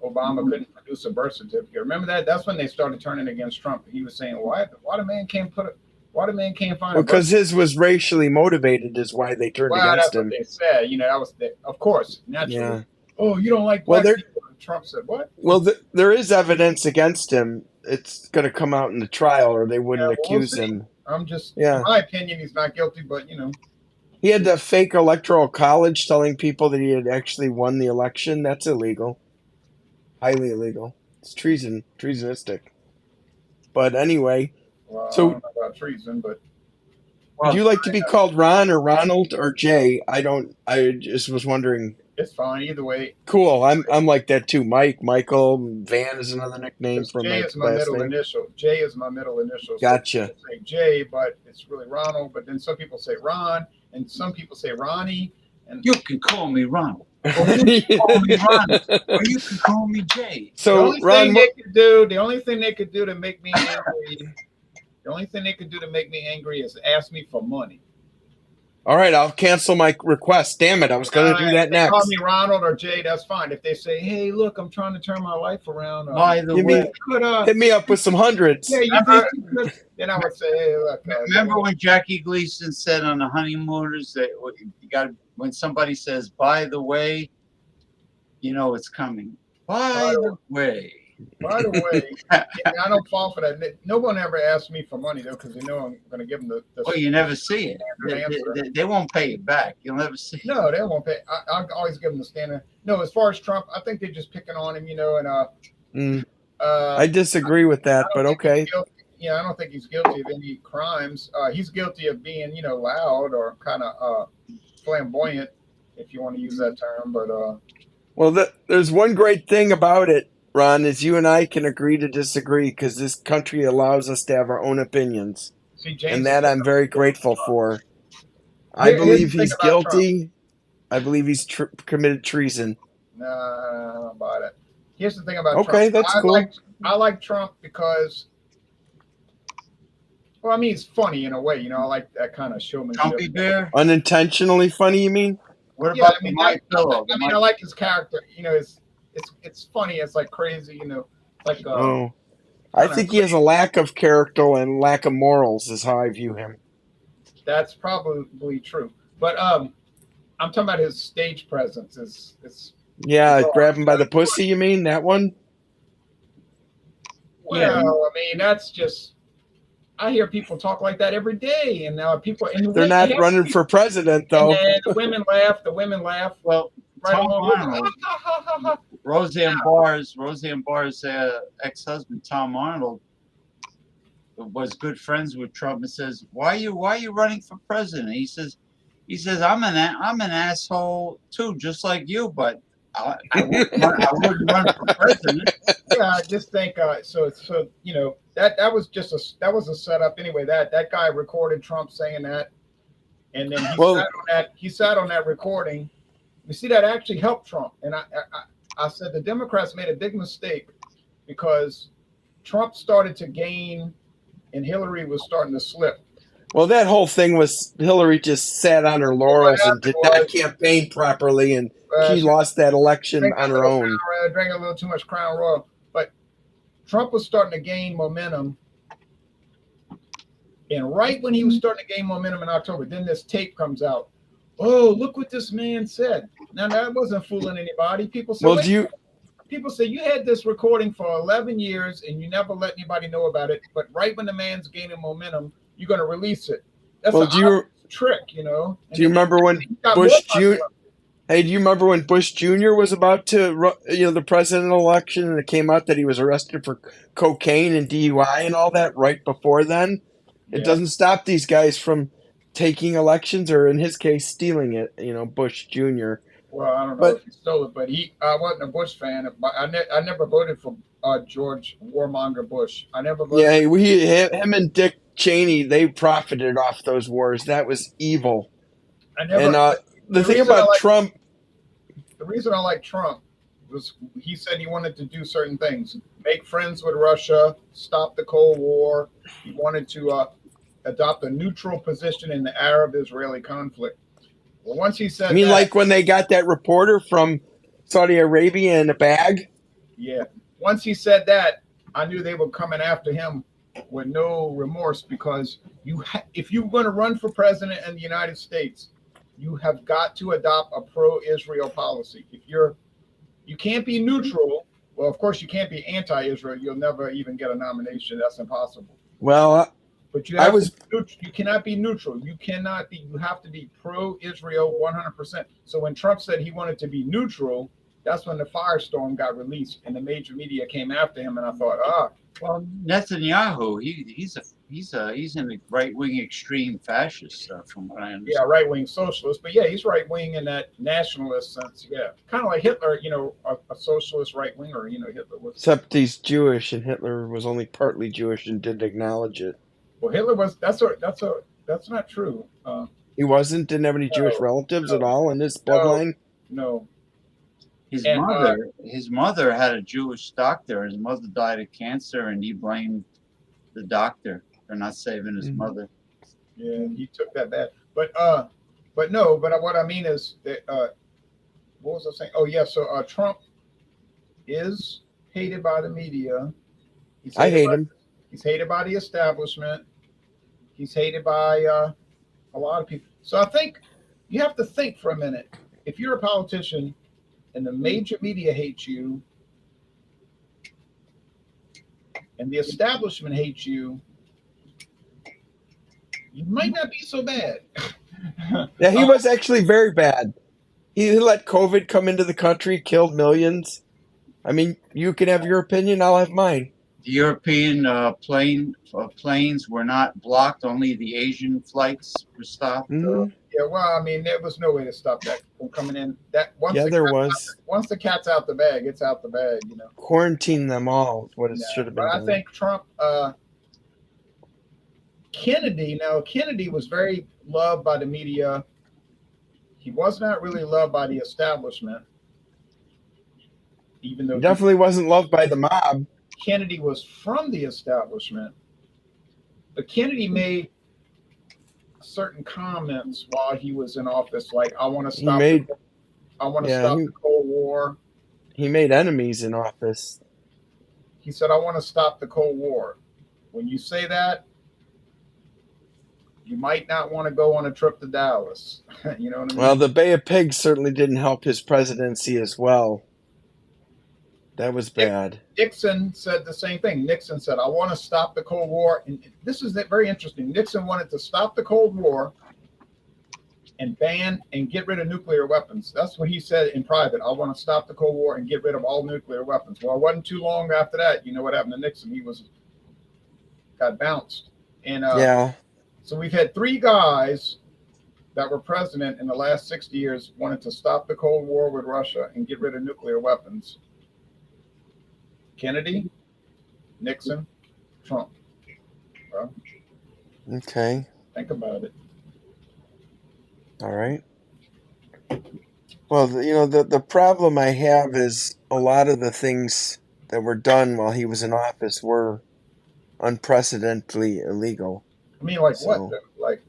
Obama couldn't produce a birth certificate. Remember that? That's when they started turning against Trump. He was saying, "Why the man can't find?" Because his was racially motivated, is why they turned against him. That's what they said. You know, that was of course naturally. Yeah. Oh, you don't like black people. Trump said what? Well, there is evidence against him. It's going to come out in the trial, or they wouldn't accuse him. I'm just, in my opinion, he's not guilty, but you know. He had the fake electoral college telling people that he had actually won the election. That's illegal. Highly illegal. It's treasonistic. But anyway. Well, so, I don't know about treason, but. Would you like to be called Ron or Ronald or Jay? I just was wondering. It's fine either way. Cool. I'm like that too. Mike, Michael, Van is another nickname from Jay is my middle initial. Jay is my middle initial. Gotcha. So say Jay, but it's really Ronald. But then some people say Ron, and some people say Ronnie. And you can call me Ronald. Or you can call me Ronald. Or you can call me Jay. So the only thing they could do to make me angry. The only thing they could do to make me angry is ask me for money. All right, I'll cancel my request. Damn it, I was going to do that If they call next. me Ronald or Jay, that's fine. If they say, "Hey, look, I'm trying to turn my life around," By the Give way, me, could hit me up with some hundreds. yeah, you think you could? Then I would say, "Hey, look." remember when Jackie Gleason said on the Honeymooners that you got when somebody says, "By the way," you know it's coming. By the way. By the way, I don't fall for that. No one ever asked me for money though, because they know I'm going to give them the Well, you never see it. standard answer. They won't pay it back. You'll never see it. No, they won't pay. I always give them the standard. No, as far as Trump, I think they're just picking on him, and I disagree with that, but okay. Yeah, I don't think he's guilty of any crimes. He's guilty of being, loud or kind of flamboyant, if you want to use that term. But well, there's one great thing about it, Ron, is you and I can agree to disagree because this country allows us to have our own opinions, see, James, and that I'm very grateful for. I Here's the believe thing he's about guilty. I believe he's committed treason. No, I don't buy that. Here's the thing about Okay, Trump. that's cool. I like Trump because, well, I mean, it's funny in a way. I like that kind of showmanship. Trumpy bear. Unintentionally funny, you mean? What Yeah, about I mean, my pillow? I like his character. It's funny. It's like crazy. Like I think he has a lack of character and lack of morals, is how I view him. That's probably true. But I'm talking about his stage presence. It's grab him by the pussy, you mean? That one? Well, yeah. I mean, that's just, I hear people talk like that every day. And people, and they're not running for president, though. And the women laugh. Well, right Tom along. Arnold, Roseanne Barr's ex-husband, Tom Arnold, was good friends with Trump and says, why are you running for president? He says, I'm an asshole too, just like you, but I wouldn't run for president. Yeah, I just think so that was a setup anyway. That guy recorded Trump saying that, and then he sat on that recording. You see, that actually helped Trump. And I said the Democrats made a big mistake because Trump started to gain and Hillary was starting to slip. Well, that whole thing was Hillary just sat on her laurels and did not campaign properly, and she lost that election on her own. Drank a little too much Crown Royal. But Trump was starting to gain momentum. And right when he was starting to gain momentum in October, then this tape comes out. Oh, look what this man said. Now, that wasn't fooling anybody. People say, people say you had this recording for 11 years and you never let anybody know about it. But right when the man's gaining momentum, you're going to release it. That's a trick, And do you remember when Bush Jr.? Hey, do you remember when Bush Jr. was about to, the presidential election, and it came out that he was arrested for cocaine and DUI and all that right before then? It doesn't stop these guys from taking elections, or in his case, stealing it. Bush Jr. Well, I don't know if he stole it, but I wasn't a Bush fan. I never voted for George Warmonger Bush. I never voted. Yeah, him and Dick Cheney, they profited off those wars. That was evil. The thing about Trump. The reason I like Trump was he said he wanted to do certain things, make friends with Russia, stop the Cold War. He wanted to adopt a neutral position in the Arab-Israeli conflict. Well, once he said, like when they got that reporter from Saudi Arabia in a bag? Yeah. Once he said that, I knew they were coming after him with no remorse, because if you're going to run for president in the United States, you have got to adopt a pro-Israel policy. If you can't be neutral. Well, of course, you can't be anti-Israel. You'll never even get a nomination. That's impossible. Well, but you cannot be neutral. You have to be pro-Israel 100%. So when Trump said he wanted to be neutral, that's when the firestorm got released and the major media came after him. And I thought, well, Netanyahu, he's in the right-wing extreme fascist, from what I understand. Yeah, right-wing socialist, but yeah, he's right-wing in that nationalist sense. Yeah, kind of like Hitler, a socialist right-winger. Hitler was. Except he's Jewish, and Hitler was only partly Jewish and didn't acknowledge it. Well, Hitler was. That's not true. He didn't have any Jewish relatives at all in his bloodline. No. His mother had a Jewish doctor. His mother died of cancer, and he blamed the doctor for not saving his mother. Yeah, he took that bad. But but no, but what I mean is that what was I saying? Oh yeah, so Trump is hated by the media. He's I hated hate by him. he's hated by the establishment. He's hated by a lot of people. So I think you have to think for a minute. If you're a politician and the major media hates you and the establishment hates you, you might not be so bad. Yeah, he was actually very bad. He let COVID come into the country, killed millions. I mean, you can have your opinion, I'll have mine. The European planes were not blocked. Only the Asian flights were stopped. Hmm. Yeah, well, I mean, there was no way to stop that from coming in. That Yeah, there was. once the cat's out the bag, it's out the bag, you know. Quarantine them all is what it Yeah, should have but been I done. think Trump, Kennedy. Now, Kennedy was very loved by the media. He was not really loved by the establishment, even He though definitely wasn't loved by the mob. Kennedy was from the establishment. But Kennedy made certain comments while he was in office, like He made, I want to yeah, stop the Cold War. he made enemies in office. He said, I want to stop the Cold War. When you say that, you might not want to go on a trip to Dallas. You know what I Well, mean? the Bay of Pigs certainly didn't help his presidency as well. That was bad. Nixon said the same thing. Nixon said, I want to stop the Cold War. And this is very interesting. Nixon wanted to stop the Cold War and ban and get rid of nuclear weapons. That's what he said in private. I want to stop the Cold War and get rid of all nuclear weapons. Well, it wasn't too long after that. You know what happened to Nixon? He got bounced. And Yeah. so we've had three guys that were president in the last 60 years wanted to stop the Cold War with Russia and get rid of nuclear weapons. Kennedy, Nixon, Trump. Well, Okay. think about it. All right. Well, the problem I have is a lot of the things that were done while he was in office were unprecedentedly illegal. I mean, like what? So, Like,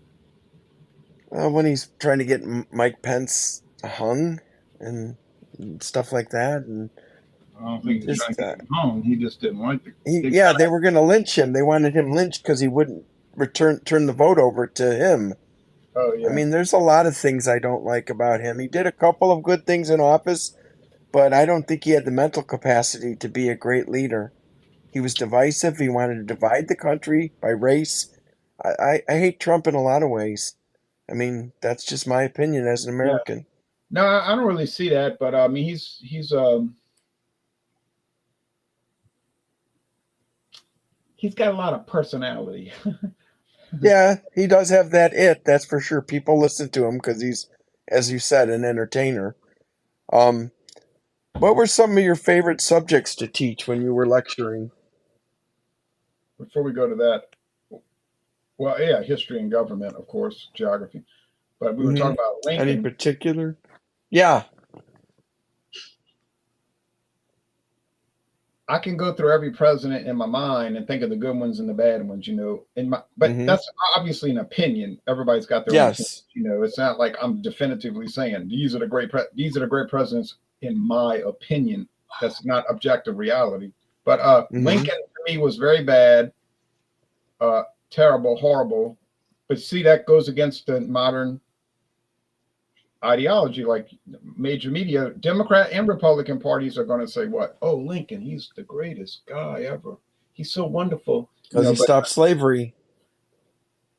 when he's trying to get Mike Pence hung and stuff like that, and I don't think he's trying just to get him home. He just didn't like they were going to lynch him. They wanted him lynched because he wouldn't turn the vote over to him. Oh yeah. I mean, there's a lot of things I don't like about him. He did a couple of good things in office, but I don't think he had the mental capacity to be a great leader. He was divisive. He wanted to divide the country by race. I hate Trump in a lot of ways. I mean, that's just my opinion as an Yeah. American. No, I don't really see that, but I mean, he's got a lot of personality. Yeah, he does have that that's for sure. People listen to him because he's, as you said, an entertainer. What were some of your favorite subjects to teach when you were lecturing? Before we go to that, well, yeah, history and government, of course, geography. But we were talking about Any Lincoln. particular? Yeah. I can go through every president in my mind and think of the good ones and the bad ones, you know. But that's obviously an opinion. Everybody's got their own opinion, you know. It's not like I'm definitively saying these are the great presidents in my opinion. That's not objective reality. But Lincoln to me was very bad, terrible, horrible. But see, that goes against the modern ideology. Like major media, Democrat and Republican parties are going to say what? Oh, Lincoln, he's the greatest guy ever. He's so wonderful. Because he stopped slavery.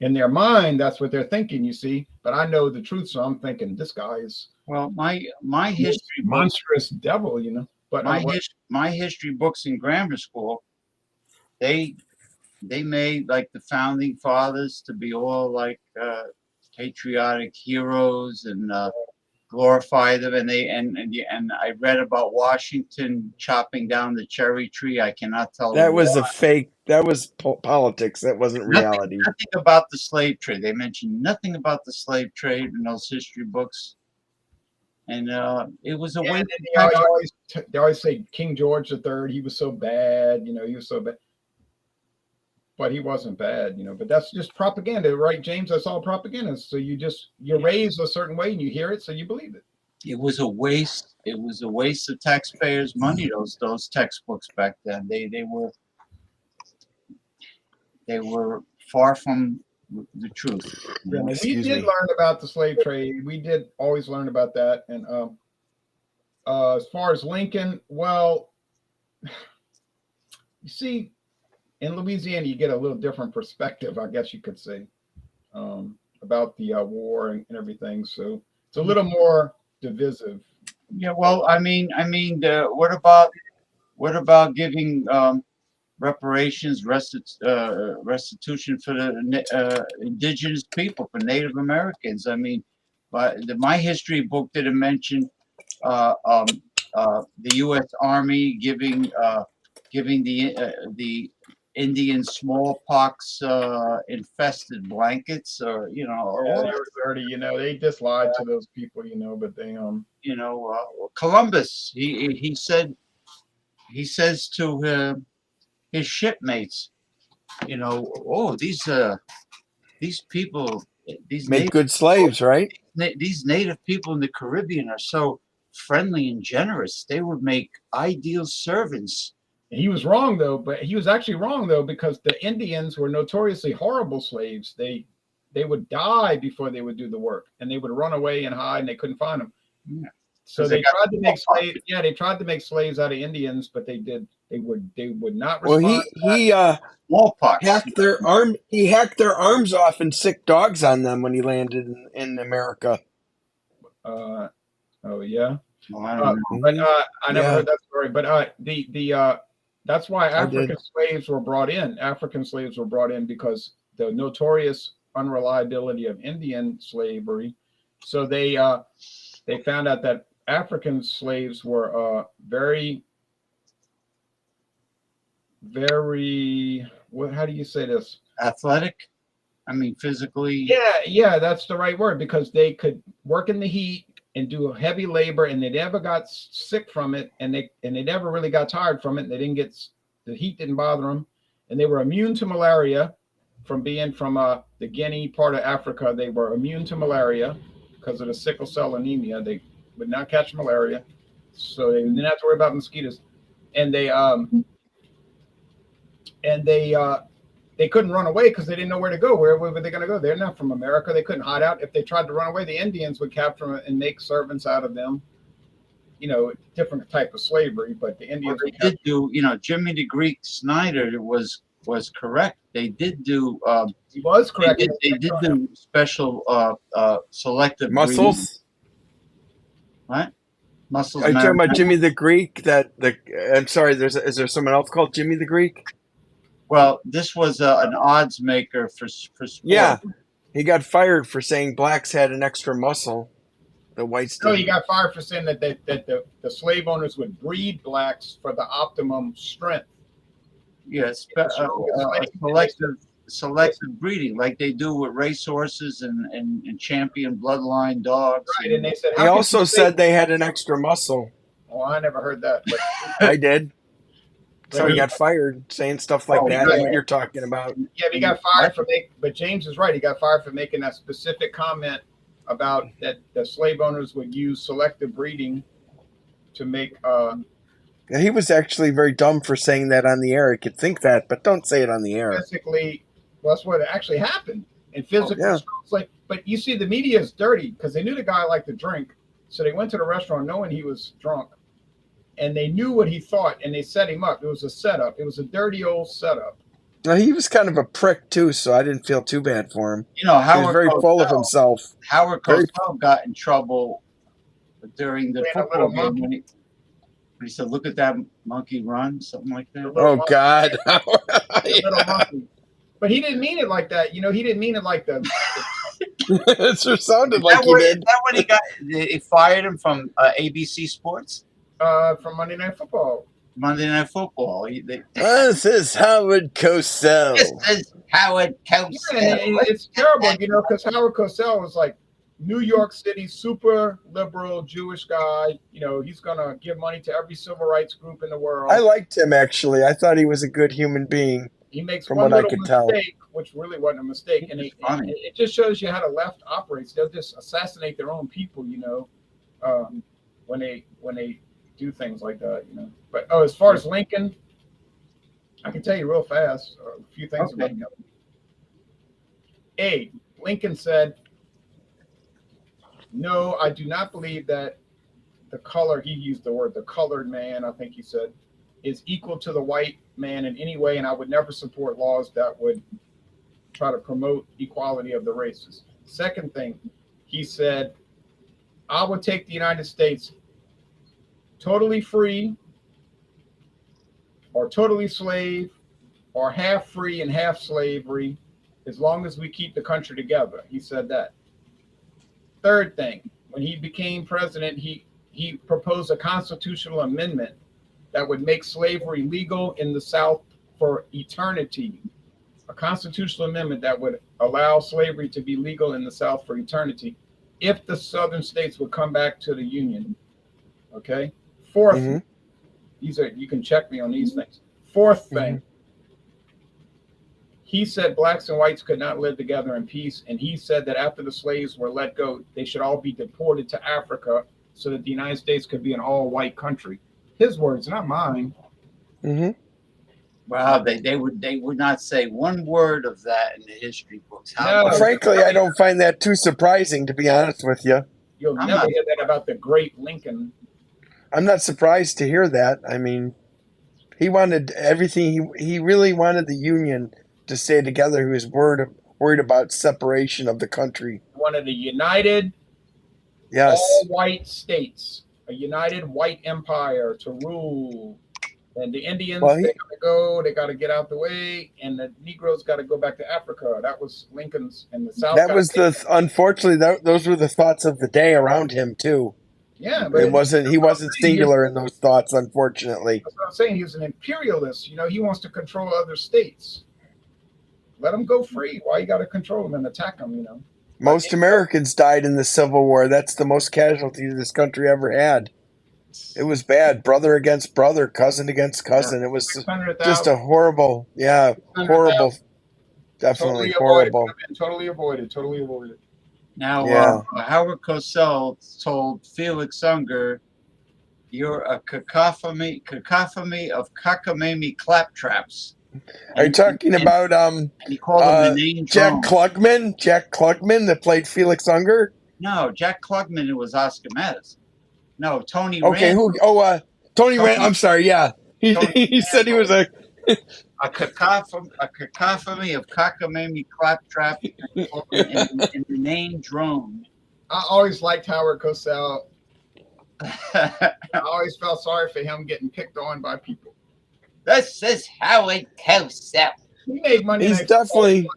In their mind, that's what they're thinking, you see. But I know the truth, so I'm thinking this guy is my history monstrous devil, you know. But my history books in grammar school, they made like the founding fathers to be all like patriotic heroes and glorify them, and I read about Washington chopping down the cherry tree. I cannot tell that you was why. a fake. That was politics. That wasn't reality. Nothing about the slave trade. They mentioned nothing about the slave trade in those history books, and it was a waste. They always say King George III. He was so bad. You know, he was so bad. but he wasn't bad, but that's just propaganda, right, James? That's all propaganda. So you're raised a certain way and you hear it, so you believe it. It was a waste. It was a waste of taxpayers' money. Those textbooks back then. They were far from the truth. Yeah, we Excuse did me. learn about the slave trade. We did always learn about that. And as far as Lincoln, well, you see, in Louisiana, you get a little different perspective, I guess you could say, about the war and everything. So it's a little more divisive. Yeah. Well, what about giving reparations, restitution for the indigenous people, for Native Americans? I mean, my history book didn't mention uh, um, the U.S. Army giving the Indian smallpox infested blankets, or Yeah, they were dirty, they just lied to those people, but they Columbus. He says to his shipmates, oh, these people, Make good slaves, right? these native people in the Caribbean are so friendly and generous. They would make ideal servants. he was wrong though, but he was actually wrong though, because the Indians were notoriously horrible slaves. They would die before they would do the work, and they would run away and hide, and they couldn't find them. Yeah. So they tried to make slaves. Yeah, they tried to make slaves out of Indians, but they would not respond. Well, he Smallpox. He hacked their arms off and sick dogs on them when he landed in America. Oh yeah. Well, I don't know. But I never heard that story. But that's why African slaves were brought in. African slaves were brought in because the notorious unreliability of Indian slavery. So they found out that African slaves were very, very, how do you say this? Athletic? I mean, physically? Yeah, that's the right word, because they could work in the heat and do heavy labor, and they never got sick from it, and they never really got tired from it. They didn't the heat didn't bother them, and they were immune to malaria from being from the Guinea part of Africa. They were immune to malaria because of the sickle cell anemia. They would not catch malaria, so they didn't have to worry about mosquitoes. And they couldn't run away because they didn't know where to go. Where were they going to go? They're not from America. They couldn't hide out. If they tried to run away, the Indians would capture them and make servants out of them. Different type of slavery, but the Indians. Well, they did do. Jimmy the Greek Snyder was correct. They did do. He was correct. They did do special selective muscles. Breeding. What? Muscles. Are you talking about Jimmy the Greek? I'm sorry. Is there someone else called Jimmy the Greek? Well, this was an odds maker for sport. Yeah, he got fired for saying blacks had an extra muscle. The whites didn't. No, he got fired for saying that the slave owners would breed blacks for the optimum strength. Yes, selective breeding, like they do with racehorses and champion bloodline dogs. Right, and they said. He also said they had an extra muscle. Oh, I never heard that. But I did. So he got fired saying stuff like that. What you're talking about? Yeah, he got fired for But James is right. He got fired for making that specific comment about that the slave owners would use selective breeding to make. Yeah, he was actually very dumb for saying that on the air. I could think that, but don't say it on the air. Physically, well, that's what actually happened. And physically, but you see, the media is dirty because they knew the guy liked to drink, so they went to the restaurant knowing he was drunk. And they knew what he thought, and they set him up. It was a setup. It was a dirty old setup. Well, he was kind of a prick too, so I didn't feel too bad for him. Howard he was very full of himself. Howard Cosell got in trouble during the football game when he said, "Look at that monkey run," something like that. Oh God! Little monkey. But he didn't mean it like that. He didn't mean it like that. It sure sounded like he did. Is that when he got? They fired him from ABC Sports. From Monday Night Football. Monday Night Football. This is Howard Cosell. This is Howard Cosell. Yeah, it's terrible, because Howard Cosell was like New York City super liberal Jewish guy. He's gonna give money to every civil rights group in the world. I liked him actually. I thought he was a good human being. He makes from one what I little could tell. mistake, which really wasn't a mistake, and It's funny. it just shows you how the left operates. They'll just assassinate their own people, when they do things like that, But as far as Lincoln, I can tell you real fast a few things about him. Lincoln said, "No, I do not believe that the color." He used the word "the colored man," I think he said, "is equal to the white man in any way, and I would never support laws that would try to promote equality of the races." Second thing, he said, "I would take the United States totally free or totally slave or half free and half slavery as long as we keep the country together." He said that. Third thing, when he became president, he proposed a constitutional amendment that would make slavery legal in the South for eternity. A constitutional amendment that would allow slavery to be legal in the South for eternity if the southern states would come back to the Union. Okay. Fourth, Mm-hmm. you can check me on these things. Fourth thing, he said blacks and whites could not live together in peace, and he said that after the slaves were let go, they should all be deported to Africa so that the United States could be an all-white country. His words, not mine. Mm-hmm. Wow, they would not say one word of that in the history books. No. Well, frankly, I don't find that too surprising, to be honest with you. You'll I'm never not- hear that about the great Lincoln. I'm not surprised to hear that. I mean, he wanted everything. He really wanted the Union to stay together. He was worried about separation of the country. One of the united Yes. all-white states, a united white empire to rule. And the Indians, Well, they got to get out the way, and the Negroes got to go back to Africa. That was Lincoln's, and the South. That was unfortunately, those were the thoughts of the day around him too. Yeah, but He wasn't singular in those thoughts, unfortunately. That's what I'm saying. He was an imperialist. He wants to control other states. Let them go free. Why you got to control them and attack them? Most Americans died in the Civil War. That's the most casualties this country ever had. It was bad. Brother against brother, cousin against cousin. It was just a horrible, horrible, definitely horrible. Totally avoided. Now, Howard Cosell told Felix Unger, "You're a cacophony of cockamamie claptraps." Are you talking about And he called him the name Jack Klugman? Jack Klugman that played Felix Unger? No, Jack Klugman. It was Oscar Madison. No, Tony. Okay, Randall. who? Oh, Tony Randall. I'm sorry. Yeah, he said he was a cacophony of cockamamie claptrap in the name drone. I always liked Howard Cosell. I always felt sorry for him getting picked on by people. This is Howard Cosell. He made money. He's definitely.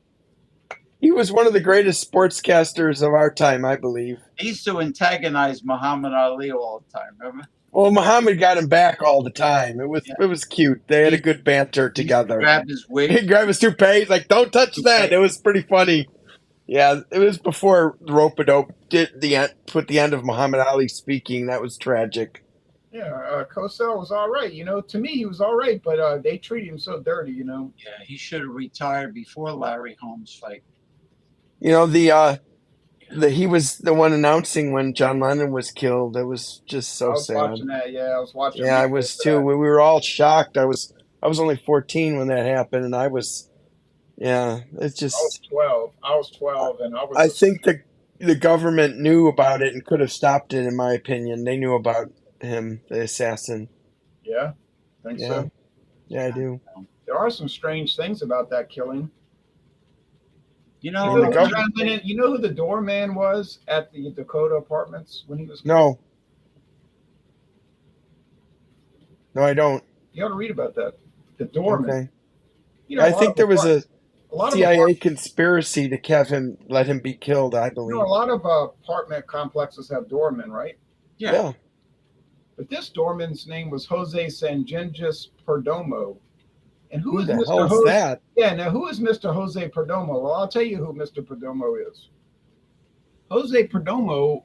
He was one of the greatest sportscasters of our time, I believe. He used to antagonize Muhammad Ali all the time, remember? Well, Muhammad got him back all the time. It was cute. They had a good banter together. He grabbed his wig. He grabbed his toupee. He's like, "Don't touch that." It was pretty funny. Yeah, it was before rope-a-dope put the end of Muhammad Ali speaking. That was tragic. Yeah, Cosell was all right. To me, he was all right, but they treated him so dirty. Yeah, he should have retired before Larry Holmes' fight. He was the one announcing when John Lennon was killed. It was just so sad. Watching that. Yeah, I was watching. Yeah, I was too. We were all shocked. I was only 14 when that happened, and I was. Yeah, it's just. I was 12, and I think the government knew about it and could have stopped it. In my opinion, they knew about him, the assassin. Yeah, I think so. Yeah, I do. There are some strange things about that killing. You know who the doorman was at the Dakota Apartments when he was killed? No, I don't. You ought to read about that. The doorman. Okay. I think there was a CIA conspiracy to let him be killed, I believe. A lot of apartment complexes have doormen, right? Yeah. But this doorman's name was Jose Sanjingis Perdomo. And who is the Mr. hell is that? Yeah, now who is Mr. Jose Perdomo? Well, I'll tell you who Mr. Perdomo is. Jose Perdomo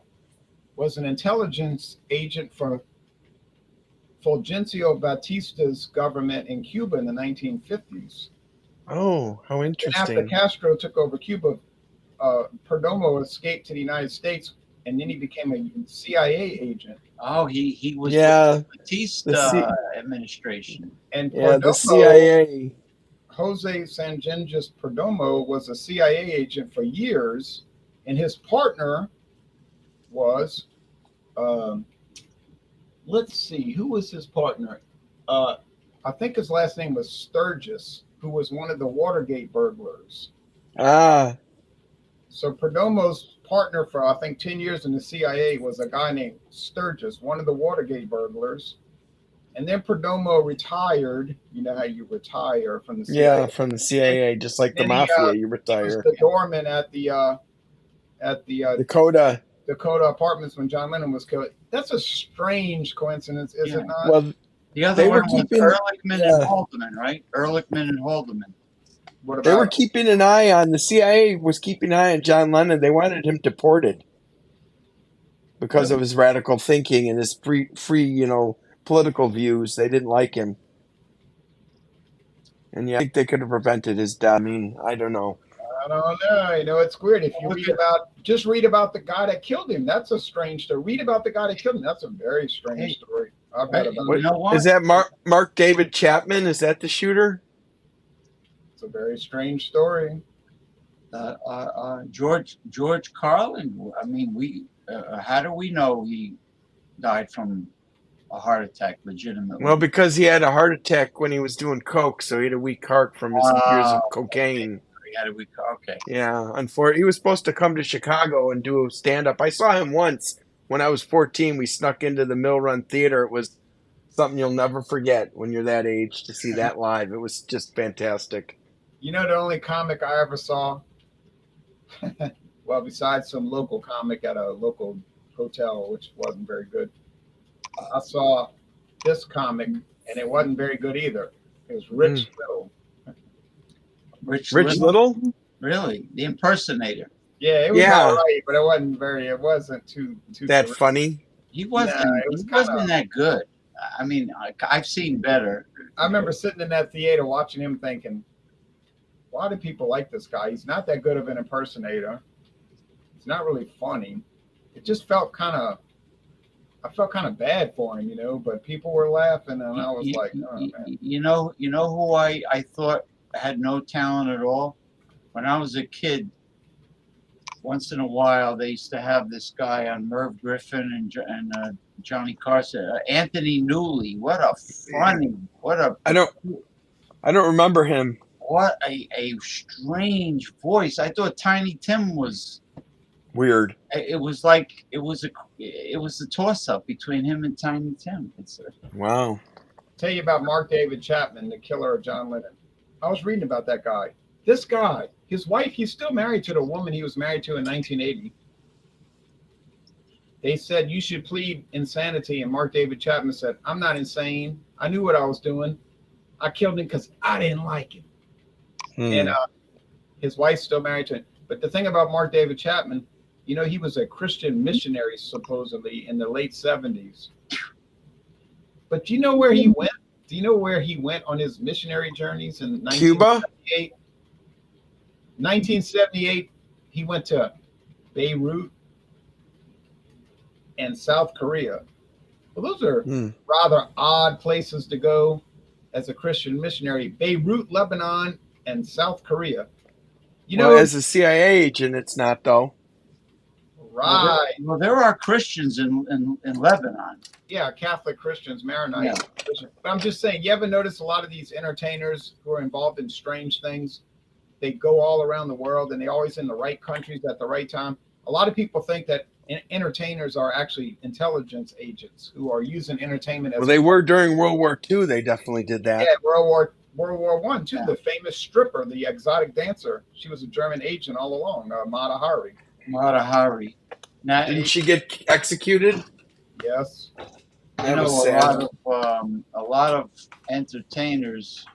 was an intelligence agent for Fulgencio Batista's government in Cuba in the 1950s. Oh, how And after interesting. Castro took over Cuba, Perdomo escaped to the United States, and then he became a CIA agent. Oh, he was with Yeah, the the Batista administration. And the Perdomo, CIA. Jose Sangenges Perdomo, was a CIA agent for years, and his partner was, um, let's see, who was his partner? Uh, I think his last name was Sturgis, who was one of the Watergate burglars. Ah, So Perdomo's partner for I think 10 years in the CIA was a guy named Sturgis, one of the Watergate burglars. And then Perdomo retired. You know how you retire from the yeah, CIA. from the CIA, just like the And then mafia, you he was retire. the doorman at the Dakota. Dakota Apartments when John Lennon was killed. That's a strange coincidence, is Yeah. it not? Well, The other they one were was keeping, Ehrlichman and yeah, Haldeman, right? Ehrlichman and Haldeman. What they were about keeping an eye on, the CIA was keeping an eye on John Lennon. They wanted him deported because him? of his radical thinking and his free, political views. They didn't like him. And yeah, I think they could have prevented his death. I mean, I don't know. I don't know. You know, it's weird. If you Look read at, about, just read about the guy that killed him. That's a strange story. Read about the guy that killed him. That's a very strange hey, story. I've read about you it. know Is what? that Mark David Chapman? Is that the shooter? It's a very strange story. George Carlin. I mean, how do we know he died from a heart attack legitimately? Well, because he had a heart attack when he was doing coke, so he had a weak heart from his years of cocaine. He had a week. Okay. Yeah, unfortunately, he was supposed to come to Chicago and do a stand-up. I saw him once when I was 14. We snuck into the Mill Run Theater. It was something you'll never forget when you're that age to see that live. It was just fantastic. You know, the only comic I ever saw, well, besides some local comic at a local hotel, which wasn't very good, I saw this comic, and it wasn't very good either. It was Rich Little. Rich Rich Little? Little? Really? The impersonator. Yeah, it was Yeah. all right, but it wasn't too That terrific. funny? He wasn't. Nah, it was he wasn't kinda- that good. I mean, I've seen better. I remember sitting in that theater watching him thinking, why do people like this guy? He's not that good of an impersonator. He's not really funny. It just felt I felt kind of bad for him, but people were laughing and I was like, oh man. You know who I thought had no talent at all? When I was a kid, once in a while they used to have this guy on Merv Griffin and Johnny Carson, Anthony Newley. What a I don't remember him. what a strange voice. I thought Tiny Tim was Weird. it was like it was a toss up between him and Tiny Tim. Wow. Tell you about Mark David Chapman, the killer of John Lennon. I was reading about that guy. This guy, his wife, he's still married to the woman he was married to in 1980. They said you should plead insanity, and Mark David Chapman said, I'm not insane. I knew what I was doing. I killed him because I didn't like him. And his wife's still married to him. But the thing about Mark David Chapman, he was a Christian missionary supposedly in the late 70s. But do you know where he went? Do you know where he went on his missionary journeys in Cuba? 1978? 1978, he went to Beirut and South Korea. Well, those are rather odd places to go as a Christian missionary. Beirut, Lebanon, and South Korea. As a CIA agent, it's not, though. Right. Well, there are Christians in Lebanon. Yeah, Catholic Christians, Maronite. Yeah. But I'm just saying, you ever notice a lot of these entertainers who are involved in strange things? They go all around the world and they're always in the right countries at the right time. A lot of people think that entertainers are actually intelligence agents who are using entertainment as Well, they were during World War II. They definitely did that. Yeah, World War I too. Yeah. The famous stripper, the exotic dancer, she was a German agent all along. Mata Hari. Mata Hari. Now, didn't she get executed? Yes. A lot of entertainers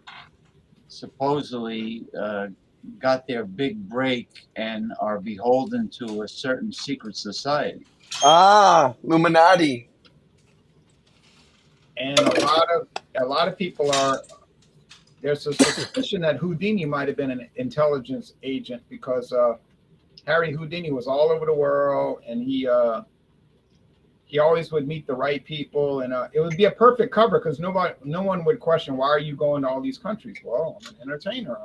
supposedly got their big break and are beholden to a certain secret society. Illuminati. And a lot of people are there's a suspicion that Houdini might have been an intelligence agent because Harry Houdini was all over the world, and he always would meet the right people, and it would be a perfect cover because no one would question, why are you going to all these countries? Well, I'm an entertainer,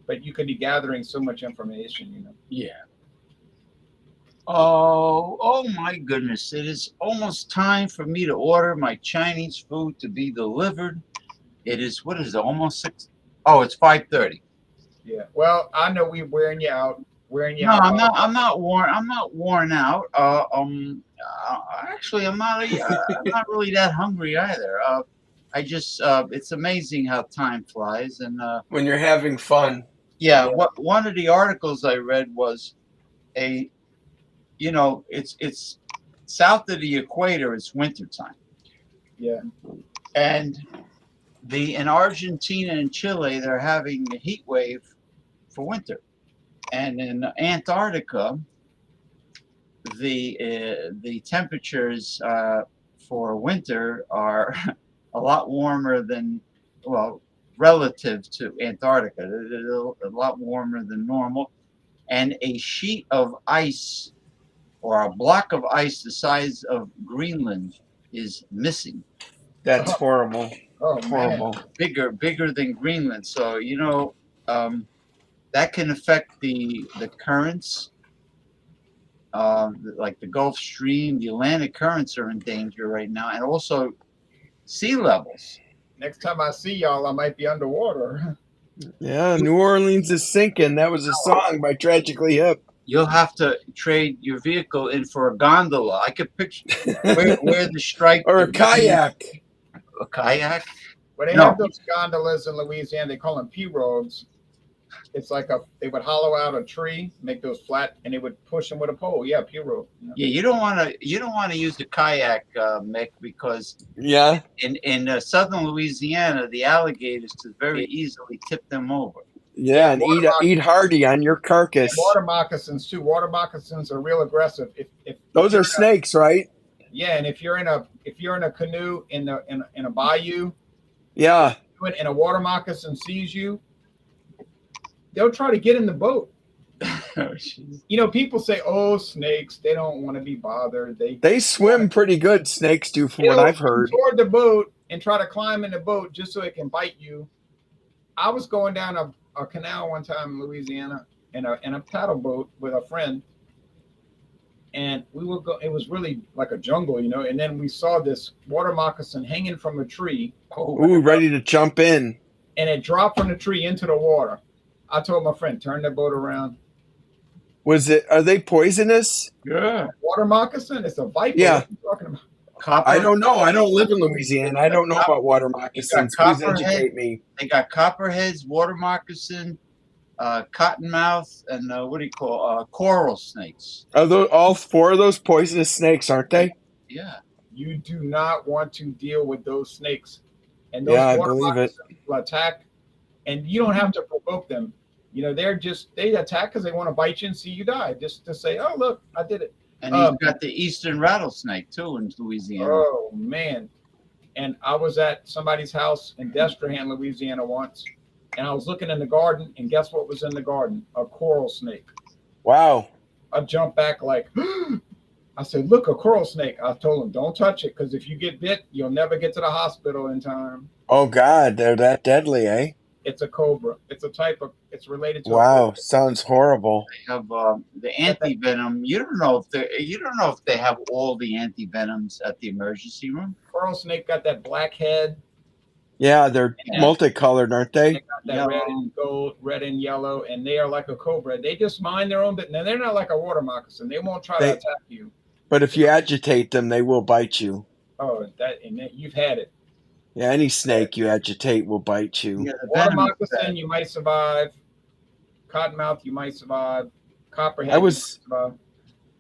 but you could be gathering so much information, you know. Yeah. Oh my goodness. It is almost time for me to order my Chinese food to be delivered. It is, what is it, almost 6? Oh, it's 5:30. Yeah. Well, I know we're wearing you out. No, I'm not worn. I'm not worn out. Actually, I'm not. I'm not really that hungry either. I just. It's amazing how time flies, and When you're having fun. yeah. What one of the articles I read was a. It's south of the equator. It's wintertime. Yeah. And in Argentina and Chile, they're having a heat wave for winter. And in Antarctica, the temperatures for winter are a lot warmer than, well, relative to Antarctica. They're a lot warmer than normal. And a sheet of ice or a block of ice the size of Greenland is missing. That's horrible. Oh, Horrible. man. Bigger than Greenland. So, that can affect the currents, like the Gulf Stream. The Atlantic currents are in danger right now, and also sea levels. Next time I see y'all, I might be underwater. Yeah, New Orleans is sinking. That was a song by Tragically Hip. You'll have to trade your vehicle in for a gondola. I could picture where the strike Or a kayak. A kayak. Well, they have those gondolas in Louisiana. They call them pirogues. It's like they would hollow out a tree, make those flat, and they would push them with a pole. Yeah, pirogue. Yeah, you don't want to use the kayak, Mick, because in southern Louisiana, the alligators could very easily tip them over. Yeah, and eat hearty on your carcass. And water moccasins too. Water moccasins are real aggressive. If those are snakes, right? Yeah, and if you're in a canoe in a bayou, yeah, and a water moccasin sees you, they'll try to get in the boat. People say, "Oh, snakes, they don't want to be bothered." They swim pretty good. Snakes do, from what I've heard. Toward the boat and try to climb in the boat just so it can bite you. I was going down a canal one time in Louisiana in a paddle boat with a friend, and we would go. It was really like a jungle, And then we saw this water moccasin hanging from a tree. Ooh, ready to jump in. And it dropped from the tree into the water. I told my friend, turn the boat around. Are they poisonous? Yeah. Water moccasin? It's a viper. Yeah. What are you talking about? Copper. I don't know. I don't live in Louisiana. I don't know about water moccasins. Please educate me. They got copperheads, water moccasin, cottonmouth, and what do you call coral snakes. Are those, all 4 of those poisonous snakes, aren't they? Yeah. You do not want to deal with those snakes. And those I water believe it. Will attack, and you don't have to provoke them. They attack because they want to bite you and see you die. Just to say, oh, look, I did it. And he's got the eastern rattlesnake, too, in Louisiana. Oh, man. And I was at somebody's house in Destrehan, Louisiana once, and I was looking in the garden, and guess what was in the garden? A coral snake. Wow. I jumped back like, I said, look, a coral snake. I told him, don't touch it, because if you get bit, you'll never get to the hospital in time. Oh, God, they're that deadly, eh? It's a cobra. It's related to. Wow, sounds horrible. They have the anti-venom. You don't know if they have all the anti-venoms at the emergency room. Coral snake got that black head. Yeah, they're multicolored, aren't they? They got that red and gold, red and yellow, and they are like a cobra. They just mind their own business. Now, they're not like a water moccasin. They won't try to attack you. But if you agitate them, they will bite you. Oh, you've had it. Yeah, any snake you agitate will bite you. Yeah, water moccasin, you might survive. Cottonmouth, you might survive. Copperhead, you might survive.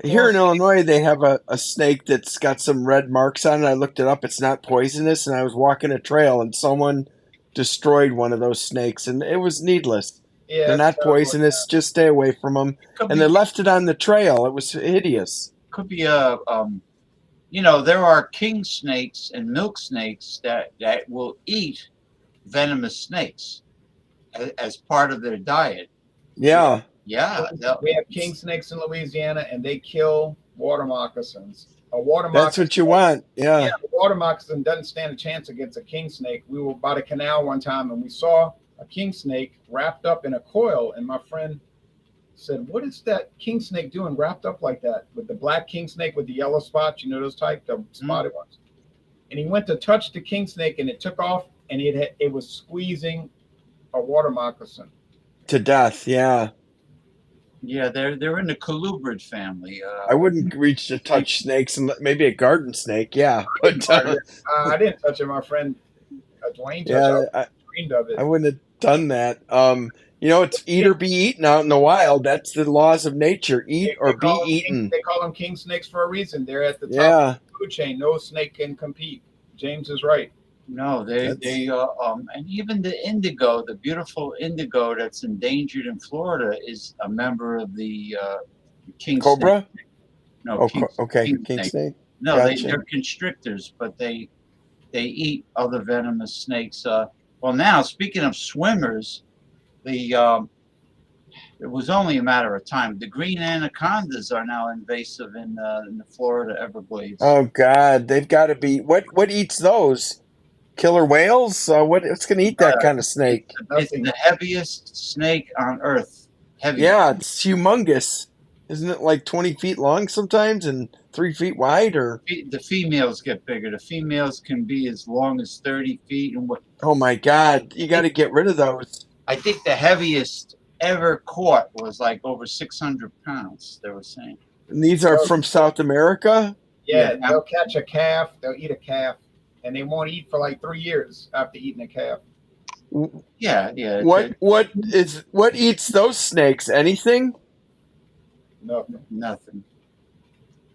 Here in Illinois, they have a snake that's got some red marks on it. I looked it up. It's not poisonous, and I was walking a trail, and someone destroyed one of those snakes, and it was needless. Yeah, they're not poisonous. Just stay away from them. And they left it on the trail. It was hideous. Could be a you know, there are king snakes and milk snakes that will eat venomous snakes as part of their diet. Yeah, Yeah, We have king snakes in Louisiana, and they kill water moccasins. A water that's moccasin, what you want. yeah, Yeah. a water moccasin doesn't stand a chance against a king snake. We were by the canal one time, and we saw a king snake wrapped up in a coil, and my friend said, "What is that king snake doing wrapped up like that? With the black king snake with the yellow spots, you know those type, the spotted ones." And he went to touch the king snake, and it took off, and it was squeezing a water moccasin. To death. Yeah. yeah, they're in the colubrid family. I wouldn't reach to touch snakes, and maybe a garden snake. Yeah, but I didn't touch it. My friend Dwayne touched. yeah, I dreamed of I it. wouldn't have done that. You know, it's eat or be eaten out in the wild. That's the laws of nature. Eat or be eaten. They call them king snakes for a reason. They're at the top Yeah, of the food chain. No snake can compete. James is right. No, that's and even the indigo, the beautiful indigo that's endangered in Florida, is a member of the king snake. cobra. No, Oh, okay, king king snake. snake. No, Gotcha. they're constrictors, but they eat other venomous snakes. Well, now speaking of swimmers, the it was only a matter of time. The green anacondas are now invasive in the Florida Everglades. Oh God, they've got to be. What eats those? Killer whales? What's going to eat that kind of snake? It's the heaviest snake on Earth. Heavy. Yeah, it's humongous. Isn't it like 20 feet long sometimes and 3 feet wide? Or The females get bigger. The females can be as long as 30 feet. And what oh my God, you got to get rid of those. I think the heaviest ever caught was like over 600 pounds. They were saying. And these are from South America. Yeah, Yeah. they'll catch a calf. They'll eat a calf, and they won't eat for like 3 years after eating a calf. Yeah, yeah. What eats those snakes? Anything? Nothing. Nothing.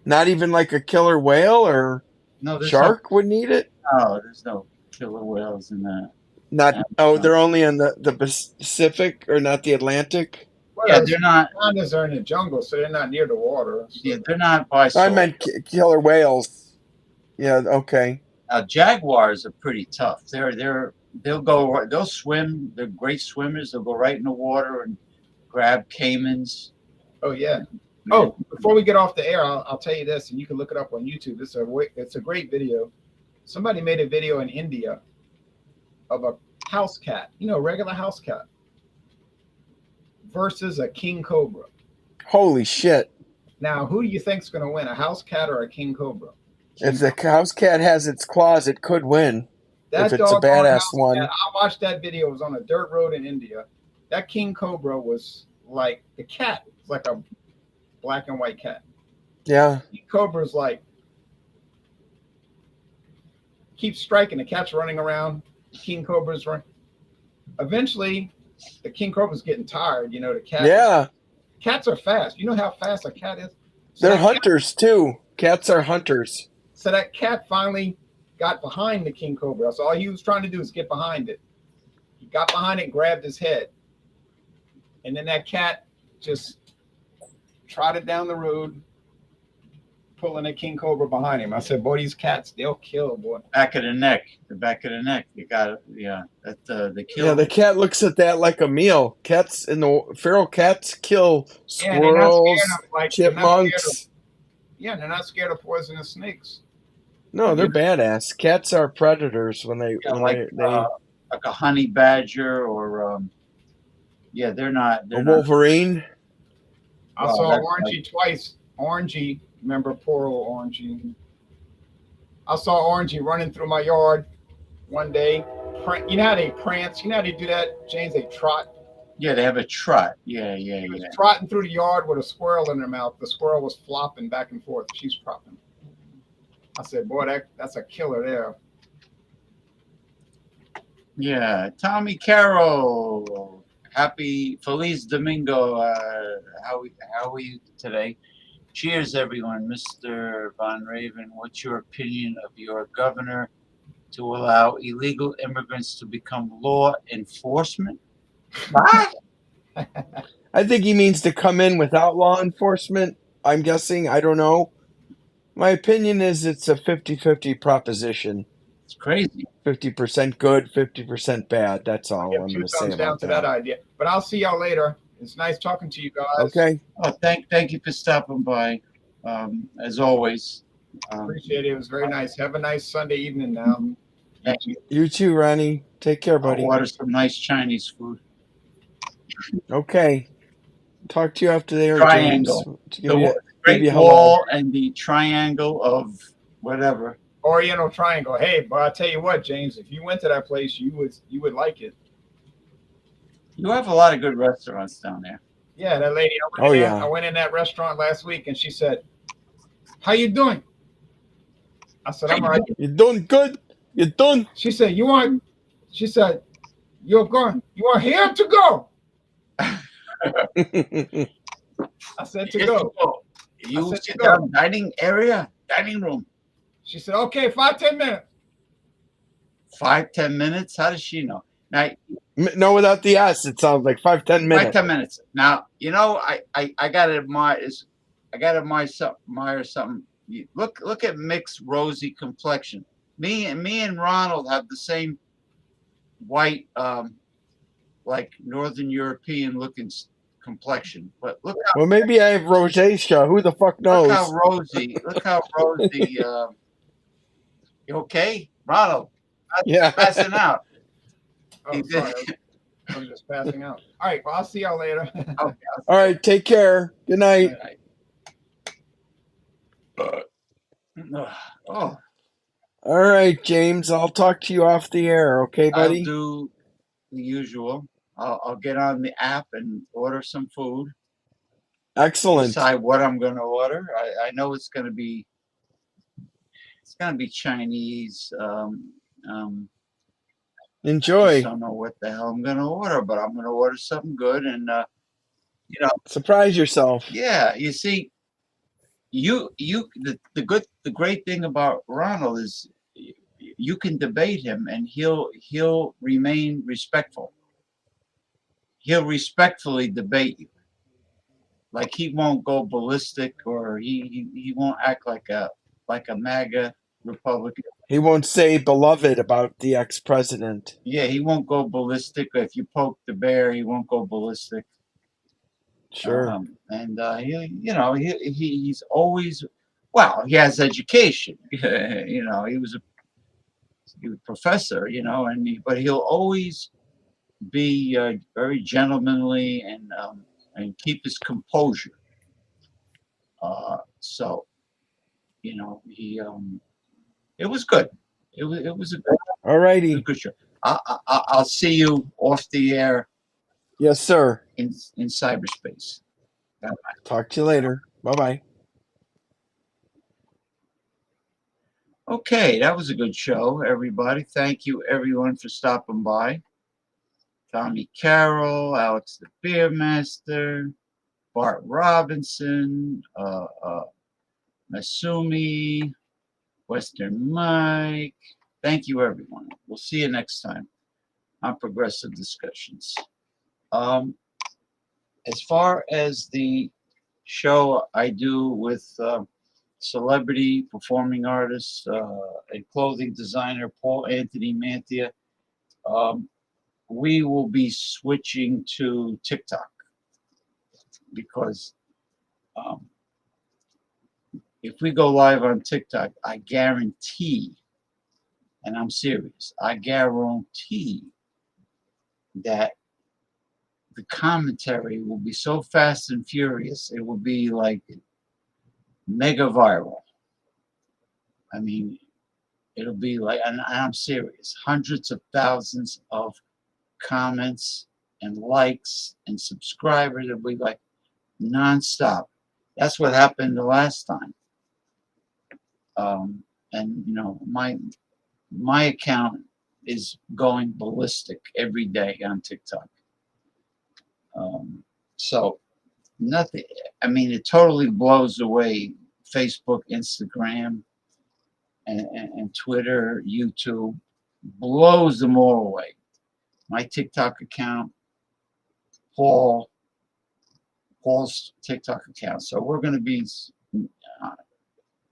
Not even like a killer whale or No, there's shark wouldn't eat it. No, there's no killer whales in that. Not No. they're only in the Pacific or not the Atlantic. Well, Yeah, they're not. anacondas are in the jungle, so they're not near the water. So. Yeah, they're not by. I meant killer whales. Yeah, okay. Jaguars are pretty tough. They'll swim. They're great swimmers. They'll go right in the water and grab caimans. Oh yeah. Oh, before we get off the air, I'll tell you this, and you can look it up on YouTube. It's a great video. Somebody made a video in India of a house cat, regular house cat, versus a king cobra. Holy shit! Now, who do you think's going to win, a house cat or a king cobra? If the house cat has its claws, it could win. That if it's a badass one. Cat, I watched that video. It was on a dirt road in India. That king cobra was like the cat. It's like a black and white cat. Yeah. King cobra's like keeps striking. The cat's running around. The king cobra's running. Eventually, the king cobra's getting tired. The cat. Yeah. Cats are fast. You know how fast a cat is? So they're hunters too. Cats are hunters. So that cat finally got behind the king cobra. So all he was trying to do is get behind it. He got behind it and grabbed his head. And then that cat just trotted down the road, pulling a king cobra behind him. I said, boy, these cats, they'll kill, boy. Back of the neck. The back of the neck. You got it. Yeah. They kill. Yeah, the cat looks at that like a meal. Cats feral cats kill squirrels, chipmunks. They're not scared of poisonous snakes. No, they're badass. Cats are predators when they like a honey badger or they're not. A wolverine. I saw Orangey twice. Orangey, remember poor old Orangey? I saw Orangey running through my yard one day. You know how they prance? You know how they do that, James? They trot. Yeah, they have a trot. Yeah. Trotting through the yard with a squirrel in their mouth. The squirrel was flopping back and forth. She's propping. I said, boy, that's a killer there. Yeah, Tommy Carroll. Happy Feliz Domingo. How are you today? Cheers, everyone. Mr. Von Raven, what's your opinion of your governor to allow illegal immigrants to become law enforcement? What? I think he means to come in without law enforcement. I'm guessing. I don't know. My opinion is it's a 50-50 proposition. It's crazy. 50% good, 50% bad. That's I'll all give I'm going two to say thumbs down about to that that. idea. But I'll see y'all later. It's nice talking to you guys. Okay. Oh, thank you for stopping by. As always. Appreciate it. It was very nice. Have a nice Sunday evening now. Thank you. You too, Ronnie. Take care, I'll buddy. order some nice Chinese food. Okay. Talk to you after there, Triangle. James. To The give you Great hello. Wall and the triangle of whatever. Oriental Triangle. Hey, but I'll tell you what, James, if you went to that place, you would like it. You have a lot of good restaurants down there. Yeah, that lady. I went in that restaurant last week, and she said, "How you doing?" I said, "I'm all right." You doing good? You done? She said, "You want?" She said, "You're going. You are here to go." I said to go. You said to sit go. down dining area, dining room. She said, "Okay, 5-10 minutes." 5-10 minutes. How does she know? Now, No, without the S, it sounds like 5-10 minutes. 5-10 minutes. Now, you know, I gotta admire is I gotta admire something. Look at Mick's rosy complexion. Me and Ronald have the same white, like Northern European looking complexion. But look Well, maybe I have rosacea. Who the fuck knows? how rosy. Look how rosy. You okay, Ronald? Yeah. Passing out. Oh, sorry. I was just passing out. All right. Well, I'll see y'all later. Okay. All right. Take care. Good night. Oh, All right, James. I'll talk to you off the air. Okay, I'll buddy? do the usual. I'll get on the app and order some food. Excellent. Decide what I'm going to order. I know it's going to be Chinese. Enjoy. Just don't know what the hell I'm going to order, but I'm going to order something good and Surprise yourself. yeah. You see, the great thing about Ronald is you can debate him and he'll remain respectful. He'll respectfully debate you. Like he won't go ballistic or he won't act like a MAGA Republican. He won't say beloved about the ex-president. Yeah, he won't go ballistic. If you poke the bear, he won't go ballistic. Sure. And he's always he has education. He was a professor. But he'll always be very gentlemanly and keep his composure. So he it was good. It was a All righty. good show. I'll see you off the air Yes, sir. in cyberspace. Bye-bye. Talk to you later. Bye-bye. Okay, that was a good show, everybody. Thank you, everyone, for stopping by. Tommy Carroll, Alex the Beer Master, Bart Robinson, Masumi, Western Mike. Thank you, everyone. We'll see you next time on Progressive Discussions. As far as the show I do with celebrity performing artists and clothing designer Paul Anthony Mantia, we will be switching to TikTok because if we go live on TikTok, I guarantee, and I'm serious, I guarantee that the commentary will be so fast and furious, it will be like mega viral. I mean, it'll be like, and I'm serious, hundreds of thousands of comments and likes and subscribers. It'll be like nonstop. That's what happened the last time. And my account is going ballistic every day on TikTok. So nothing. I mean, it totally blows away Facebook, Instagram, and Twitter, YouTube. Blows them all away. My TikTok account, Paul's TikTok account. So we're going to be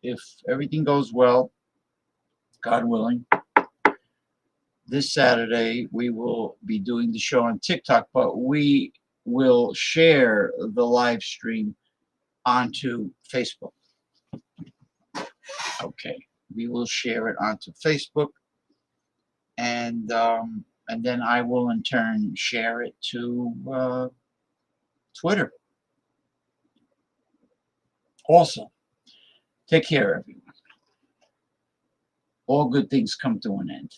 if everything goes well, God willing, this Saturday we will be doing the show on TikTok, but we will share the live stream onto Facebook. Okay, we will share it onto Facebook, and then I will in turn share it to Twitter. Also, take care, everyone. All good things come to an end.